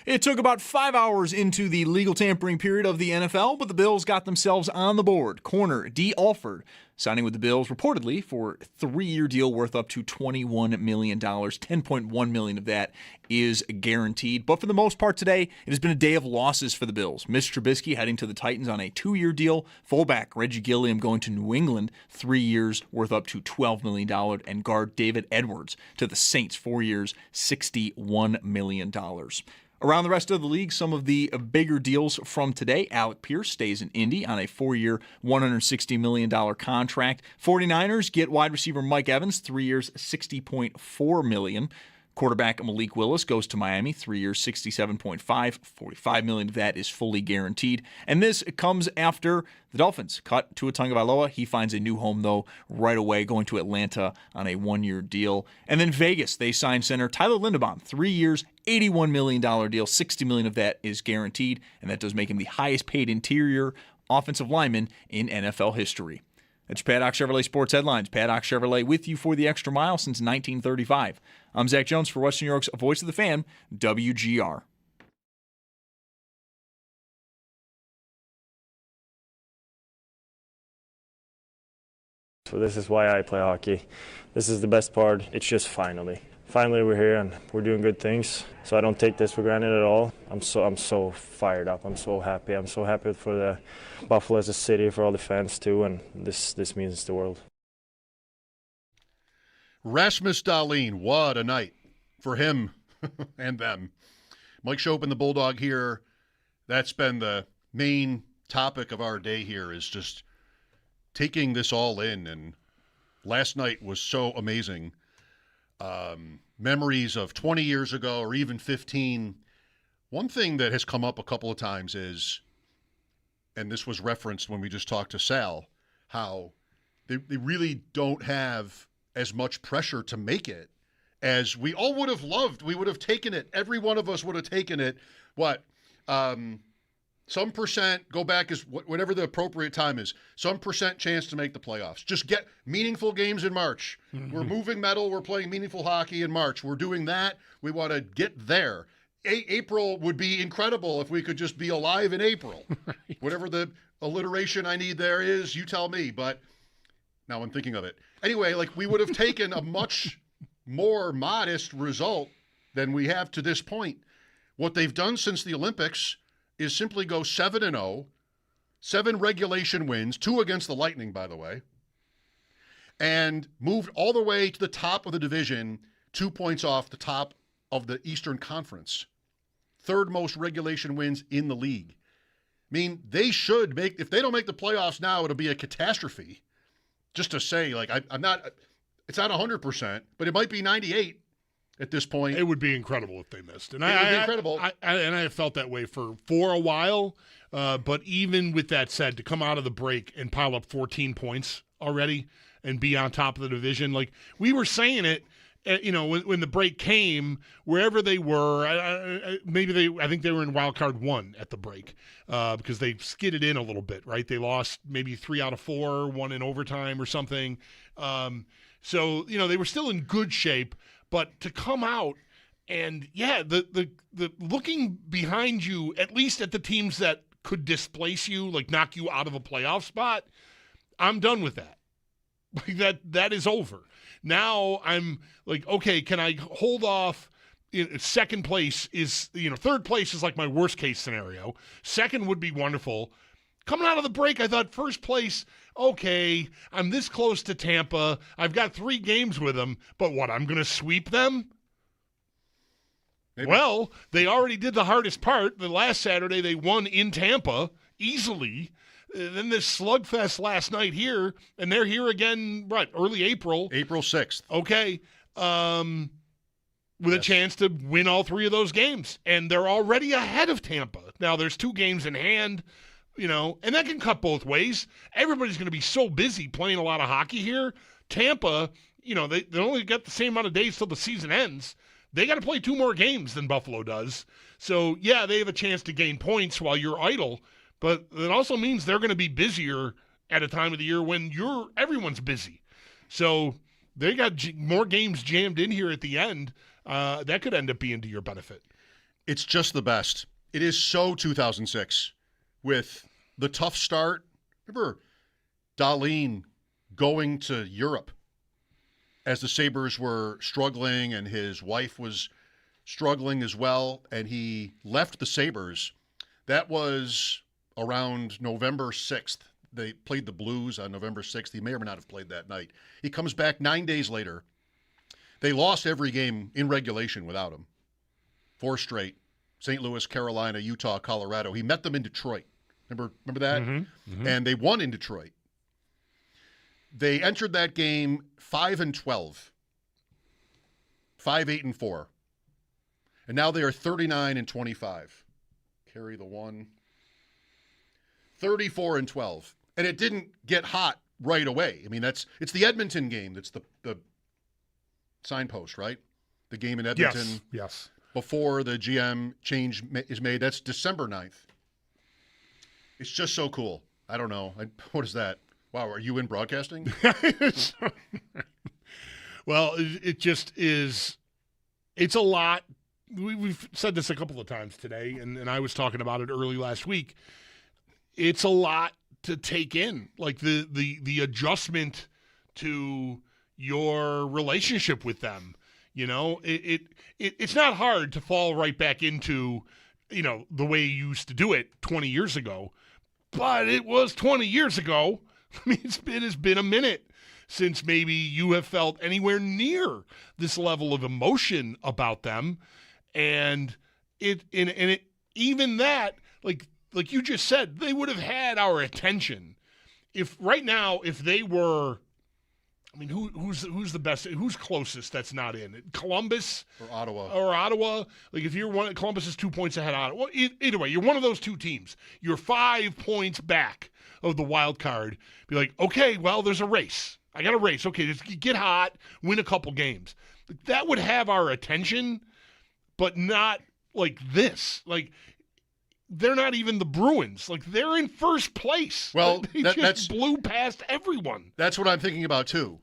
It took about 5 hours into the legal tampering period of the NFL, but the Bills got themselves on the board. Corner D. Alford signing with the Bills reportedly for a 3-year deal worth up to $21 million. $10.1 million of that is guaranteed. But for the most part today, it has been a day of losses for the Bills. Mitch Trubisky heading to the Titans on a 2-year deal. Fullback Reggie Gilliam going to New England, 3 years worth up to $12 million. And guard David Edwards to the Saints, 4 years, $61 million. Around the rest of the league, some of the bigger deals from today. Alec Pierce stays in Indy on a 4-year, $160 million contract. 49ers get wide receiver Mike Evans, 3 years, $60.4 million. Quarterback Malik Willis goes to Miami, 3 years, $67.5. $45 million of that is fully guaranteed. And this comes after the Dolphins cut Tua Tagovailoa. He finds a new home, though, right away, going to Atlanta on a 1-year deal. And then Vegas, they signed center Tyler Linderbaum, 3 years, $81 million deal. $60 million of that is guaranteed, and that does make him the highest paid interior offensive lineman in NFL history. That's Paddock Chevrolet Sports Headlines. Paddock Chevrolet with you for the extra mile since 1935. I'm Zach Jones for Western New York's Voice of the Fan, WGR. So this is why I play hockey. This is the best part. It's just finally. Finally we're here and we're doing good things. So I don't take this for granted at all. I'm so fired up. I'm so happy. I'm so happy for the Buffalo as a city, for all the fans too, and this means the world. Rasmus Dahlin, what a night for him and them. Mike Schopp and the Bulldog here. That's been the main topic of our day here, is just taking this all in. And last night was so amazing. Memories of 20 years ago or even 15. One thing that has come up a couple of times is, and this was referenced when we just talked to Sal, how they really don't have as much pressure to make it as we all would have loved. We would have taken it. Every one of us would have taken it. Some percent, go back as whatever the appropriate time is, some percent chance to make the playoffs. Just get meaningful games in March. Mm-hmm. We're moving metal. We're playing meaningful hockey in March. We're doing that. We want to get there. April would be incredible if we could just be alive in April. Right. Whatever the alliteration I need there is, you tell me. But now I'm thinking of it. Anyway, we would have taken a much more modest result than we have to this point. What they've done since the Olympics is simply go 7-0, 7 regulation wins, 2 against the Lightning, by the way, and moved all the way to the top of the division, 2 points off the top of the Eastern Conference. 3rd most regulation wins in the league. I mean, they should make, if they don't make the playoffs now, it'll be a catastrophe. Just to say, I'm not, it's not 100%, but it might be 98. At this point, it would be incredible if they missed, and it would be incredible. I felt that way for a while. But even with that said, to come out of the break and pile up 14 points already and be on top of the division, we were saying it, when the break came, wherever they were, I think they were in wild card 1 at the break because they skidded in a little bit, right? They lost maybe 3 out of 4, 1 in overtime or something. So they were still in good shape. But to come out and, the looking behind you, at least at the teams that could displace you, knock you out of a playoff spot, I'm done with that. That is over. Now I'm okay, can I hold off? Second place is, third place is my worst case scenario. Second would be wonderful. Coming out of the break, I thought first place, okay, I'm this close to Tampa. I've got 3 games with them, but what, I'm going to sweep them? Maybe. Well, they already did the hardest part. The last Saturday, they won in Tampa easily. Then this slugfest last night here, and they're here again, early April. April 6th. Okay. With a chance to win all 3 of those games. And they're already ahead of Tampa. Now, there's 2 games in hand. And that can cut both ways. Everybody's going to be so busy playing a lot of hockey here. Tampa, they only got the same amount of days till the season ends. They got to play 2 more games than Buffalo does. So, they have a chance to gain points while you're idle. But it also means they're going to be busier at a time of the year when everyone's busy. So they got more games jammed in here at the end. That could end up being to your benefit. It's just the best. It is so 2006 with the tough start. Remember Dahlin going to Europe as the Sabres were struggling and his wife was struggling as well, and he left the Sabres. That was around November 6th. They played the Blues on November 6th. He may or may not have played that night. He comes back 9 days later. They lost every game in regulation without him. 4 straight. St. Louis, Carolina, Utah, Colorado. He met them in Detroit. Remember that? Mm-hmm. And they won in Detroit. They entered that game 5-12. 5-8-4. And now they are 39-25. Carry the one. 34-12. And it didn't get hot right away. I mean, it's the Edmonton game that's the signpost, right? The game in Edmonton. Yes. Before the GM change is made. That's December 9th. It's just so cool. I don't know. What is that? Wow, are you in broadcasting? Well, it just is. It's a lot. We've said this a couple of times today, and I was talking about it early last week. It's a lot to take in, like the adjustment to your relationship with them. You know, it's not hard to fall right back into, you know, the way you used to do it 20 years ago. But it was 20 years ago. I mean, it has been a minute since maybe you have felt anywhere near this level of emotion about them. And even that, like you just said, they would have had our attention. If right now, if they were, I mean, who's the best? Who's closest that's not in? Columbus or Ottawa? Like if you're one, Columbus is 2 points ahead of Ottawa. Either way, you're one of those two teams. You're 5 points back of the wild card. Be like, okay, well, there's a race. I got a race. Okay, just get hot, win a couple games. That would have our attention, but not like this. Like they're not even the Bruins. Like they're in first place. Well, they just blew past everyone. That's what I'm thinking about too.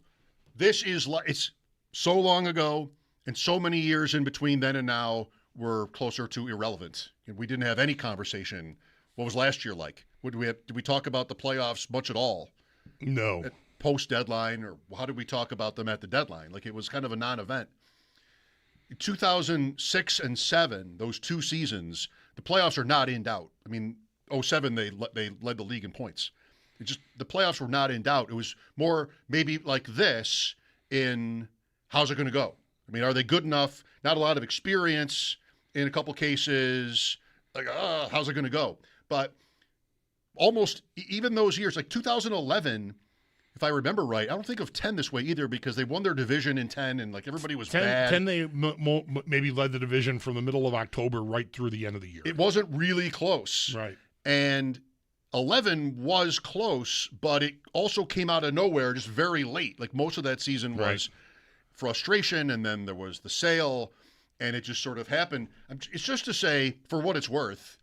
This is it's so long ago, and so many years in between then and now were closer to irrelevant. And we didn't have any conversation. What was last year like? Did we talk about the playoffs much at all? No. At post deadline, or how did we talk about them at the deadline? Like it was kind of a non-event. 2006 and 7, those 2 seasons, the playoffs are not in doubt. I mean, 07 they led the league in points. The playoffs were not in doubt. It was more maybe like this in how's it going to go? I mean, are they good enough? Not a lot of experience in a couple cases. Like, how's it going to go? But almost even those years, like 2011, if I remember right, I don't think of 10 this way either because they won their division in 10 and like everybody was 10, bad. 10 they maybe led the division from the middle of October right through the end of the year. It wasn't really close. Right. And 11 was close, but it also came out of nowhere just very late. Like most of that season was frustration, and then there was the sale, and it just sort of happened. It's just to say, for what it's worth,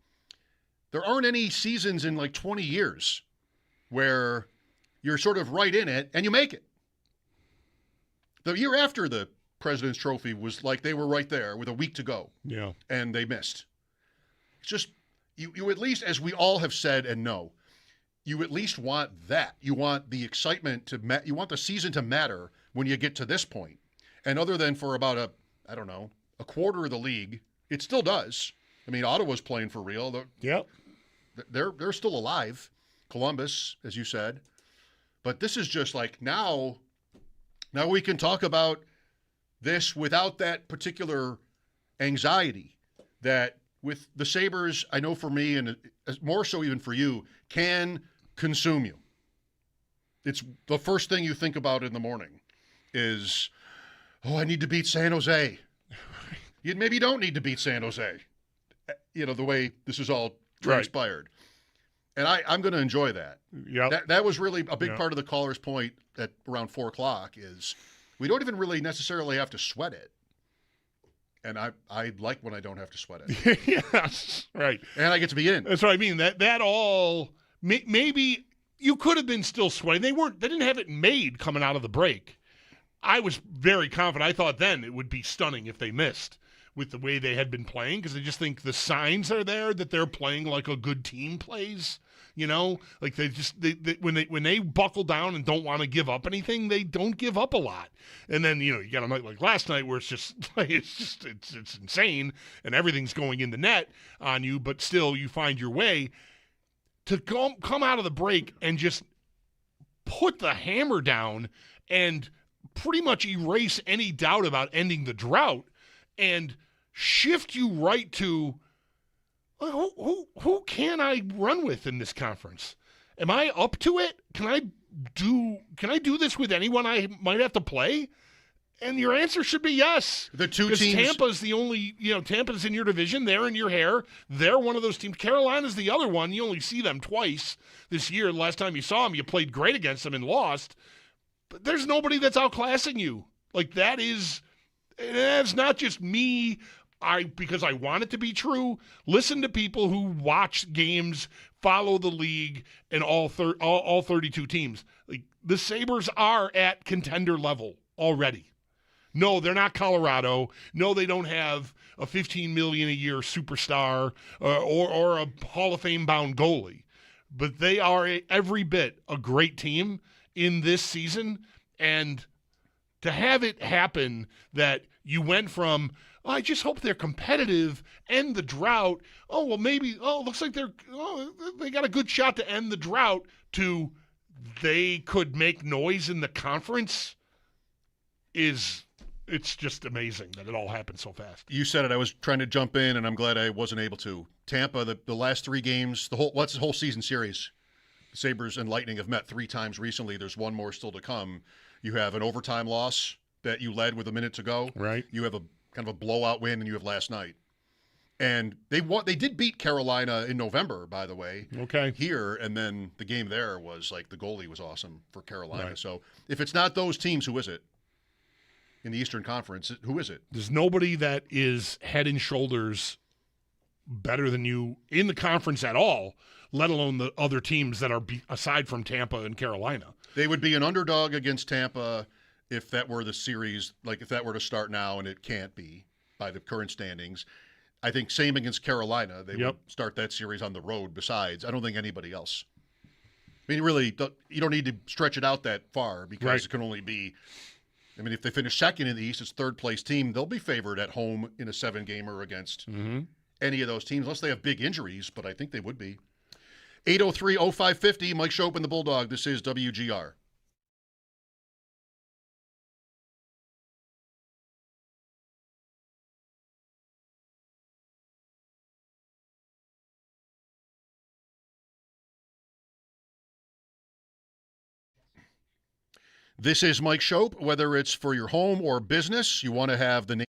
there aren't any seasons in like 20 years where you're sort of right in it and you make it. The year after the President's Trophy was like they were right there with a week to go. Yeah. And they missed. It's just, you at least, as we all have said and know, you at least want that. You want the excitement you want the season to matter when you get to this point. And other than for about a quarter of the league, it still does. I mean, Ottawa's playing for real. Yep. They're still alive. Columbus, as you said. But this is just like now we can talk about this without that particular anxiety that with the Sabres, I know for me and more so even for you, can consume you. It's the first thing you think about in the morning is, I need to beat San Jose. You maybe don't need to beat San Jose. You know, the way this is all transpired. And I'm going to enjoy that. Yeah, that was really a big part of the caller's point at around 4 o'clock is we don't even really necessarily have to sweat it. And I like when I don't have to sweat it. Yes, right. And I get to be in. That's what I mean. That all maybe you could have been still sweating. They didn't have it made coming out of the break. I was very confident. I thought then it would be stunning if they missed. with the way they had been playing because I just think the signs are there that they're playing like a good team plays. Like when they buckle down and don't want to give up anything, they don't give up a lot. And then you got a night like last night where it's insane and everything's going in the net on you, but still you find your way to come out of the break and just put the hammer down and pretty much erase any doubt about ending the drought and shift you right to who can I run with in this conference? Am I up to it? Can I do this with anyone I might have to play? And your answer should be yes. The two teams. Tampa's the only, Tampa's in your division. They're in your hair. They're one of those teams. Carolina's the other one. You only see them twice this year. The last time you saw them, you played great against them and lost. But there's nobody that's outclassing you. Like that's not just me. Because I want it to be true. Listen to people who watch games, follow the league, and all 32 teams. Like the Sabres are at contender level already. No, they're not Colorado. No, they don't have a $15 million a year superstar or a Hall of Fame bound goalie. But they are every bit a great team in this season. And to have it happen that you went from, I just hope they're competitive, end the drought. Oh, well, maybe, looks like they got a good shot to end the drought to they could make noise in the conference it's just amazing that it all happened so fast. You said it. I was trying to jump in, and I'm glad I wasn't able to. Tampa, the last 3 games, the whole season series, the Sabres and Lightning have met 3 times recently. There's one more still to come. You have an overtime loss that you led with a minute to go. Right. You have a kind of a blowout win, and you have last night. And they did beat Carolina in November, by the way. Okay. Here, and then the game there was like the goalie was awesome for Carolina. Right. So if it's not those teams, who is it? In the Eastern Conference, who is it? There's nobody that is head and shoulders better than you in the conference at all, let alone the other teams that are aside from Tampa and Carolina. They would be an underdog against Tampa if that were the series, like if that were to start now, and it can't be by the current standings. I think same against Carolina. They would start that series on the road besides. I don't think anybody else. I mean, really, you don't need to stretch it out that far because it can only be, I mean, if they finish second in the East, it's third-place team. They'll be favored at home in a 7-gamer against any of those teams, unless they have big injuries, but I think they would be. 803-0550, Mike Schopp and the Bulldog. This is WGR. This is Mike Schopp. Whether it's for your home or business, you want to have the name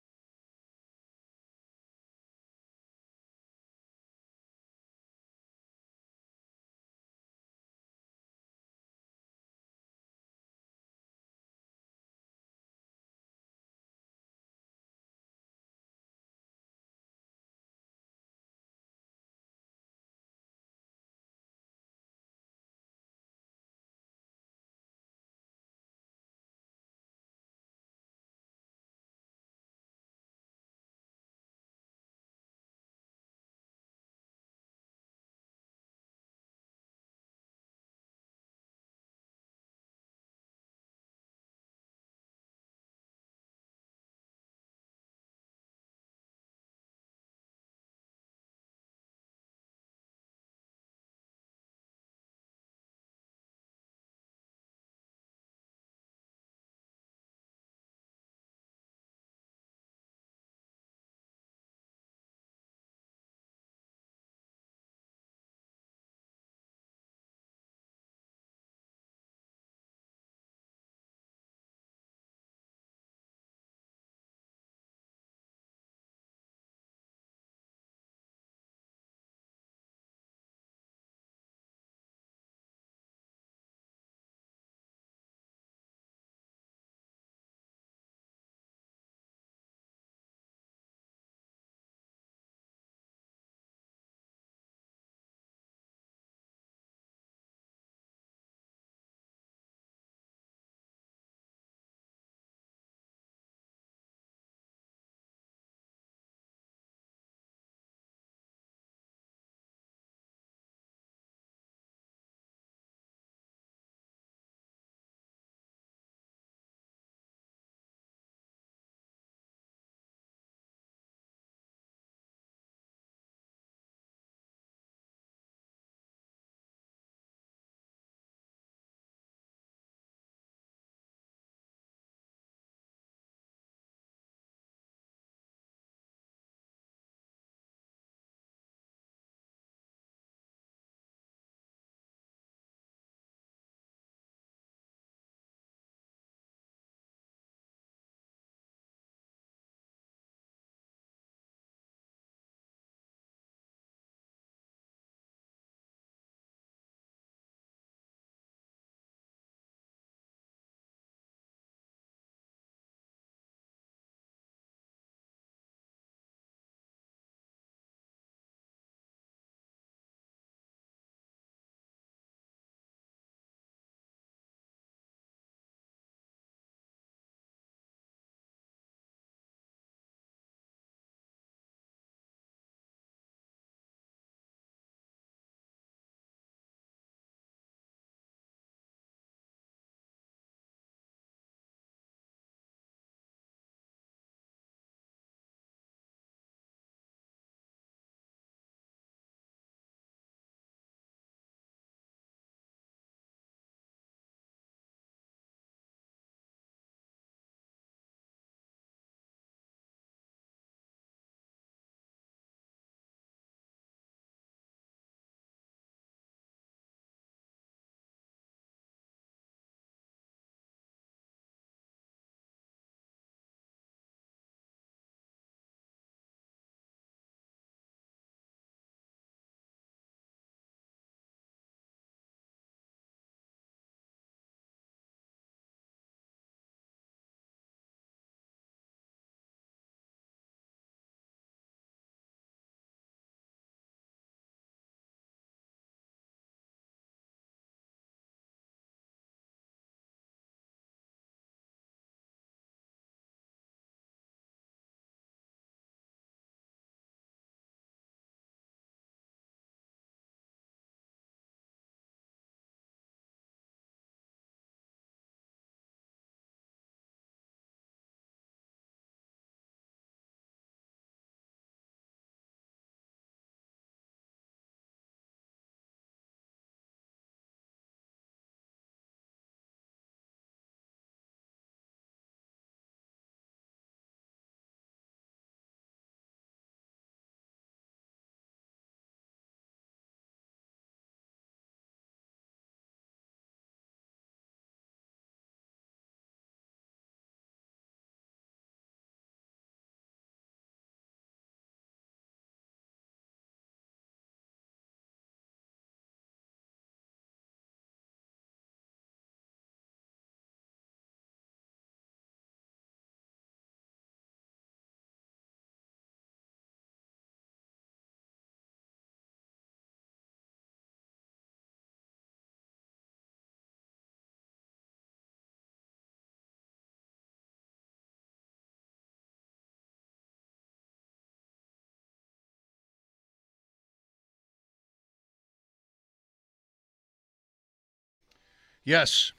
Yes.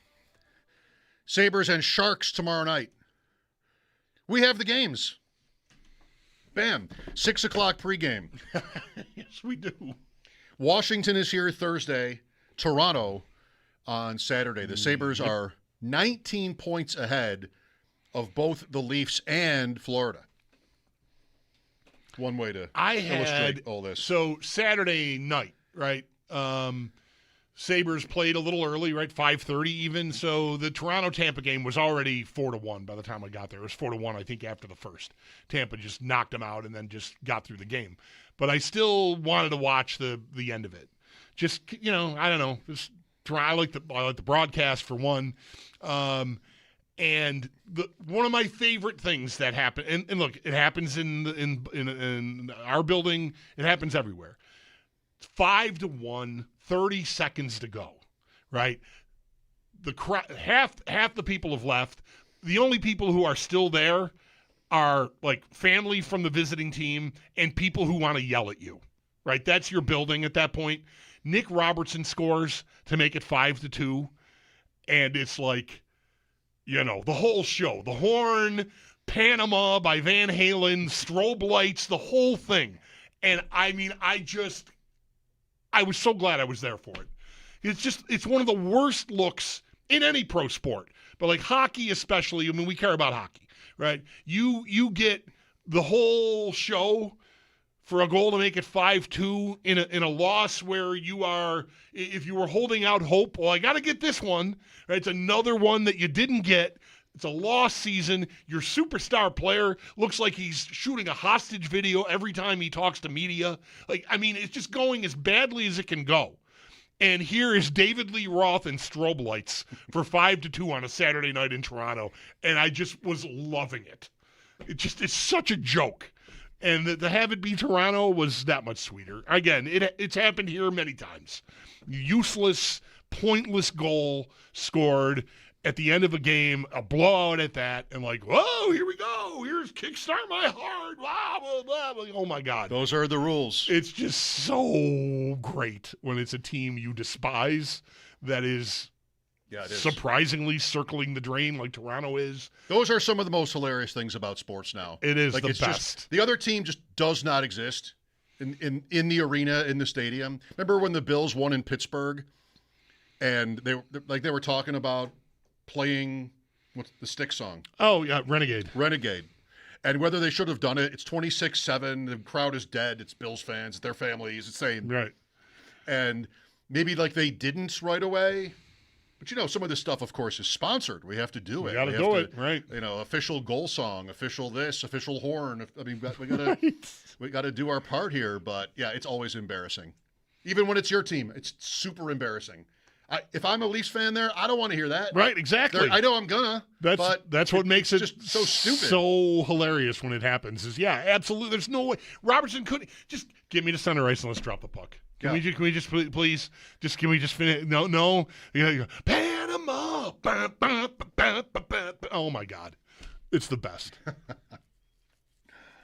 Sabres and Sharks tomorrow night. We have the games. Bam. 6 o'clock pregame. Yes, we do. Washington is here Thursday. Toronto on Saturday. The Sabres are 19 points ahead of both the Leafs and Florida. One way to illustrate all this. So Saturday night, right? Sabres played a little early, right? 5:30 even. So the Toronto-Tampa game was already 4-1 by the time I got there. It was 4-1, I think, after the first. Tampa just knocked them out and then just got through the game. But I still wanted to watch the end of it. Just, I don't know. I like the broadcast for one. And one of my favorite things that happened, and look, it happens in our building. It happens everywhere. 5-1, 30 seconds to go, right? The half the people have left. The only people who are still there are like family from the visiting team and people who want to yell at you, right? That's your building at that point. Nick Robertson scores to make it 5-2, and it's like, the whole show, the horn, Panama by Van Halen, strobe lights, the whole thing. And I mean, I was so glad I was there for it. It's one of the worst looks in any pro sport, but like hockey especially. I mean, we care about hockey, right? You get the whole show for a goal to make it 5-2 in a loss where if you were holding out hope, well, I got to get this one, right? It's another one that you didn't get. It's a lost season. Your superstar player looks like he's shooting a hostage video every time he talks to media. It's just going as badly as it can go. And here is David Lee Roth and strobe lights for 5-2 on a Saturday night in Toronto. And I just was loving it. It's such a joke. And to have it be Toronto was that much sweeter. Again, it's happened here many times. Useless, pointless goal scored at the end of a game, a blowout at that, and like, whoa, here we go. Here's Kickstart My Heart. Blah, blah, blah, blah. Oh, my God. Those are the rules. It's just so great when it's a team you despise that is surprisingly circling the drain like Toronto is. Those are some of the most hilarious things about sports now. It is the best. The other team just does not exist in the arena, in the stadium. Remember when the Bills won in Pittsburgh, and they were talking about playing what's the Stick song? Oh yeah, Renegade. And whether they should have done it, it's 26-7. The crowd is dead. It's Bills fans, it's their families. It's saying right. And maybe they didn't right away. But some of this stuff, of course, is sponsored. We have to do it. We got to do it, right? Official goal song, official this, official horn. I mean, we got to do our part here. But yeah, it's always embarrassing. Even when it's your team, it's super embarrassing. If I'm a Leafs fan there, I don't want to hear that. Right, exactly. I know I'm gonna. That's what makes it just so stupid, so hilarious when it happons. Absolutely. There's no way Robertson couldn't just give me to center ice and let's drop the puck. Can we just please can we just finish? No. Panama. Oh my God, it's the best.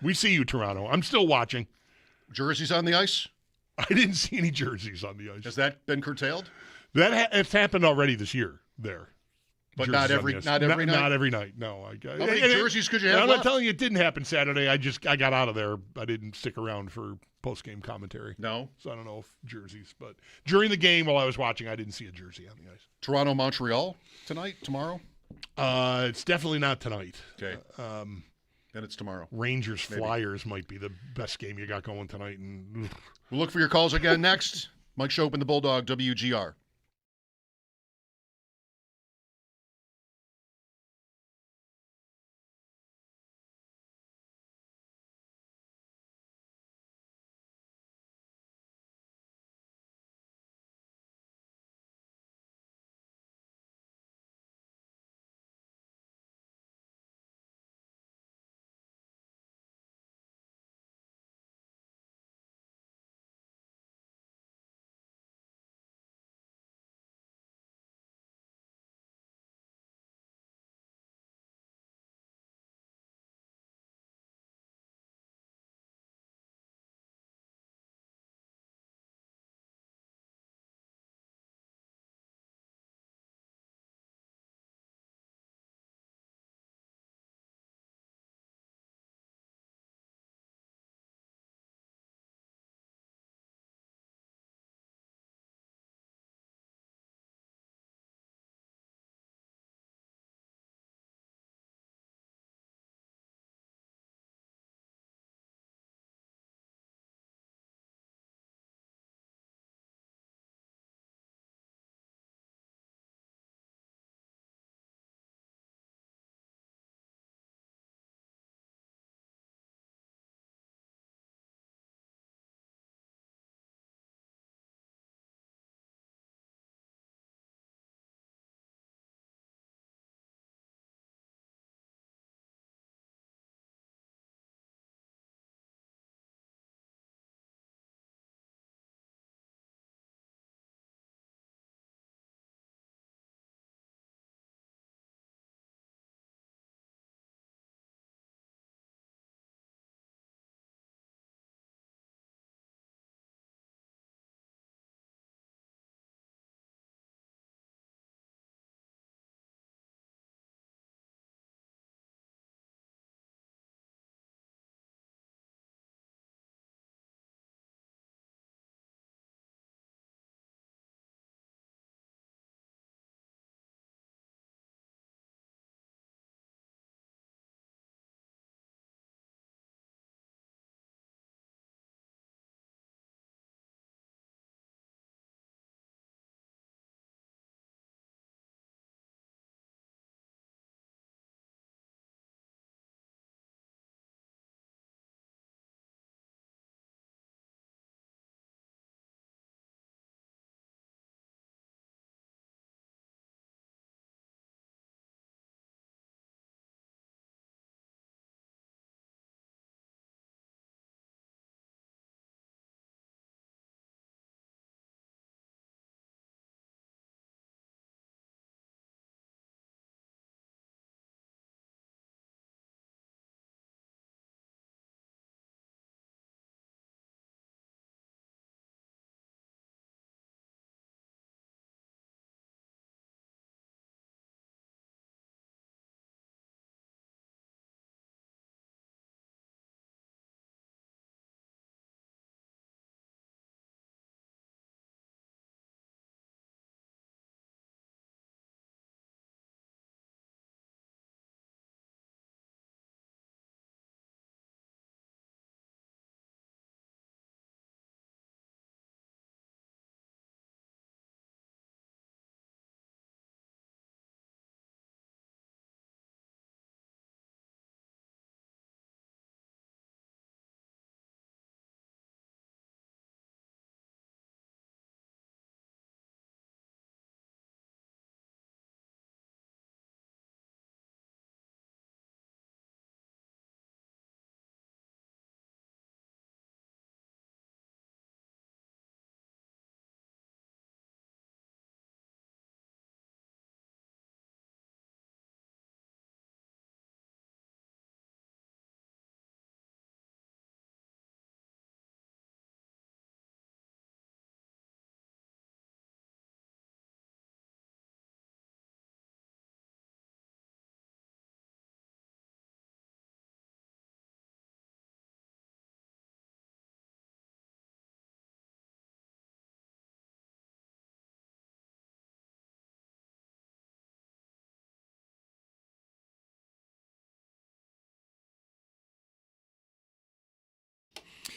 We see you, Toronto. I'm still watching. Jerseys on the ice? I didn't see any jerseys on the ice. Has that been curtailed? It's happened already this year. There. But not every night? Not every night, no. How many jerseys could you have I'm left? not telling you it didn't happen Saturday. I got out of there. I didn't stick around for post-game commentary. No? So I don't know if jerseys. But during the game while I was watching, I didn't see a jersey on the ice. Toronto-Montreal tomorrow? It's definitely not tonight. Okay. Then it's tomorrow. Rangers-Flyers might be the best game you got going tonight. And we'll look for your calls again next. Mike Schopp and the Bulldog, WGR.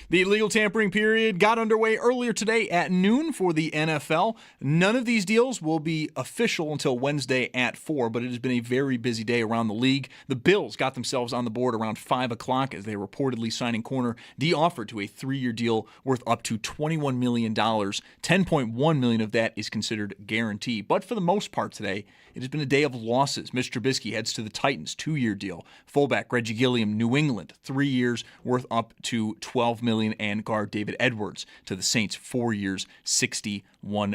The illegal tampering period got underway earlier today at noon for the NFL. None of these deals will be official until Wednesday at 4, but it has been a very busy day around the league. The Bills got themselves on the board around 5 o'clock as they were reportedly signing corner Dee Offord to a 3-year deal worth up to $21 million. $10.1 million of that is considered guaranteed. But for the most part today, it has been a day of losses. Mitch Trubisky heads to the Titans, 2-year deal. Fullback Reggie Gilliam, New England, 3 years worth up to $12 million. And guard David Edwards to the Saints, 4 years, $61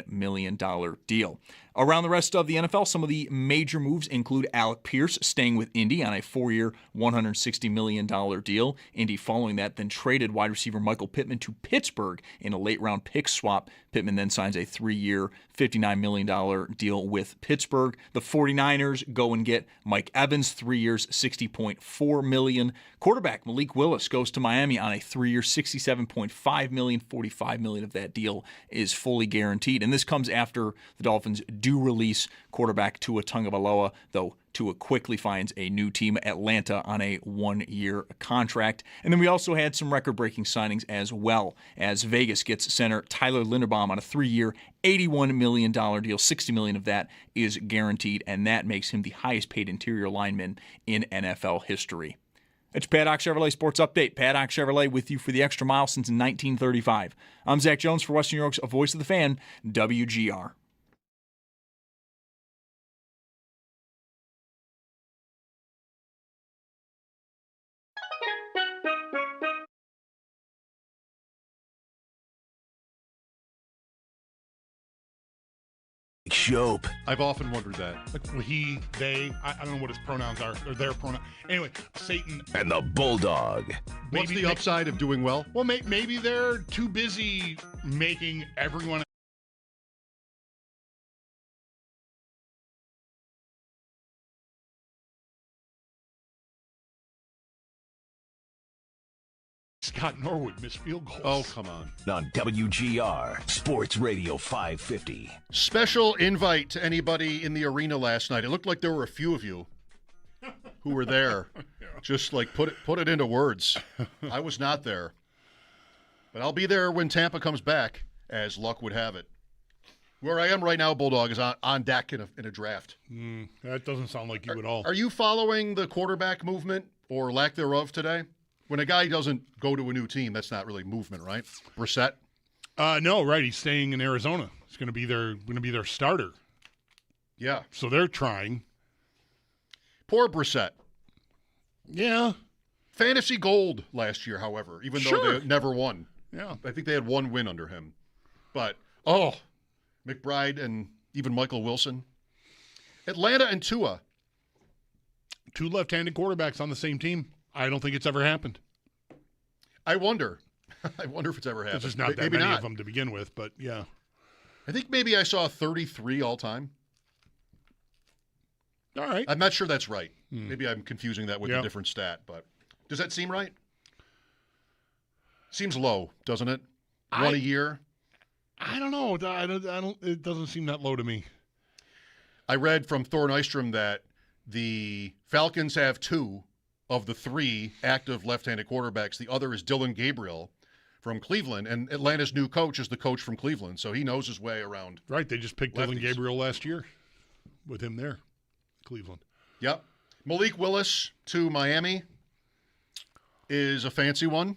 million deal. Around the rest of the NFL, some of the major moves include Alec Pierce staying with Indy on a 4-year, $160 million deal. Indy, following that, then traded wide receiver Michael Pittman to Pittsburgh in a late-round pick swap. Pittman then signs a 3-year, $59 million deal with Pittsburgh. The 49ers go and get Mike Evans, 3 years, $60.4 million. Quarterback Malik Willis goes to Miami on a 3-year, $67.5 million. $45 million of that deal is fully guaranteed. And this comes after the Dolphins do release quarterback Tua Tagovailoa, though Tua quickly finds a new team, Atlanta, on a 1-year contract. And then we also had some record-breaking signings as well, as Vegas gets center Tyler Linderbaum on a 3-year, $81 million deal. $60 million of that is guaranteed, and that makes him the highest-paid interior lineman in NFL history. It's Paddock Chevrolet Sports Update. Paddock Chevrolet with you for the extra mile since 1935. I'm Zach Jones for Western New York's Voice of the Fan, WGR. Schopp. I've often wondered that. Like he, they, I don't know what his pronouns are, or their pronoun. Anyway, Satan. And the Bulldog. What's the upside of doing well? Well, maybe they're too busy making everyone Scott Norwood missed field goals. Oh, come on. On WGR, Sports Radio 550. Special invite to anybody in the arena last night. It looked like there were a few of you who were there. Just like put it into words. I was not there. But I'll be there when Tampa comes back, as luck would have it. Where I am right now, Bulldog, is on deck in a draft. That doesn't sound like you at all. Are you following the quarterback movement or lack thereof today? When a guy doesn't go to a new team, that's not really movement, right? Brissett? No, right. He's staying in Arizona. He's going to be their starter. Yeah. So they're trying. Poor Brissett. Yeah. Fantasy gold last year, however, even though they never won. Yeah. I think they had one win under him. But, McBride and even Michael Wilson. Atlanta and Tua. Two left-handed quarterbacks on the same team. I don't think it's ever happened. I wonder. I wonder if it's ever happened. There's just not that many of them to begin with, but yeah. I think maybe I saw 33 all-time. All right. I'm not sure that's right. Maybe I'm confusing that with a different stat, but does that seem right? Seems low, doesn't it? One a year? I don't know. I don't. It doesn't seem that low to me. I read from Thor Nystrom that the Falcons have 2 of the 3 active left-handed quarterbacks. The other is Dylan Gabriel from Cleveland, and Atlanta's new coach is the coach from Cleveland, so he knows his way around. Right, they just picked lefties. Dylan Gabriel last year with him there, Cleveland. Yep. Malik Willis to Miami is a fancy one.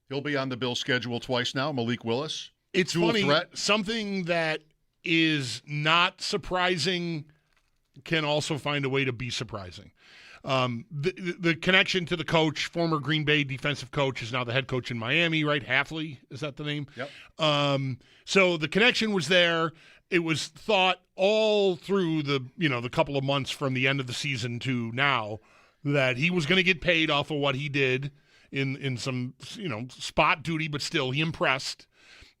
He'll be on the Bills' schedule twice now, Malik Willis. It's Dual funny, threat. Something that is not surprising can also find a way to be surprising. The connection to the coach, former Green Bay defensive coach, is now the head coach in Miami, right? Hafley, is that the name? Yep. So the connection was there. It was thought all through the couple of months from the end of the season to now that he was going to get paid off of what he did in some spot duty, but still he impressed.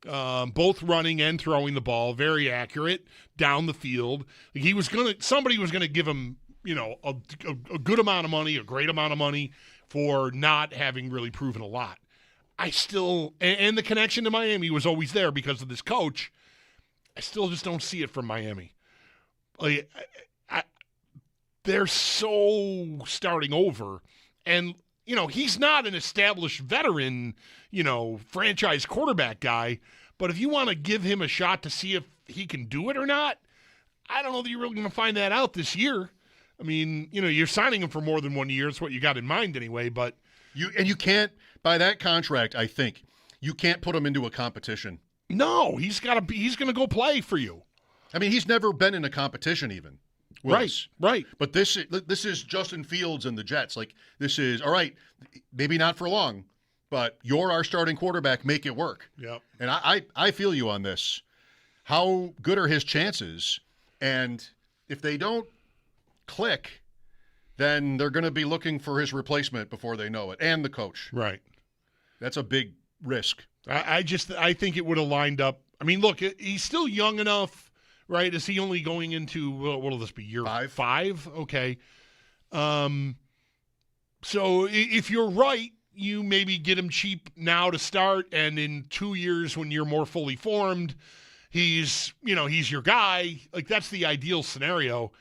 Both running and throwing the ball, very accurate down the field. Somebody was gonna give him, a good amount of money, a great amount of money for not having really proven a lot. And the connection to Miami was always there because of this coach. I still just don't see it from Miami. They're so starting over, and he's not an established veteran, franchise quarterback guy. But if you want to give him a shot to see if he can do it or not, I don't know that you're really going to find that out this year. I mean, you're signing him for more than 1 year. It's what you got in mind anyway. But you can't, by that contract, I think, you can't put him into a competition. No, he's going to go play for you. I mean, he's never been in a competition even. Willis. Right. But this is Justin Fields and the Jets. Like, this is, all right, maybe not for long, but you're our starting quarterback. Make it work. Yep. And I feel you on this. How good are his chances? And if they don't click, then they're going to be looking for his replacement before they know it, and the coach. Right. That's a big risk. I think it would have lined up. I mean, look, he's still young enough, right? Is he only going into, what will this be, year 5? Okay. So if you're right, you maybe get him cheap now to start, and in 2 years when you're more fully formed, he's your guy. Like, that's the ideal scenario.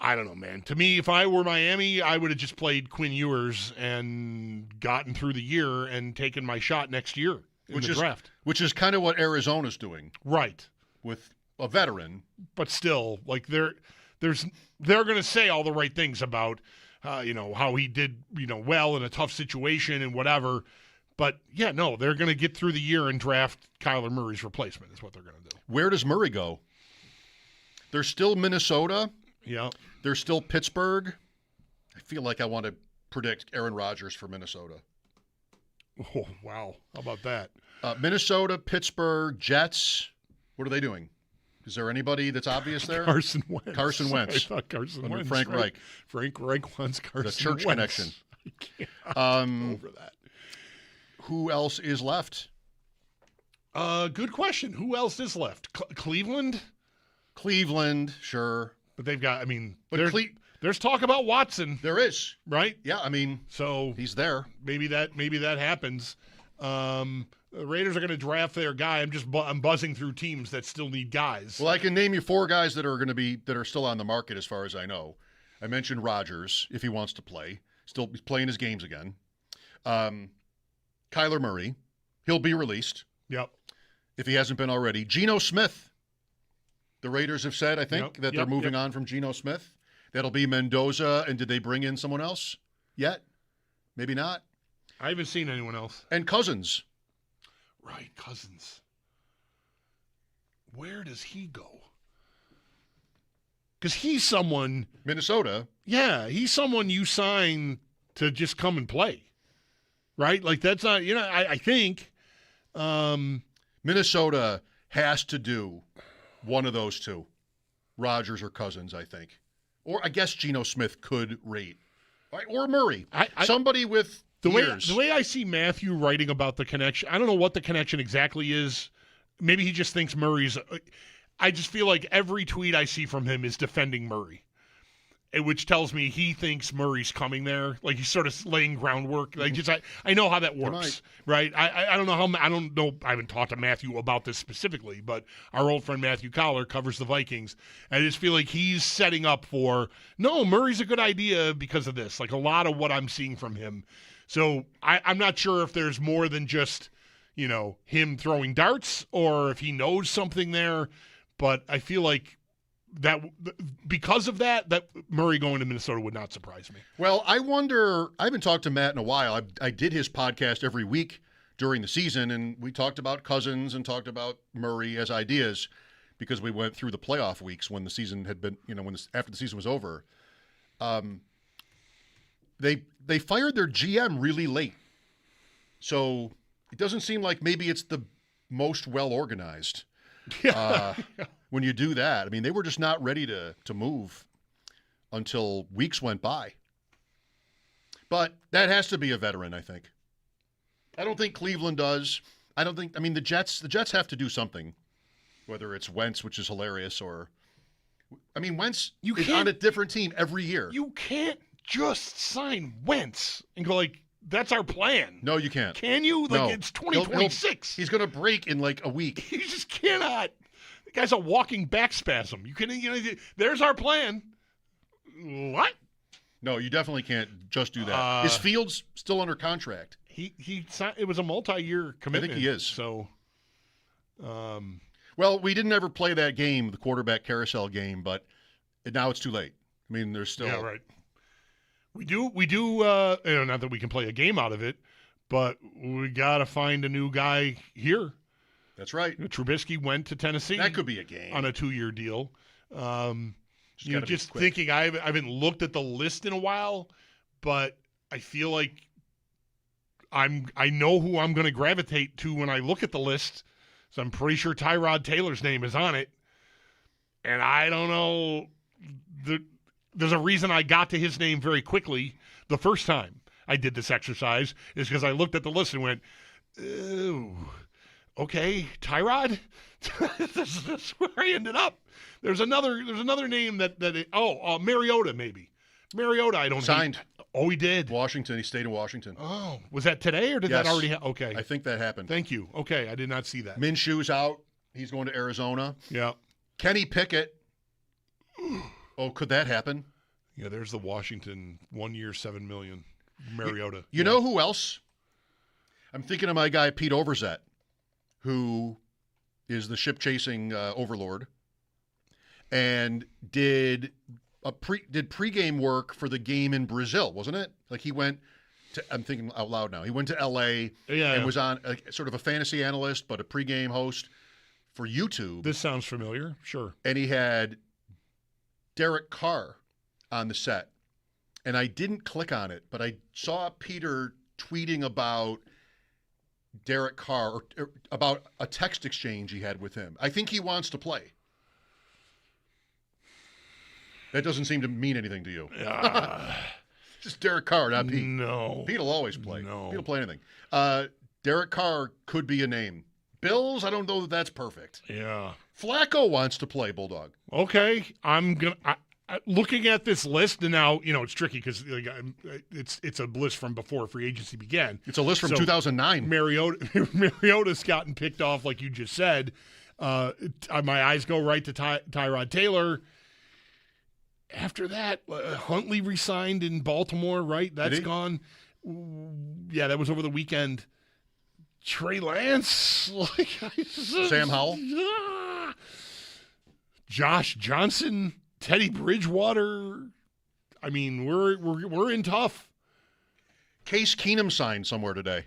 I don't know, man. To me, if I were Miami, I would have just played Quinn Ewers and gotten through the year and taken my shot next year in the draft. Which is kind of what Arizona's doing. Right. With a veteran. But still, like, they're going to say all the right things about, how he did, well in a tough situation and whatever. But, yeah, no, they're going to get through the year and draft Kyler Murray's replacement is what they're going to do. Where does Murray go? There's still Minnesota. Yeah. There's still Pittsburgh. I feel like I want to predict Aaron Rodgers for Minnesota. Oh, wow. How about that? Minnesota, Pittsburgh, Jets. What are they doing? Is there anybody that's obvious there? Carson Wentz. Carson Wentz. I thought Carson Wentz. Frank Reich. Frank Reich wants Carson Wentz. The church connection. I can't over that. Who else is left? Good question. Who else is left? Cleveland? Cleveland, sure. But they've got, there's talk about Watson. There is. Right? Yeah, so he's there. Maybe that happens. The Raiders are going to draft their guy. I'm buzzing through teams that still need guys. Well, I can name you 4 guys that are still on the market as far as I know. I mentioned Rodgers, if he wants to play. Still playing his games again. Kyler Murray. He'll be released. Yep. If he hasn't been already. Geno Smith. The Raiders have said, I think, that they're moving on from Geno Smith. That'll be Mendoza. And did they bring in someone else yet? Maybe not. I haven't seen anyone else. And Cousins. Right, Cousins. Where does he go? Because he's someone. Minnesota. Yeah, he's someone you sign to just come and play. Right? Like, that's not, I think. Minnesota has to do one of those two. Rodgers or Cousins, I think. Or I guess Geno Smith could rate. Right? Or Murray. Somebody with years. The way I see Matthew writing about the connection, I don't know what the connection exactly is. Maybe he just thinks Murray's. I just feel like every tweet I see from him is defending Murray, which tells me he thinks Murray's coming there. Like, he's sort of laying groundwork. Like, just I know how that works, right? I don't know how. I don't know. I haven't talked to Matthew about this specifically, but our old friend Matthew Collar covers the Vikings. I just feel like he's setting up for Murray's a good idea because of this. Like, a lot of what I'm seeing from him. So I'm not sure if there's more than just, him throwing darts or if he knows something there. But I feel like that because of that Murray going to Minnesota would not surprise me. Well, I wonder, I haven't talked to Matt in a while. I did his podcast every week during the season, and we talked about Cousins and talked about Murray as ideas because we went through the playoff weeks when the season had been, after the season was over. They fired their GM really late. So it doesn't seem like maybe it's the most well-organized when you do that. They were just not ready to move until weeks went by. But that has to be a veteran, I think. I don't think Cleveland does. I don't think, the Jets have to do something, whether it's Wentz, which is hilarious, or, Wentz is on a different team every year. You can't just sign Wentz and go like, that's our plan. No, you can't. Can you? No. It's 2026. He's going to break in like a week. You just cannot. The guy's a walking back spasm. There's our plan. What? No, you definitely can't just do that. Is Fields still under contract? He signed, it was a multi-year commitment. I think he is. So, well, we didn't ever play that game, the quarterback carousel game, but now it's too late. I mean, there's still right. We do. Not that we can play a game out of it, but we got to find a new guy here. That's right. Trubisky went to Tennessee. That could be a game on a 2-year deal. Just thinking, I haven't looked at the list in a while, but I feel like I know who I'm going to gravitate to when I look at the list. So I'm pretty sure Tyrod Taylor's name is on it, and I don't know. There's a reason I got to his name very quickly the first time I did this exercise is because I looked at the list and went, "Ooh, okay, Tyrod." That's where I ended up. There's another name Mariota maybe. Mariota, I don't signed. Oh, he did. Washington. He stayed in Washington. Oh, was that today or did that already happen? Okay. I think that happened. Thank you. Okay, I did not see that. Minshew's out. He's going to Arizona. Yeah. Kenny Pickett. Oh, could that happen? Yeah, there's the Washington 1 year, $7 million. Mariota. You know who else? I'm thinking of my guy Pete Overzet, who is the ship-chasing overlord, and did pregame work for the game in Brazil, wasn't it? Like he went to, I'm thinking out loud now, he went to L.A. and was on sort of a fantasy analyst, but a pregame host for YouTube. This sounds familiar, sure. And he had Derek Carr on the set. And I didn't click on it, but I saw Peter tweeting about Derek Carr, or about a text exchange he had with him. I think he wants to play. That doesn't seem to mean anything to you. Just Derek Carr, not Pete. No. Pete will always play. No. Pete will play anything. Derek Carr could be a name. Bills, I don't know that that's perfect. Yeah. Flacco wants to play, Bulldog. Okay. Looking at this list, and now, it's tricky because it's a list from before free agency began. It's a list from 2009. Mariota's gotten picked off, like you just said. My eyes go right to Tyrod Taylor. After that, Huntley resigned in Baltimore, right? That's gone. Yeah, that was over the weekend. Trey Lance. Sam Howell. Josh Johnson. Teddy Bridgewater. I mean, we're in tough. Case Keenum signed somewhere today.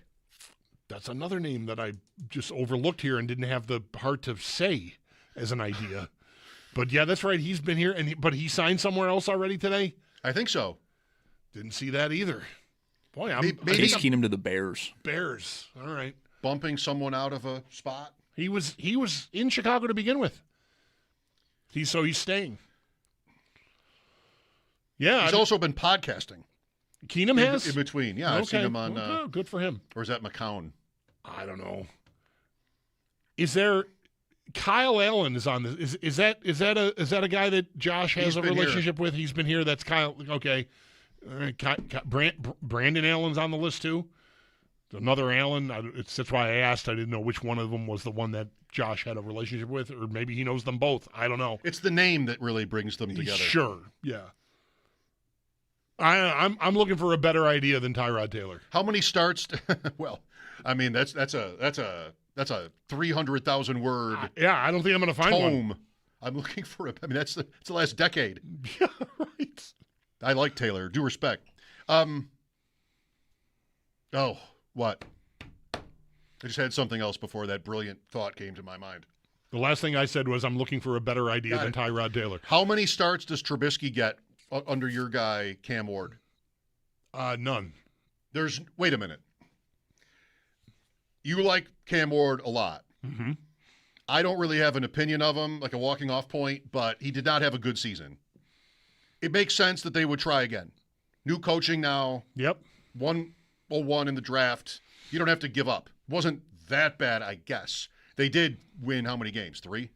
That's another name that I just overlooked here and didn't have the heart to say as an idea. But yeah, that's right. He's been here, but he signed somewhere else already today. I think so. Didn't see that either. Boy, Case Keenum to the Bears. Bears. All right. Bumping someone out of a spot. He was in Chicago to begin with. He's staying. Yeah, he's also been podcasting. Keenum has in between. Yeah, I've seen him on. Good for him. Or is that McCown? I don't know. Is there? Kyle Allen is on this. Is that a guy that Josh has a relationship with? He's been here. That's Kyle. Okay. All right. Brandon Allen's on the list too. Another Allen. That's why I asked. I didn't know which one of them was the one that Josh had a relationship with, or maybe he knows them both. I don't know. It's the name that really brings them together. Sure. Yeah. I'm looking for a better idea than Tyrod Taylor. How many starts? Well, I mean that's a 300,000 word. Yeah, I don't think I'm going to find tome. one. I'm looking for that's the last decade. Yeah, right. I like Taylor. Due respect. Oh, what? I just had something else before that brilliant thought came to my mind. The last thing I said was I'm looking for a better idea than Tyrod Taylor. How many starts does Trubisky get under your guy Cam Ward? None. Wait a minute. You like Cam Ward a lot. Mm-hmm. I don't really have an opinion of him, like a walking off point, but he did not have a good season. It makes sense that they would try again. New coaching now. Yep. 101 in the draft. You don't have to give up. Wasn't that bad, I guess. They did win how many games? 3?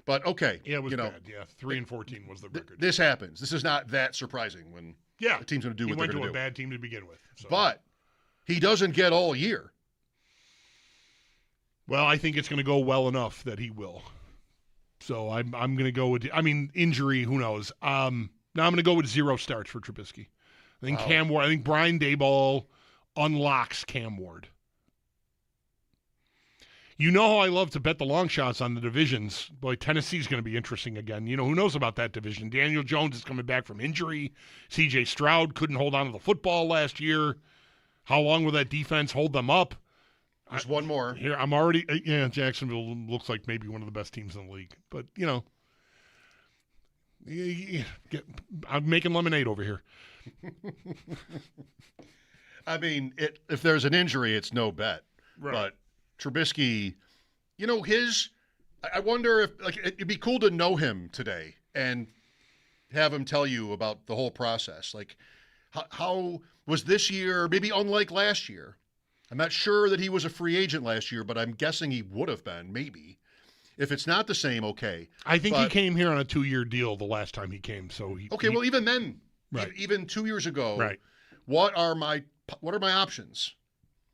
But okay. Yeah, it was bad. Yeah, 3-14 was the record. This happens. This is not that surprising when the team's going to do what they're going to do. He went to a bad team to begin with. So. But he doesn't get all year. Well, I think it's going to go well enough that he will. So I'm going to go with. I mean, injury. Who knows? Now I'm going to go with 0 starts for Trubisky. I think Wow. Cam Ward. I think Brian Daboll unlocks Cam Ward. You know how I love to bet the long shots on the divisions. Boy, Tennessee's going to be interesting again. You know, who knows about that division? Daniel Jones is coming back from injury. C.J. Stroud couldn't hold on to the football last year. How long will that defense hold them up? There's one more. Here, I'm already Jacksonville looks like maybe one of the best teams in the league. But, you know, I'm making lemonade over here. I mean, if there's an injury, it's no bet. Right. But Trubisky, you know, I wonder if, like, it'd be cool to know him today and have him tell you about the whole process. Like, how was this year, maybe unlike last year? I'm not sure that he was a free agent last year, but I'm guessing he would have been, maybe. If it's not the same, okay. I think he came here on a 2-year deal the last time he came. So well, even then, right. even 2 years ago, right. What are my options?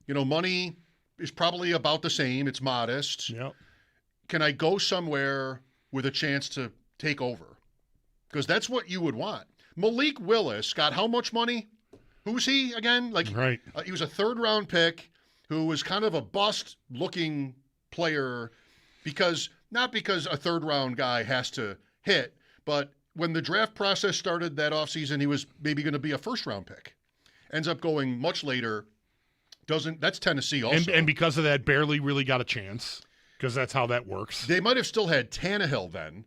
You know, money is probably about the same. It's modest. Yep. Can I go somewhere with a chance to take over? Because that's what you would want. Malik Willis got how much money? Who's he again? Like, right. He was a 3rd-round pick who was kind of a bust-looking player not because a 3rd-round guy has to hit, but when the draft process started that offseason, he was maybe going to be a 1st-round pick. Ends up going much later. That's Tennessee also. And because of that, barely really got a chance because that's how that works. They might have still had Tannehill then.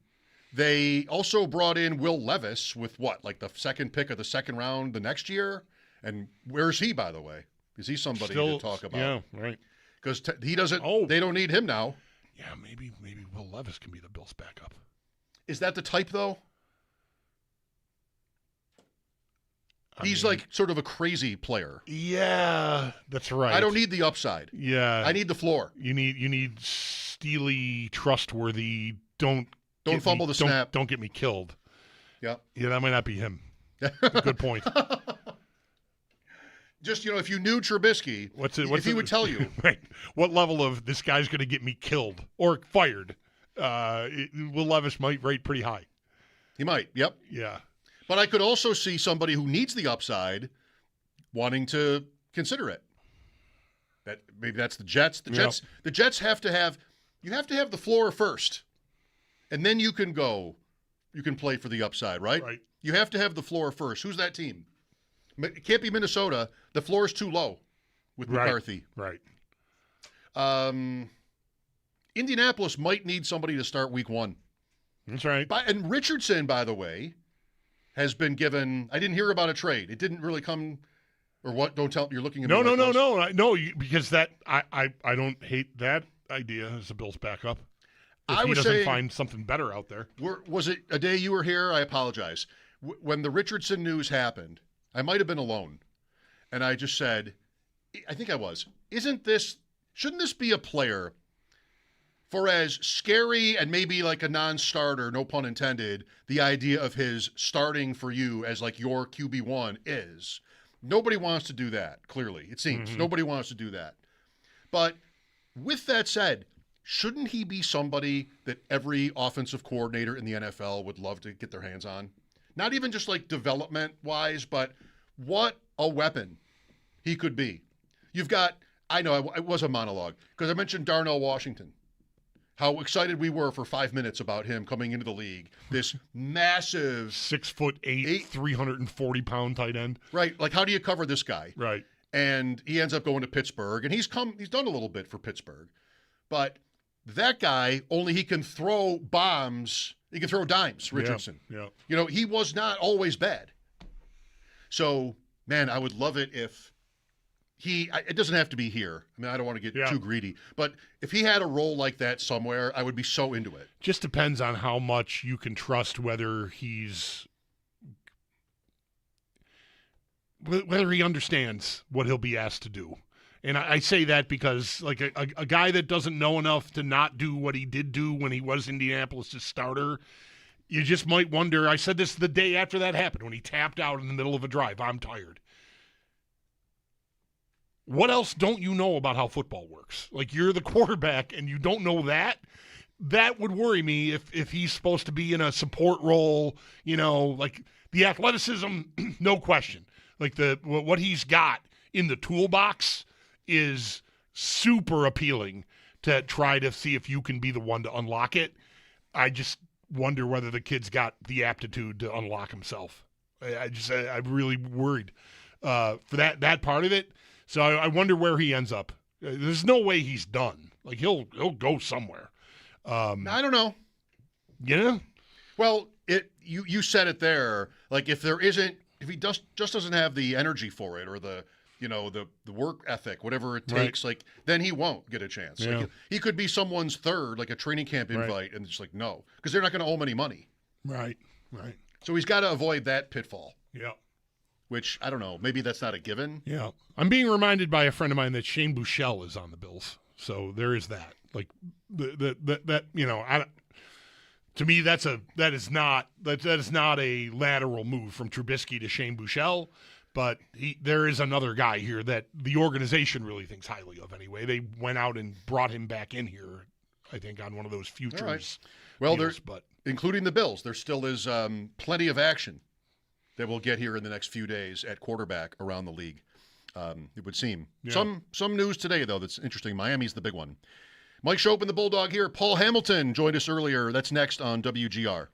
They also brought in Will Levis with like the 2nd pick of the 2nd round the next year. And where's he, by the way? Is he somebody to talk about? Yeah, right. Because he doesn't. They don't need him now. Yeah, maybe Will Levis can be the Bills' backup. Is that the type though? He's like sort of a crazy player. Yeah, that's right. I don't need the upside. Yeah, I need the floor. You need steely, trustworthy. Don't fumble the snap. Don't get me killed. Yeah, that might not be him. Good point. Just, you know, if you knew Trubisky, if he would tell you. Right. What level of this guy's going to get me killed or fired, Will Levis might rate pretty high. He might, yep. Yeah. But I could also see somebody who needs the upside wanting to consider it. Maybe that's the Jets. The Jets have to have the floor first. And then you can play for the upside, right? Right. You have to have the floor first. Who's that team? It can't be Minnesota. The floor is too low with McCarthy. Right. Indianapolis might need somebody to start week 1. That's right. And Richardson, by the way, has been given. I didn't hear about a trade. It didn't really come. Or what? Don't tell. You're looking at me. No. Because that I don't hate that idea as a Bills backup. If he doesn't find something better out there. Was it a day you were here? I apologize. When the Richardson news happened, I might have been alone, and I just said, I think I was. Shouldn't this be a player? For as scary and maybe like a non-starter, no pun intended, the idea of his starting for you as like your QB1 is, nobody wants to do that, clearly. It seems. Nobody wants to do that. But with that said, shouldn't he be somebody that every offensive coordinator in the NFL would love to get their hands on? Not even just like development-wise, but what a weapon he could be. You've got, I know it was a monologue, because I mentioned Darnell Washington. How excited we were for 5 minutes about him coming into the league. This massive 6'8", 340-pound tight end. Right. Like, how do you cover this guy? Right. And he ends up going to Pittsburgh, and he's done a little bit for Pittsburgh. But that guy, only he can throw bombs. He can throw dimes, Richardson. Yeah. You know, he was not always bad. So, man, I would love it if it doesn't have to be here. I mean, I don't want to get too greedy. But if he had a role like that somewhere, I would be so into it. Just depends on how much you can trust whether he understands what he'll be asked to do. And I say that because, like, a guy that doesn't know enough to not do what he did do when he was Indianapolis' starter, you just might wonder. I said this the day after that happened when he tapped out in the middle of a drive. I'm tired. What else don't you know about how football works? Like, you're the quarterback and you don't know that? That would worry me if he's supposed to be in a support role, you know, like the athleticism, no question. Like what he's got in the toolbox is super appealing to try to see if you can be the one to unlock it. I just wonder whether the kid's got the aptitude to unlock himself. I'm really worried for that part of it. So I wonder where he ends up. There's no way he's done. Like he'll go somewhere. I don't know. Yeah. Well, you said it there. Like if he just doesn't have the energy for it or the work ethic, whatever it takes, like then he won't get a chance. Yeah. Like, he could be someone's third, like a training camp invite, and it's like no, because they're not going to owe him any money. Right. So he's got to avoid that pitfall. Yeah. Which I don't know. Maybe that's not a given. Yeah. I'm being reminded by a friend of mine that Shane Buechele is on the Bills. So there is that. Like that to me that is not a lateral move from Trubisky to Shane Buechele, but there is another guy here that the organization really thinks highly of anyway. They went out and brought him back in here, I think, on one of those futures. All right. Well, deals, but including the Bills, there still is plenty of action that we'll get here in the next few days at quarterback around the league. It would seem. Yeah. Some news today, though, that's interesting. Miami's the big one. Mike Schopp and the Bulldog here. Paul Hamilton joined us earlier. That's next on WGR.